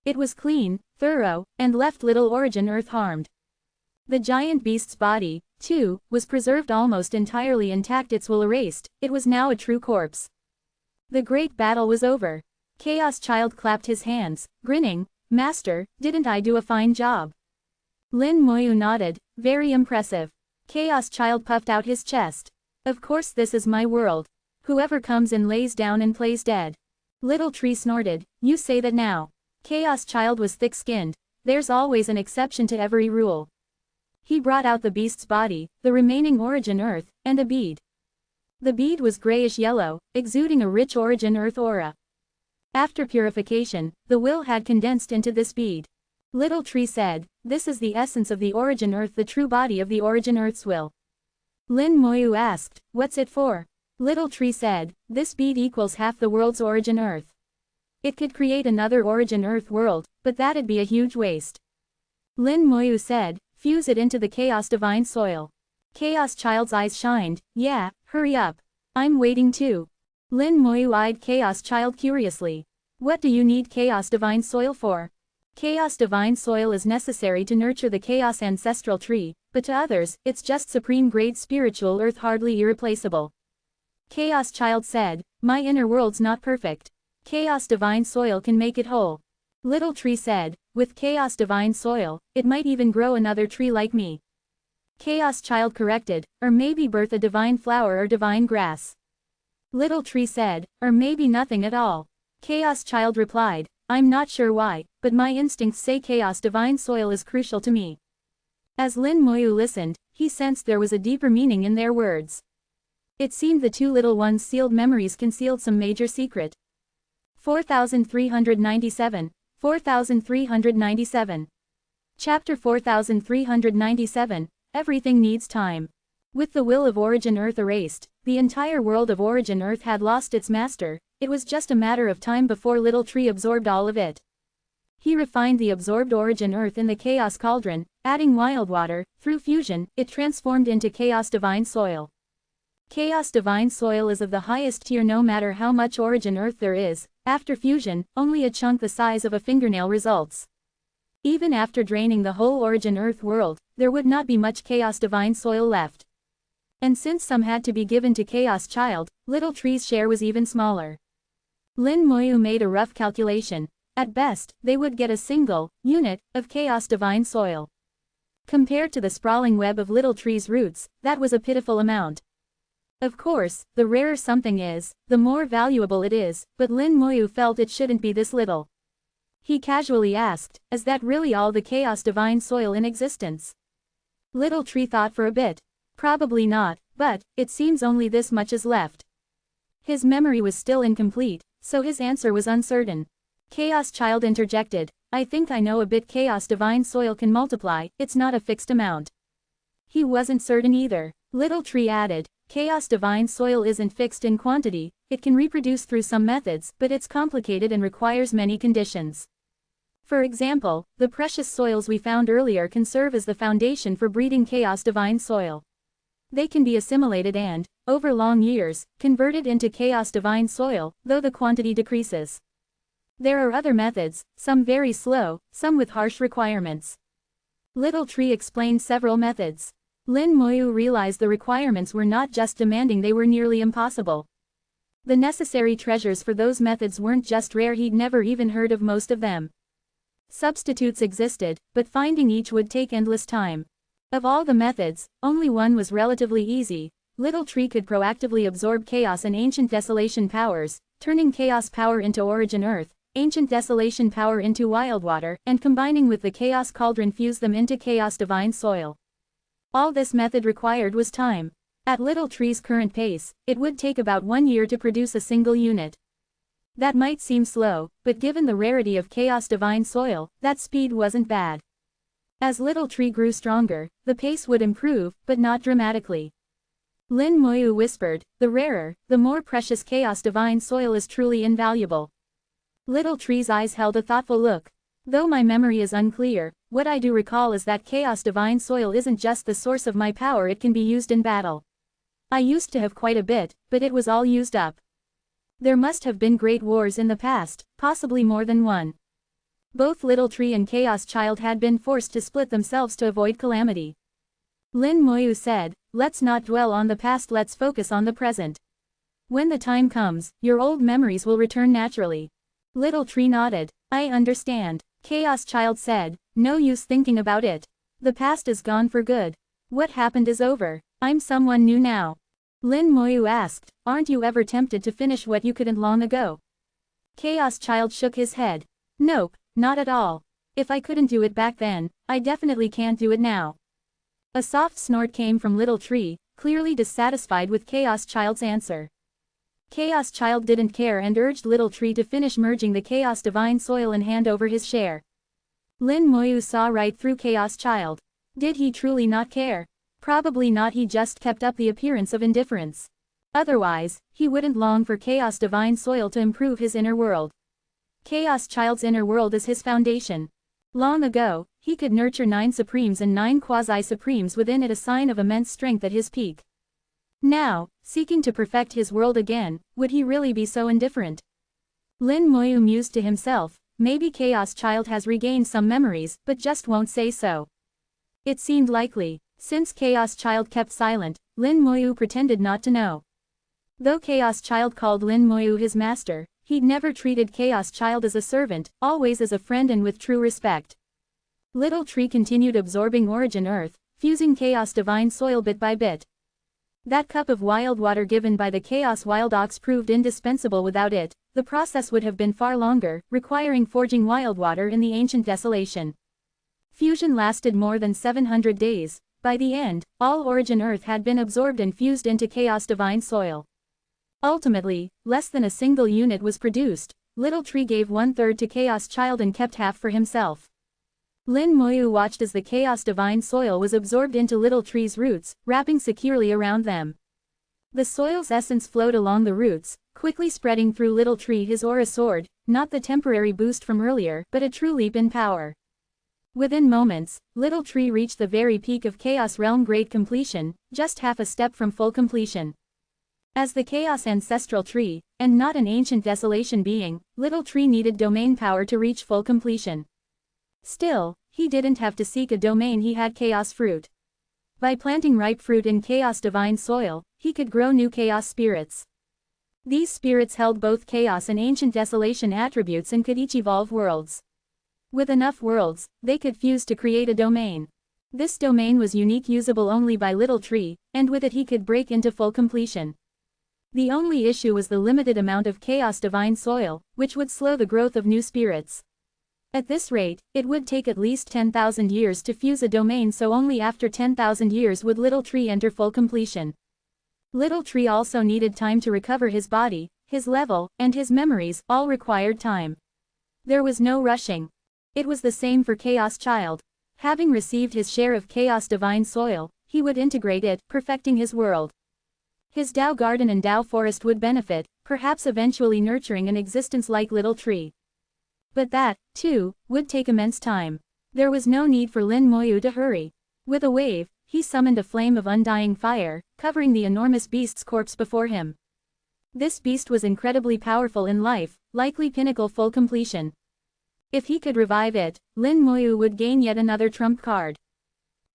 It was clean, thorough, and left little Origin Earth harmed. The giant beast's body, too, was preserved almost entirely intact, its will erased, it was now a true corpse. The great battle was over. Chaos Child clapped his hands, grinning, "Master, didn't I do a fine job?" Lin Moyu nodded, "Very impressive." Chaos Child puffed out his chest. "Of course this is my world. Whoever comes in lays down and plays dead." Little Tree snorted, "You say that now." Chaos Child was thick-skinned. There's always an exception to every rule. He brought out the beast's body, the remaining Origin Earth, and a bead. The bead was grayish-yellow, exuding a rich Origin Earth aura. After purification, the will had condensed into this bead. Little Tree said, "This is the essence of the Origin Earth, the true body of the Origin Earth's will." Lin Moyu asked, "What's it for?" Little Tree said, "This bead equals half the world's Origin Earth. It could create another Origin Earth world, but that'd be a huge waste." Lin Moyu said, "Fuse it into the Chaos Divine Soil." Chaos Child's eyes shined, "Yeah, hurry up. I'm waiting too." Lin Moyu eyed Chaos Child curiously. "What do you need Chaos Divine Soil for?" Chaos Divine Soil is necessary to nurture the Chaos Ancestral Tree, but to others, it's just supreme-grade spiritual earth, hardly irreplaceable. Chaos Child said, "My inner world's not perfect. Chaos Divine Soil can make it whole." Little Tree said, "With Chaos Divine Soil, it might even grow another tree like me." Chaos Child corrected, "Or maybe birth a divine flower or divine grass." Little Tree said, "Or maybe nothing at all." Chaos Child replied, "I'm not sure why, but my instincts say Chaos Divine Soil is crucial to me." As Lin Moyu listened, he sensed there was a deeper meaning in their words. It seemed the two little ones' sealed memories concealed some major secret. 4397. 4397. Chapter 4397, Everything Needs Time. With the will of Origin Earth erased, the entire world of Origin Earth had lost its master. It was just a matter of time before Little Tree absorbed all of it. He refined the absorbed Origin Earth in the Chaos Cauldron, adding wild water. Through fusion, it transformed into Chaos Divine Soil. Chaos Divine Soil is of the highest tier no matter how much Origin Earth there is. After fusion, only a chunk the size of a fingernail results. Even after draining the whole Origin Earth world, there would not be much Chaos Divine Soil left. And since some had to be given to Chaos Child, Little Tree's share was even smaller. Lin Moyu made a rough calculation. At best, they would get a single unit of Chaos Divine Soil. Compared to the sprawling web of Little Tree's roots, that was a pitiful amount. Of course, the rarer something is, the more valuable it is, but Lin Moyu felt it shouldn't be this little. He casually asked, "Is that really all the Chaos Divine Soil in existence?" Little Tree thought for a bit. Probably not, but it seems only this much is left. His memory was still incomplete, so his answer was uncertain. Chaos Child interjected, "I think I know a bit. Chaos Divine Soil can multiply, it's not a fixed amount." He wasn't certain either. Little Tree added, "Chaos Divine Soil isn't fixed in quantity, it can reproduce through some methods, but it's complicated and requires many conditions. For example, the precious soils we found earlier can serve as the foundation for breeding Chaos Divine Soil. They can be assimilated and, over long years, converted into Chaos Divine Soil, though the quantity decreases. There are other methods, some very slow, some with harsh requirements." Little Tree explained several methods. Lin Moyu realized the requirements were not just demanding, they were nearly impossible. The necessary treasures for those methods weren't just rare, he'd never even heard of most of them. Substitutes existed, but finding each would take endless time. Of all the methods, only one was relatively easy. Little Tree could proactively absorb Chaos and Ancient Desolation powers, turning Chaos power into Origin Earth, Ancient Desolation power into Wild Water, and combining with the Chaos Cauldron fuse them into Chaos Divine Soil. All this method required was time. At Little Tree's current pace, it would take about 1 year to produce a single unit. That might seem slow, but given the rarity of Chaos Divine Soil, that speed wasn't bad. As Little Tree grew stronger, the pace would improve, but not dramatically. Lin Moyu whispered, "The rarer, the more precious Chaos Divine Soil is truly invaluable." Little Tree's eyes held a thoughtful look. "Though my memory is unclear, what I do recall is that Chaos Divine Soil isn't just the source of my power, it can be used in battle. I used to have quite a bit, but it was all used up. There must have been great wars in the past, possibly more than one. Both Little Tree and Chaos Child had been forced to split themselves to avoid calamity. Lin Moyu said, let's not dwell on the past, let's focus on the present. When the time comes, your old memories will return naturally. Little Tree nodded. I understand. Chaos Child said, no use thinking about it. The past is gone for good. What happened is over. I'm someone new now. Lin Moyu asked, aren't you ever tempted to finish what you couldn't long ago? Chaos Child shook his head. Nope, not at all. If I couldn't do it back then, I definitely can't do it now. A soft snort came from Little Tree, clearly dissatisfied with Chaos Child's answer. Chaos Child didn't care and urged Little Tree to finish merging the Chaos Divine Soil and hand over his share. Lin Moyu saw right through Chaos Child. Did he truly not care? Probably not, he just kept up the appearance of indifference. Otherwise, he wouldn't long for Chaos Divine Soil to improve his inner world. Chaos Child's inner world is his foundation. Long ago, he could nurture 9 Supremes and 9 Quasi-Supremes within it, a sign of immense strength at his peak. Now, seeking to perfect his world again, would he really be so indifferent? Lin Moyu mused to himself, maybe Chaos Child has regained some memories, but just won't say so. It seemed likely. Since Chaos Child kept silent, Lin Moyu pretended not to know. Though Chaos Child called Lin Moyu his master, he'd never treated Chaos Child as a servant, always as a friend and with true respect. Little Tree continued absorbing Origin Earth, fusing Chaos Divine Soil bit by bit. That cup of wild water given by the Chaos Wild Ox proved indispensable. Without it, the process would have been far longer, requiring forging wild water in the ancient desolation. Fusion lasted more than 700 days. By the end, all Origin Earth had been absorbed and fused into Chaos Divine Soil. Ultimately, less than a single unit was produced. Little Tree gave 1/3 to Chaos Child and kept half for himself. Lin Moyu watched as the Chaos Divine Soil was absorbed into Little Tree's roots, wrapping securely around them. The soil's essence flowed along the roots, quickly spreading through Little Tree. His aura soared, not the temporary boost from earlier, but a true leap in power. Within moments, Little Tree reached the very peak of Chaos Realm Great Completion, just half a step from full completion. As the Chaos Ancestral Tree, and not an ancient desolation being, Little Tree needed domain power to reach full completion. Still, he didn't have to seek a domain, he had Chaos Fruit. By planting ripe fruit in Chaos Divine Soil, he could grow new Chaos Spirits. These spirits held both Chaos and Ancient Desolation attributes and could each evolve worlds. With enough worlds, they could fuse to create a domain. This domain was unique, usable only by Little Tree, and with it he could break into full completion. The only issue was the limited amount of Chaos Divine Soil, which would slow the growth of new spirits. At this rate, it would take at least 10,000 years to fuse a domain, so only after 10,000 years would Little Tree enter full completion. Little Tree also needed time to recover his body, his level, and his memories, all required time. There was no rushing. It was the same for Chaos Child. Having received his share of Chaos Divine Soil, he would integrate it, perfecting his world. His Tao Garden and Tao Forest would benefit, perhaps eventually nurturing an existence like Little Tree. But that, too, would take immense time. There was no need for Lin Moyu to hurry. With a wave, he summoned a flame of undying fire, covering the enormous beast's corpse before him. This beast was incredibly powerful in life, likely pinnacle full completion. If he could revive it, Lin Moyu would gain yet another trump card.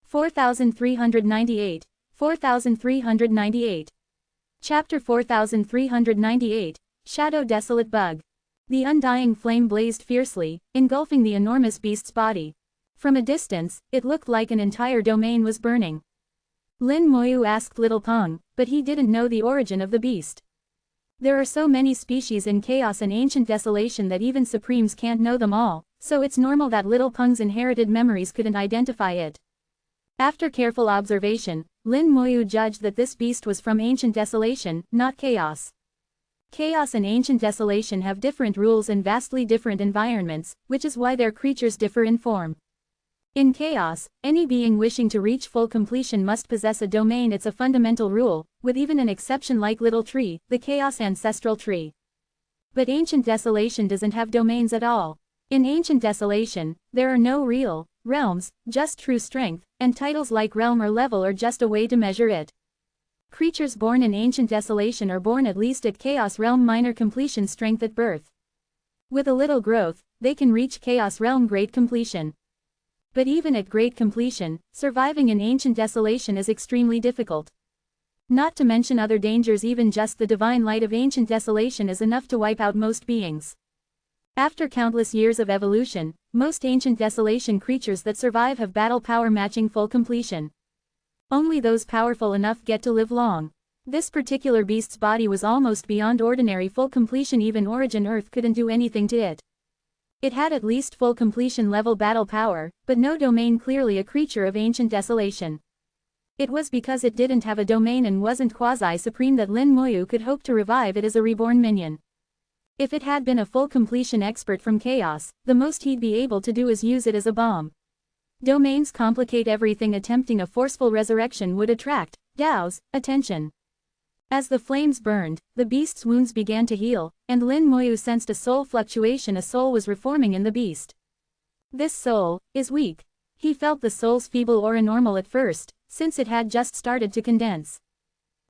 4398. 4398. Chapter 4398, Shadow Desolate Bug. The undying flame blazed fiercely, engulfing the enormous beast's body. From a distance, it looked like an entire domain was burning. Lin Moyu asked Little Peng, but he didn't know the origin of the beast. There are so many species in Chaos and Ancient Desolation that even Supremes can't know them all, so it's normal that Little Peng's inherited memories couldn't identify it. After careful observation, Lin Moyu judged that this beast was from Ancient Desolation, not Chaos. Chaos and Ancient Desolation have different rules and vastly different environments, which is why their creatures differ in form. In Chaos, any being wishing to reach full completion must possess a domain. It's a fundamental rule, with even an exception like Little Tree, the Chaos Ancestral Tree. But Ancient Desolation doesn't have domains at all. In Ancient Desolation, there are no real, realms, just true strength, and titles like realm or level are just a way to measure it. Creatures born in ancient desolation are born at least at Chaos Realm minor completion strength at birth. With a little growth, they can reach Chaos Realm great completion. But even at great completion, surviving in ancient desolation is extremely difficult. Not to mention other dangers, even just the divine light of ancient desolation is enough to wipe out most beings. After countless years of evolution, most ancient desolation creatures that survive have battle power matching full completion. Only those powerful enough get to live long. This particular beast's body was almost beyond ordinary full completion, even Origin Earth couldn't do anything to it. It had at least full completion level battle power, but no domain, clearly a creature of ancient desolation. It was because it didn't have a domain and wasn't quasi-supreme that Lin Moyu could hope to revive it as a reborn minion. If it had been a full completion expert from Chaos, the most he'd be able to do is use it as a bomb. Domains complicate everything. Attempting a forceful resurrection would attract Dao's attention. As the flames burned, the beast's wounds began to heal, and Lin Moyu sensed a soul fluctuation. A soul was reforming in the beast. This soul is weak. He felt the soul's feeble aura normal at first, since it had just started to condense.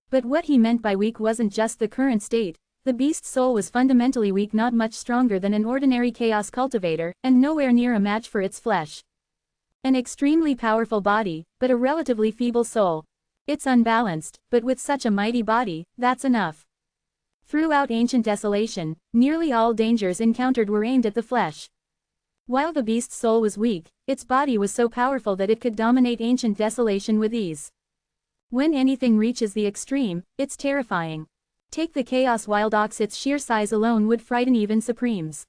But what he meant by weak wasn't just the current state. The beast's soul was fundamentally weak, not much stronger than an ordinary chaos cultivator, and nowhere near a match for its flesh. An extremely powerful body, but a relatively feeble soul. It's unbalanced, but with such a mighty body, that's enough. Throughout ancient desolation, nearly all dangers encountered were aimed at the flesh. While the beast's soul was weak, its body was so powerful that it could dominate ancient desolation with ease. When anything reaches the extreme, it's terrifying. Take the Chaos Wild Ox, its sheer size alone would frighten even Supremes.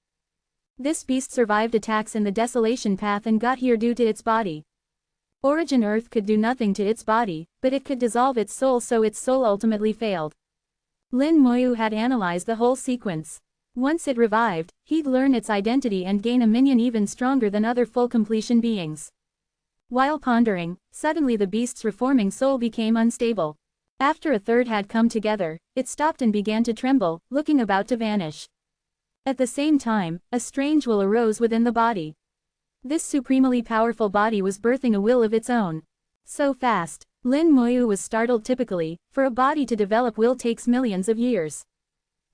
This beast survived attacks in the Desolation Path and got here due to its body. Origin Earth could do nothing to its body, but it could dissolve its soul, so its soul ultimately failed. Lin Moyu had analyzed the whole sequence. Once it revived, he'd learn its identity and gain a minion even stronger than other full completion beings. While pondering, suddenly the beast's reforming soul became unstable. After a third had come together, it stopped and began to tremble, looking about to vanish. At the same time, a strange will arose within the body. This supremely powerful body was birthing a will of its own. So fast, Lin Moyu was startled. Typically, for a body to develop will takes millions of years.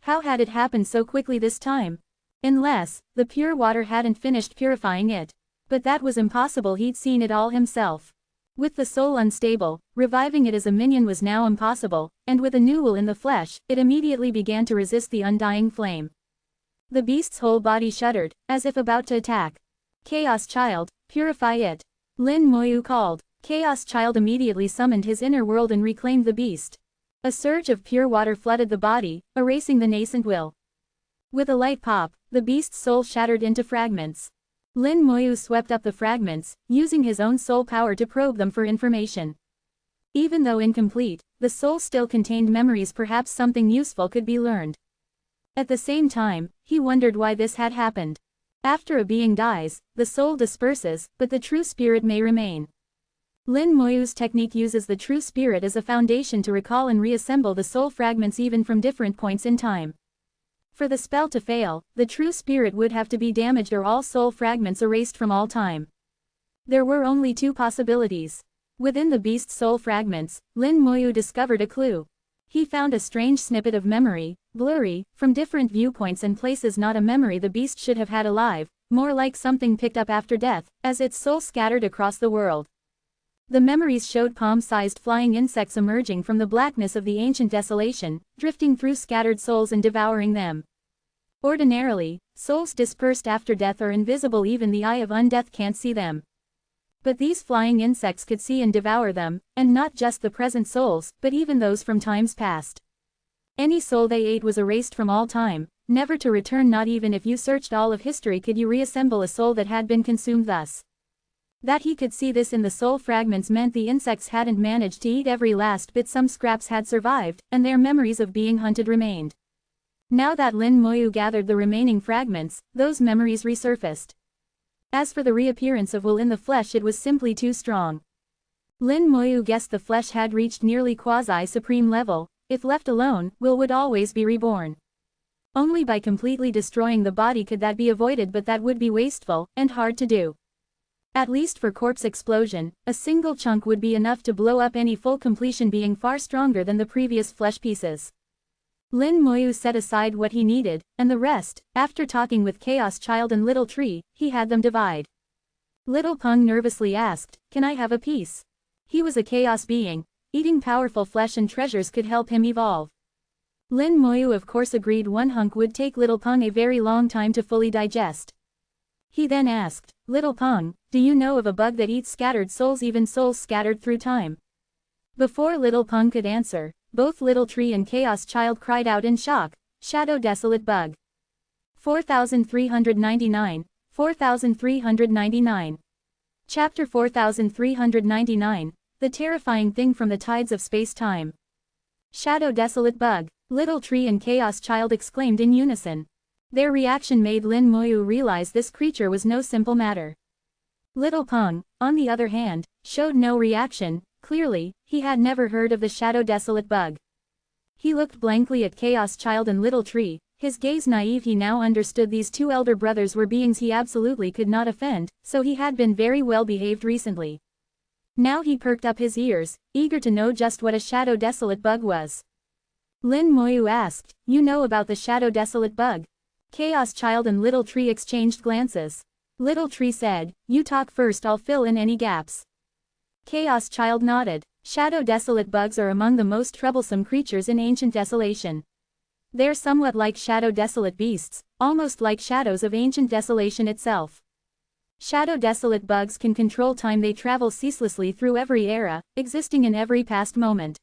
How had it happened so quickly this time? Unless the pure water hadn't finished purifying it. But that was impossible, he'd seen it all himself. With the soul unstable, reviving it as a minion was now impossible, and with a new will in the flesh, it immediately began to resist the undying flame. The beast's whole body shuddered, as if about to attack. Chaos Child, purify it. Lin Moyu called. Chaos Child immediately summoned his inner world and reclaimed the beast. A surge of pure water flooded the body, erasing the nascent will. With a light pop, the beast's soul shattered into fragments. Lin Moyu swept up the fragments, using his own soul power to probe them for information. Even though incomplete, the soul still contained memories. Perhaps something useful could be learned. At the same time, he wondered why this had happened. After a being dies, the soul disperses, but the true spirit may remain. Lin Moyu's technique uses the true spirit as a foundation to recall and reassemble the soul fragments even from different points in time. For the spell to fail, the true spirit would have to be damaged or all soul fragments erased from all time. There were only two possibilities. Within the beast's soul fragments, Lin Moyu discovered a clue. He found a strange snippet of memory, blurry, from different viewpoints and places. Not a memory the beast should have had alive, more like something picked up after death, as its soul scattered across the world. The memories showed palm-sized flying insects emerging from the blackness of the ancient desolation, drifting through scattered souls and devouring them. Ordinarily, souls dispersed after death are invisible, even the eye of undeath can't see them. But these flying insects could see and devour them, and not just the present souls, but even those from times past. Any soul they ate was erased from all time, never to return. Not even if you searched all of history could you reassemble a soul that had been consumed thus. That he could see this in the soul fragments meant the insects hadn't managed to eat every last bit. Some scraps had survived, and their memories of being hunted remained. Now that Lin Moyu gathered the remaining fragments, those memories resurfaced. As for the reappearance of will in the flesh, it was simply too strong. Lin Moyu guessed the flesh had reached nearly quasi-supreme level. If left alone, will would always be reborn. Only by completely destroying the body could that be avoided, but that would be wasteful, and hard to do. At least for corpse explosion, a single chunk would be enough to blow up any full completion being far stronger than the previous flesh pieces. Lin Moyu set aside what he needed, and the rest, after talking with Chaos Child and Little Tree, he had them divide. Little Peng nervously asked, "Can I have a piece?" He was a chaos being. Eating powerful flesh and treasures could help him evolve. Lin Moyu of course agreed one hunk would take Little Peng a very long time to fully digest. He then asked, "Little Peng, do you know of a bug that eats scattered souls, even souls scattered through time?" Before Little Peng could answer, both Little Tree and Chaos Child cried out in shock, "Shadow Desolate Bug." 4399, 4399. Chapter 4399, The Terrifying Thing from the Tides of Space-Time. Shadow Desolate Bug, Little Tree and Chaos Child exclaimed in unison. Their reaction made Lin Moyu realize this creature was no simple matter. Little Peng, on the other hand, showed no reaction. Clearly, he had never heard of the Shadow Desolate Bug. He looked blankly at Chaos Child and Little Tree, his gaze naive. He now understood these two elder brothers were beings he absolutely could not offend, so he had been very well behaved recently. Now he perked up his ears, eager to know just what a Shadow Desolate Bug was. Lin Moyu asked, "You know about the Shadow Desolate Bug?" Chaos Child and Little Tree exchanged glances. Little Tree said, "You talk first, I'll fill in any gaps." Chaos Child nodded. Shadow Desolate Bugs are among the most troublesome creatures in ancient desolation. They're somewhat like Shadow Desolate Beasts, almost like shadows of ancient desolation itself. Shadow Desolate Bugs can control time. They travel ceaselessly through every era, existing in every past moment.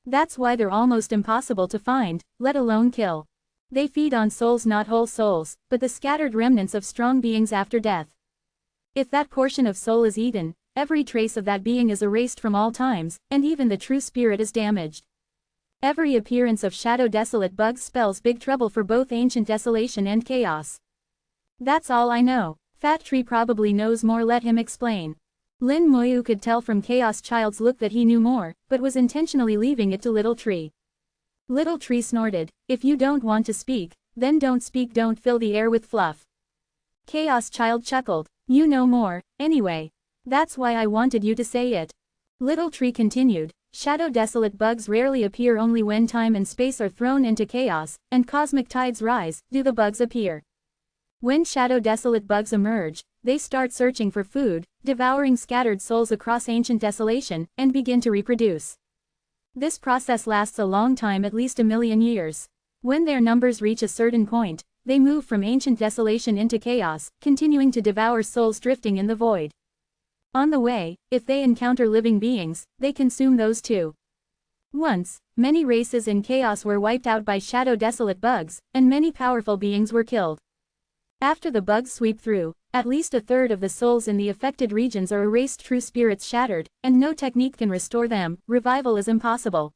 That's why they're almost impossible to find, let alone kill. They feed on souls, not whole souls, but the scattered remnants of strong beings after death. If that portion of soul is eaten, every trace of that being is erased from all times, and even the true spirit is damaged. Every appearance of Shadow Desolate Bugs spells big trouble for both ancient desolation and chaos. That's all I know. Fat Tree probably knows more, let him explain. Lin Moyu could tell from Chaos Child's look that he knew more, but was intentionally leaving it to Little Tree. Little Tree snorted, "If you don't want to speak, then don't speak, don't fill the air with fluff." Chaos Child chuckled, "You know more, anyway. That's why I wanted you to say it." Little Tree continued, "Shadow Desolate Bugs rarely appear. Only when time and space are thrown into chaos, and cosmic tides rise, do the bugs appear. When Shadow Desolate Bugs emerge, they start searching for food, devouring scattered souls across ancient desolation, and begin to reproduce. This process lasts a long time, at least 1,000,000 years. When their numbers reach a certain point, they move from ancient desolation into chaos, continuing to devour souls drifting in the void. On the way, if they encounter living beings, they consume those too. Once, many races in chaos were wiped out by Shadow Desolate Bugs, and many powerful beings were killed. After the bugs sweep through, at least a third of the souls in the affected regions are erased, true spirits shattered, and no technique can restore them. Revival is impossible.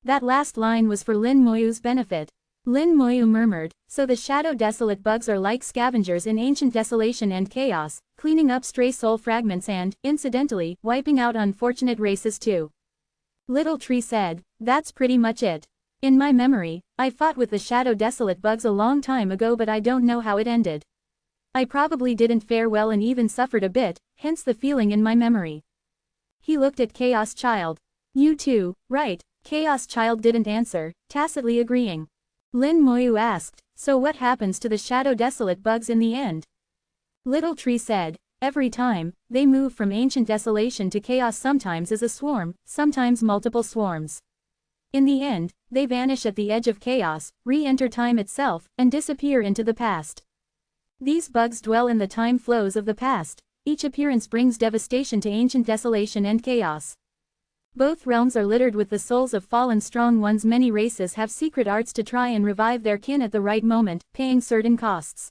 That last line was for Lin Moyu's benefit. Lin Moyu murmured, "So the Shadow Desolate Bugs are like scavengers in ancient desolation and chaos, cleaning up stray soul fragments and, incidentally, wiping out unfortunate races too." Little Tree said, "That's pretty much it. In my memory, I fought with the Shadow Desolate Bugs a long time ago, but I don't know how it ended. I probably didn't fare well and even suffered a bit, hence the feeling in my memory." He looked at Chaos Child. "You too, right?" Chaos Child didn't answer, tacitly agreeing. Lin Moyu asked, "So what happens to the Shadow Desolate Bugs in the end?" Little Tree said, "Every time, they move from ancient desolation to chaos, sometimes as a swarm, sometimes multiple swarms. In the end, they vanish at the edge of chaos, re-enter time itself, and disappear into the past. These bugs dwell in the time flows of the past. Each appearance brings devastation to ancient desolation and chaos. Both realms are littered with the souls of fallen strong ones. Many races have secret arts to try and revive their kin at the right moment, paying certain costs.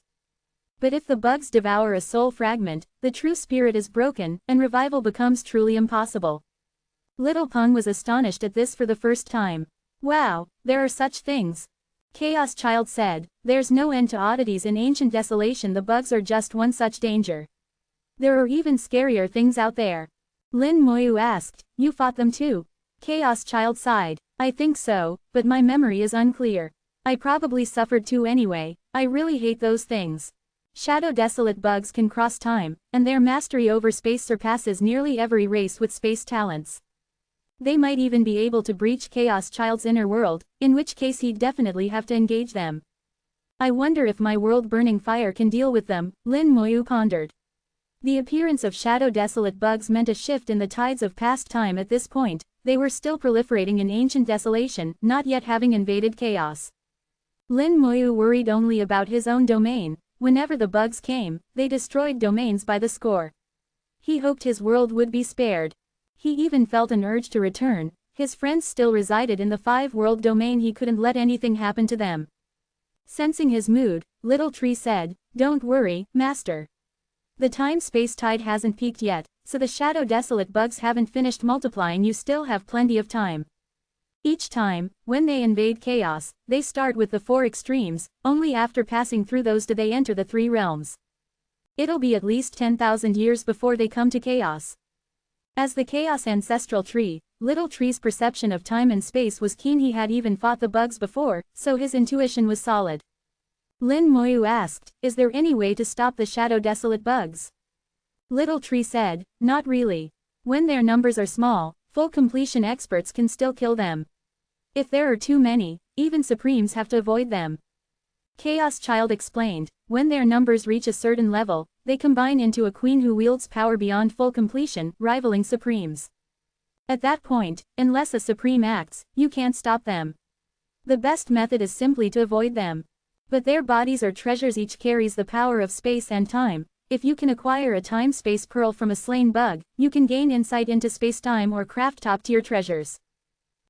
But if the bugs devour a soul fragment, the true spirit is broken, and revival becomes truly impossible." Little Peng was astonished at this for the first time. "Wow, there are such things." Chaos Child said, "There's no end to oddities in ancient desolation. The bugs are just one such danger. There are even scarier things out there." Lin Moyu asked, "You fought them too?" Chaos Child sighed, "I think so, but my memory is unclear. I probably suffered too anyway. I really hate those things." Shadow desolate bugs can cross time, and their mastery over space surpasses nearly every race with space talents. They might even be able to breach Chaos Child's inner world, in which case he'd definitely have to engage them. I wonder if my world-burning fire can deal with them, Lin Moyu pondered. The appearance of shadow desolate bugs meant a shift in the tides of past time at this point. They were still proliferating in ancient desolation, not yet having invaded chaos. Lin Moyu worried only about his own domain. Whenever the bugs came, they destroyed domains by the score. He hoped his world would be spared. He even felt an urge to return. His friends still resided in the 5-world domain. He couldn't let anything happen to them. Sensing his mood, Little Tree said, "Don't worry, Master. The time-space tide hasn't peaked yet, so the shadow desolate bugs haven't finished multiplying. You still have plenty of time. Each time, when they invade chaos, they start with the 4 extremes, only after passing through those do they enter the 3 realms. It'll be at least 10,000 years before they come to chaos." As the Chaos Ancestral Tree, Little Tree's perception of time and space was keen. He had even fought the bugs before, so his intuition was solid. Lin Moyu asked, "Is there any way to stop the shadow desolate bugs?" Little Tree said, "Not really. When their numbers are small, full completion experts can still kill them. If there are too many, even Supremes have to avoid them." Chaos Child explained, "When their numbers reach a certain level, they combine into a queen who wields power beyond full completion, rivaling Supremes. At that point, unless a Supreme acts, you can't stop them. The best method is simply to avoid them. But their bodies are treasures. Each carries the power of space and time. If you can acquire a time-space pearl from a slain bug, you can gain insight into space-time or craft top-tier treasures."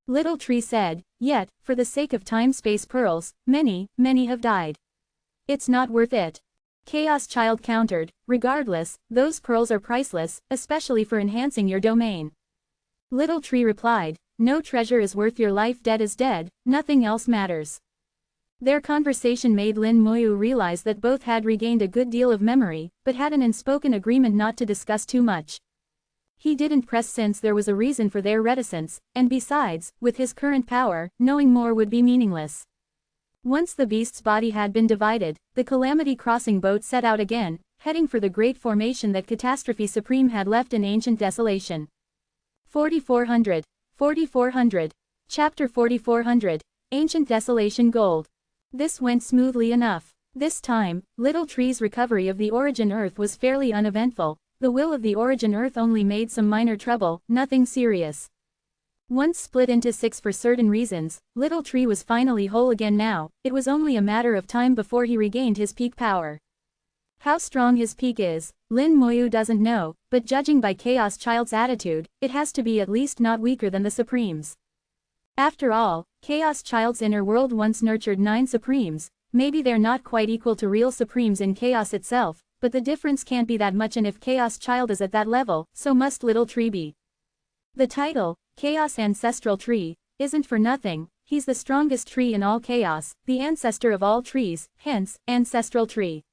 Little Tree said, "Yet, for the sake of time-space pearls, many have died. It's not worth it." Chaos Child countered, "Regardless, those pearls are priceless, especially for enhancing your domain." Little Tree replied, "No treasure is worth your life. Dead is dead, nothing else matters." Their conversation made Lin Moyu realize that both had regained a good deal of memory, but had an unspoken agreement not to discuss too much. He didn't press since there was a reason for their reticence, and besides, with his current power, knowing more would be meaningless. Once the beast's body had been divided, the Calamity crossing boat set out again, heading for the great formation that Catastrophe Supreme had left in ancient desolation. 4400. 4400. Chapter 4400. Ancient Desolation Gold. This went smoothly enough. This time, Little Tree's recovery of the Origin Earth was fairly uneventful. The will of the Origin Earth only made some minor trouble, nothing serious. Once split into 6 for certain reasons, Little Tree was finally whole again now. It was only a matter of time before he regained his peak power. How strong his peak is, Lin Moyu doesn't know, but judging by Chaos Child's attitude, it has to be at least not weaker than the Supremes. After all, Chaos Child's inner world once nurtured 9 Supremes. Maybe they're not quite equal to real Supremes in Chaos itself, but the difference can't be that much, and if Chaos Child is at that level, so must Little Tree be. The title, Chaos Ancestral Tree, isn't for nothing. He's the strongest tree in all chaos, the ancestor of all trees, hence, Ancestral Tree.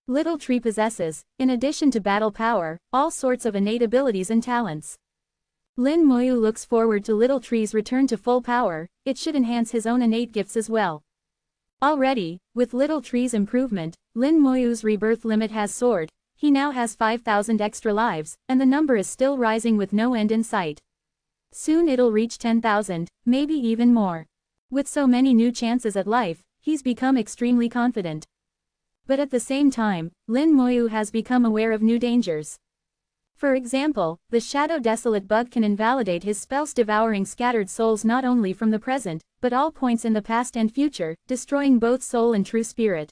Little Tree possesses, in addition to battle power, all sorts of innate abilities and talents. Lin Moyu looks forward to Little Tree's return to full power. It should enhance his own innate gifts as well. Already, with Little Tree's improvement, Lin Moyu's rebirth limit has soared. He now has 5,000 extra lives, and the number is still rising with no end in sight. Soon it'll reach 10,000, maybe even more. With so many new chances at life, he's become extremely confident. But at the same time, Lin Moyu has become aware of new dangers. For example, the shadow desolate bug can invalidate his spells, devouring scattered souls not only from the present, but all points in the past and future, destroying both soul and true spirit.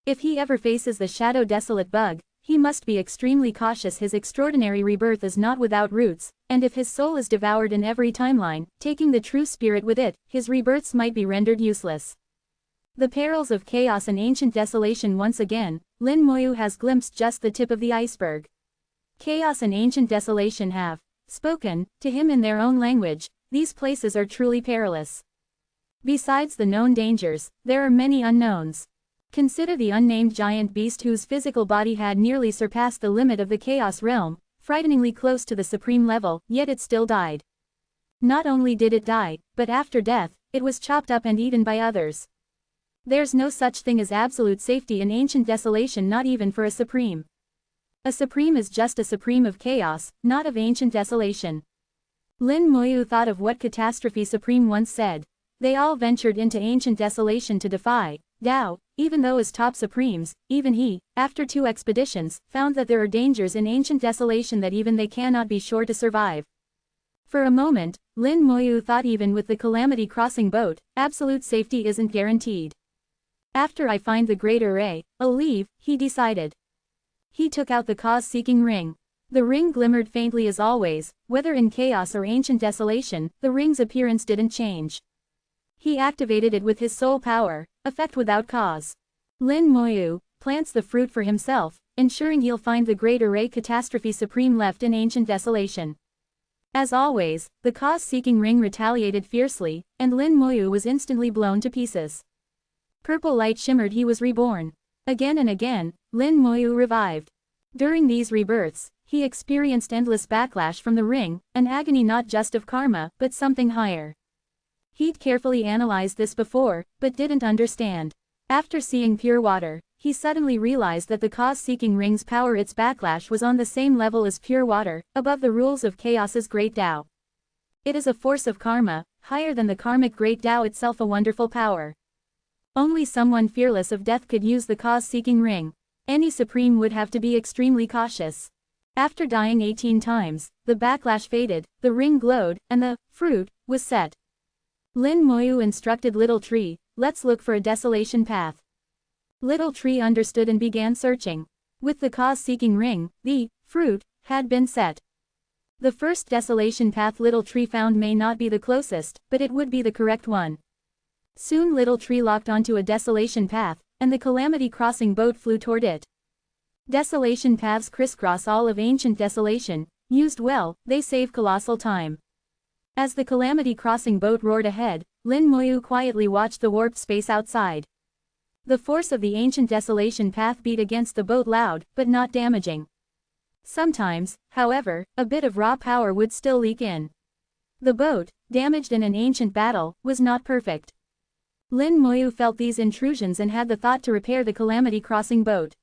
If he ever faces the shadow desolate bug, he must be extremely cautious. His extraordinary rebirth is not without roots, and if his soul is devoured in every timeline, taking the true spirit with it, his rebirths might be rendered useless. The perils of chaos and ancient desolation. Once again, Lin Moyu has glimpsed just the tip of the iceberg. Chaos and ancient desolation have spoken to him in their own language. These places are truly perilous. Besides the known dangers, there are many unknowns. Consider the unnamed giant beast whose physical body had nearly surpassed the limit of the chaos realm, frighteningly close to the supreme level, yet it still died. Not only did it die, but after death, it was chopped up and eaten by others. There's no such thing as absolute safety in ancient desolation, not even for a supreme. A supreme is just a supreme of chaos, not of ancient desolation. Lin Moyu thought of what Catastrophe Supreme once said. They all ventured into ancient desolation to defy Tao, even though as top supremes, even he, after 2 expeditions, found that there are dangers in ancient desolation that even they cannot be sure to survive. For a moment, Lin Moyu thought even with the Calamity crossing boat, absolute safety isn't guaranteed. After I find the Great Array, I'll leave, he decided. He took out the cause-seeking ring. The ring glimmered faintly as always, whether in chaos or ancient desolation, the ring's appearance didn't change. He activated it with his soul power, effect without cause. Lin Moyu plants the fruit for himself, ensuring he'll find the Great Array Catastrophe Supreme left in ancient desolation. As always, the cause-seeking ring retaliated fiercely, and Lin Moyu was instantly blown to pieces. Purple light shimmered, he was reborn. Again and again, Lin Moyu revived. During these rebirths, he experienced endless backlash from the ring, an agony not just of karma, but something higher. He'd carefully analyzed this before, but didn't understand. After seeing pure water, he suddenly realized that the cause-seeking ring's power, its backlash, was on the same level as pure water, above the rules of chaos's great Tao. It is a force of karma, higher than the karmic great Tao itself, a wonderful power. Only someone fearless of death could use the cause-seeking ring. Any supreme would have to be extremely cautious. After dying 18 times, the backlash faded, the ring glowed, and the fruit was set. Lin Moyu instructed Little Tree, let's look for a desolation path. Little Tree understood and began searching. With the cause-seeking ring, the fruit had been set. The first desolation path Little Tree found may not be the closest, but it would be the correct one. Soon Little Tree locked onto a desolation path, and the Calamity crossing boat flew toward it. Desolation paths crisscross all of ancient desolation. Used well, they save colossal time. As the Calamity crossing boat roared ahead, Lin Moyu quietly watched the warped space outside. The force of the ancient desolation path beat against the boat loud, but not damaging. Sometimes, however, a bit of raw power would still leak in. The boat, damaged in an ancient battle, was not perfect. Lin Moyu felt these intrusions and had the thought to repair the Calamity crossing boat.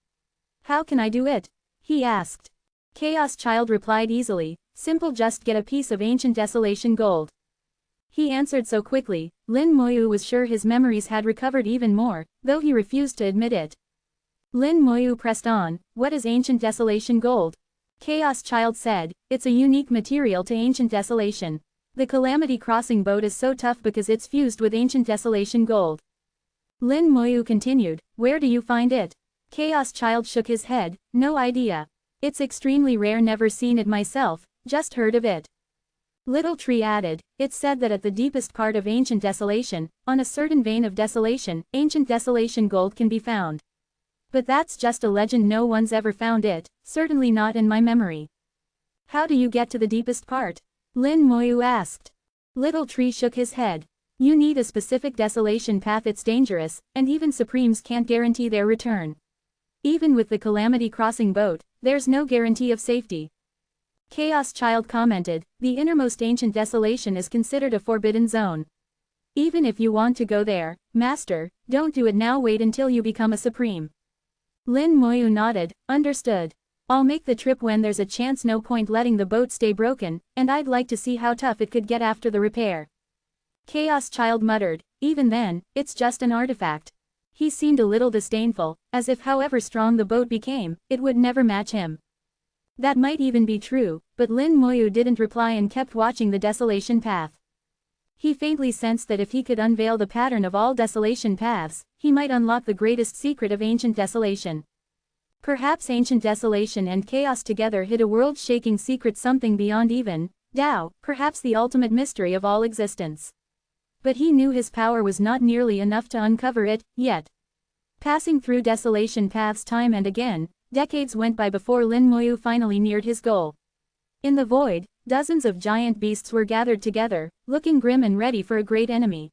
How can I do it? He asked. Chaos Child replied easily, simple, just get a piece of ancient desolation gold. He answered so quickly, Lin Moyu was sure his memories had recovered even more, though he refused to admit it. Lin Moyu pressed on, what is ancient desolation gold? Chaos Child said, it's a unique material to ancient desolation. The Calamity crossing boat is so tough because it's fused with ancient desolation gold. Lin Moyu continued, where do you find it? Chaos Child shook his head, no idea. It's extremely rare, never seen it myself, just heard of it. Little Tree added, it's said that at the deepest part of ancient desolation, on a certain vein of desolation, ancient desolation gold can be found. But that's just a legend, no one's ever found it, certainly not in my memory. How do you get to the deepest part? Lin Moyu asked. Little Tree shook his head. You need a specific desolation path, it's dangerous, and even supremes can't guarantee their return. Even with the Calamity crossing boat, there's no guarantee of safety. Chaos Child commented, the innermost ancient desolation is considered a forbidden zone. Even if you want to go there, Master, don't do it now, wait until you become a supreme. Lin Moyu nodded, understood. I'll make the trip when there's a chance, no point letting the boat stay broken, and I'd like to see how tough it could get after the repair. Chaos Child muttered, even then, it's just an artifact. He seemed a little disdainful, as if however strong the boat became, it would never match him. That might even be true, but Lin Moyu didn't reply and kept watching the desolation path. He faintly sensed that if he could unveil the pattern of all desolation paths, he might unlock the greatest secret of ancient desolation. Perhaps ancient desolation and chaos together hid a world-shaking secret, something beyond even Tao, perhaps the ultimate mystery of all existence. But he knew his power was not nearly enough to uncover it, yet. Passing through desolation paths time and again, decades went by before Lin Moyu finally neared his goal. In the void, dozens of giant beasts were gathered together, looking grim and ready for a great enemy.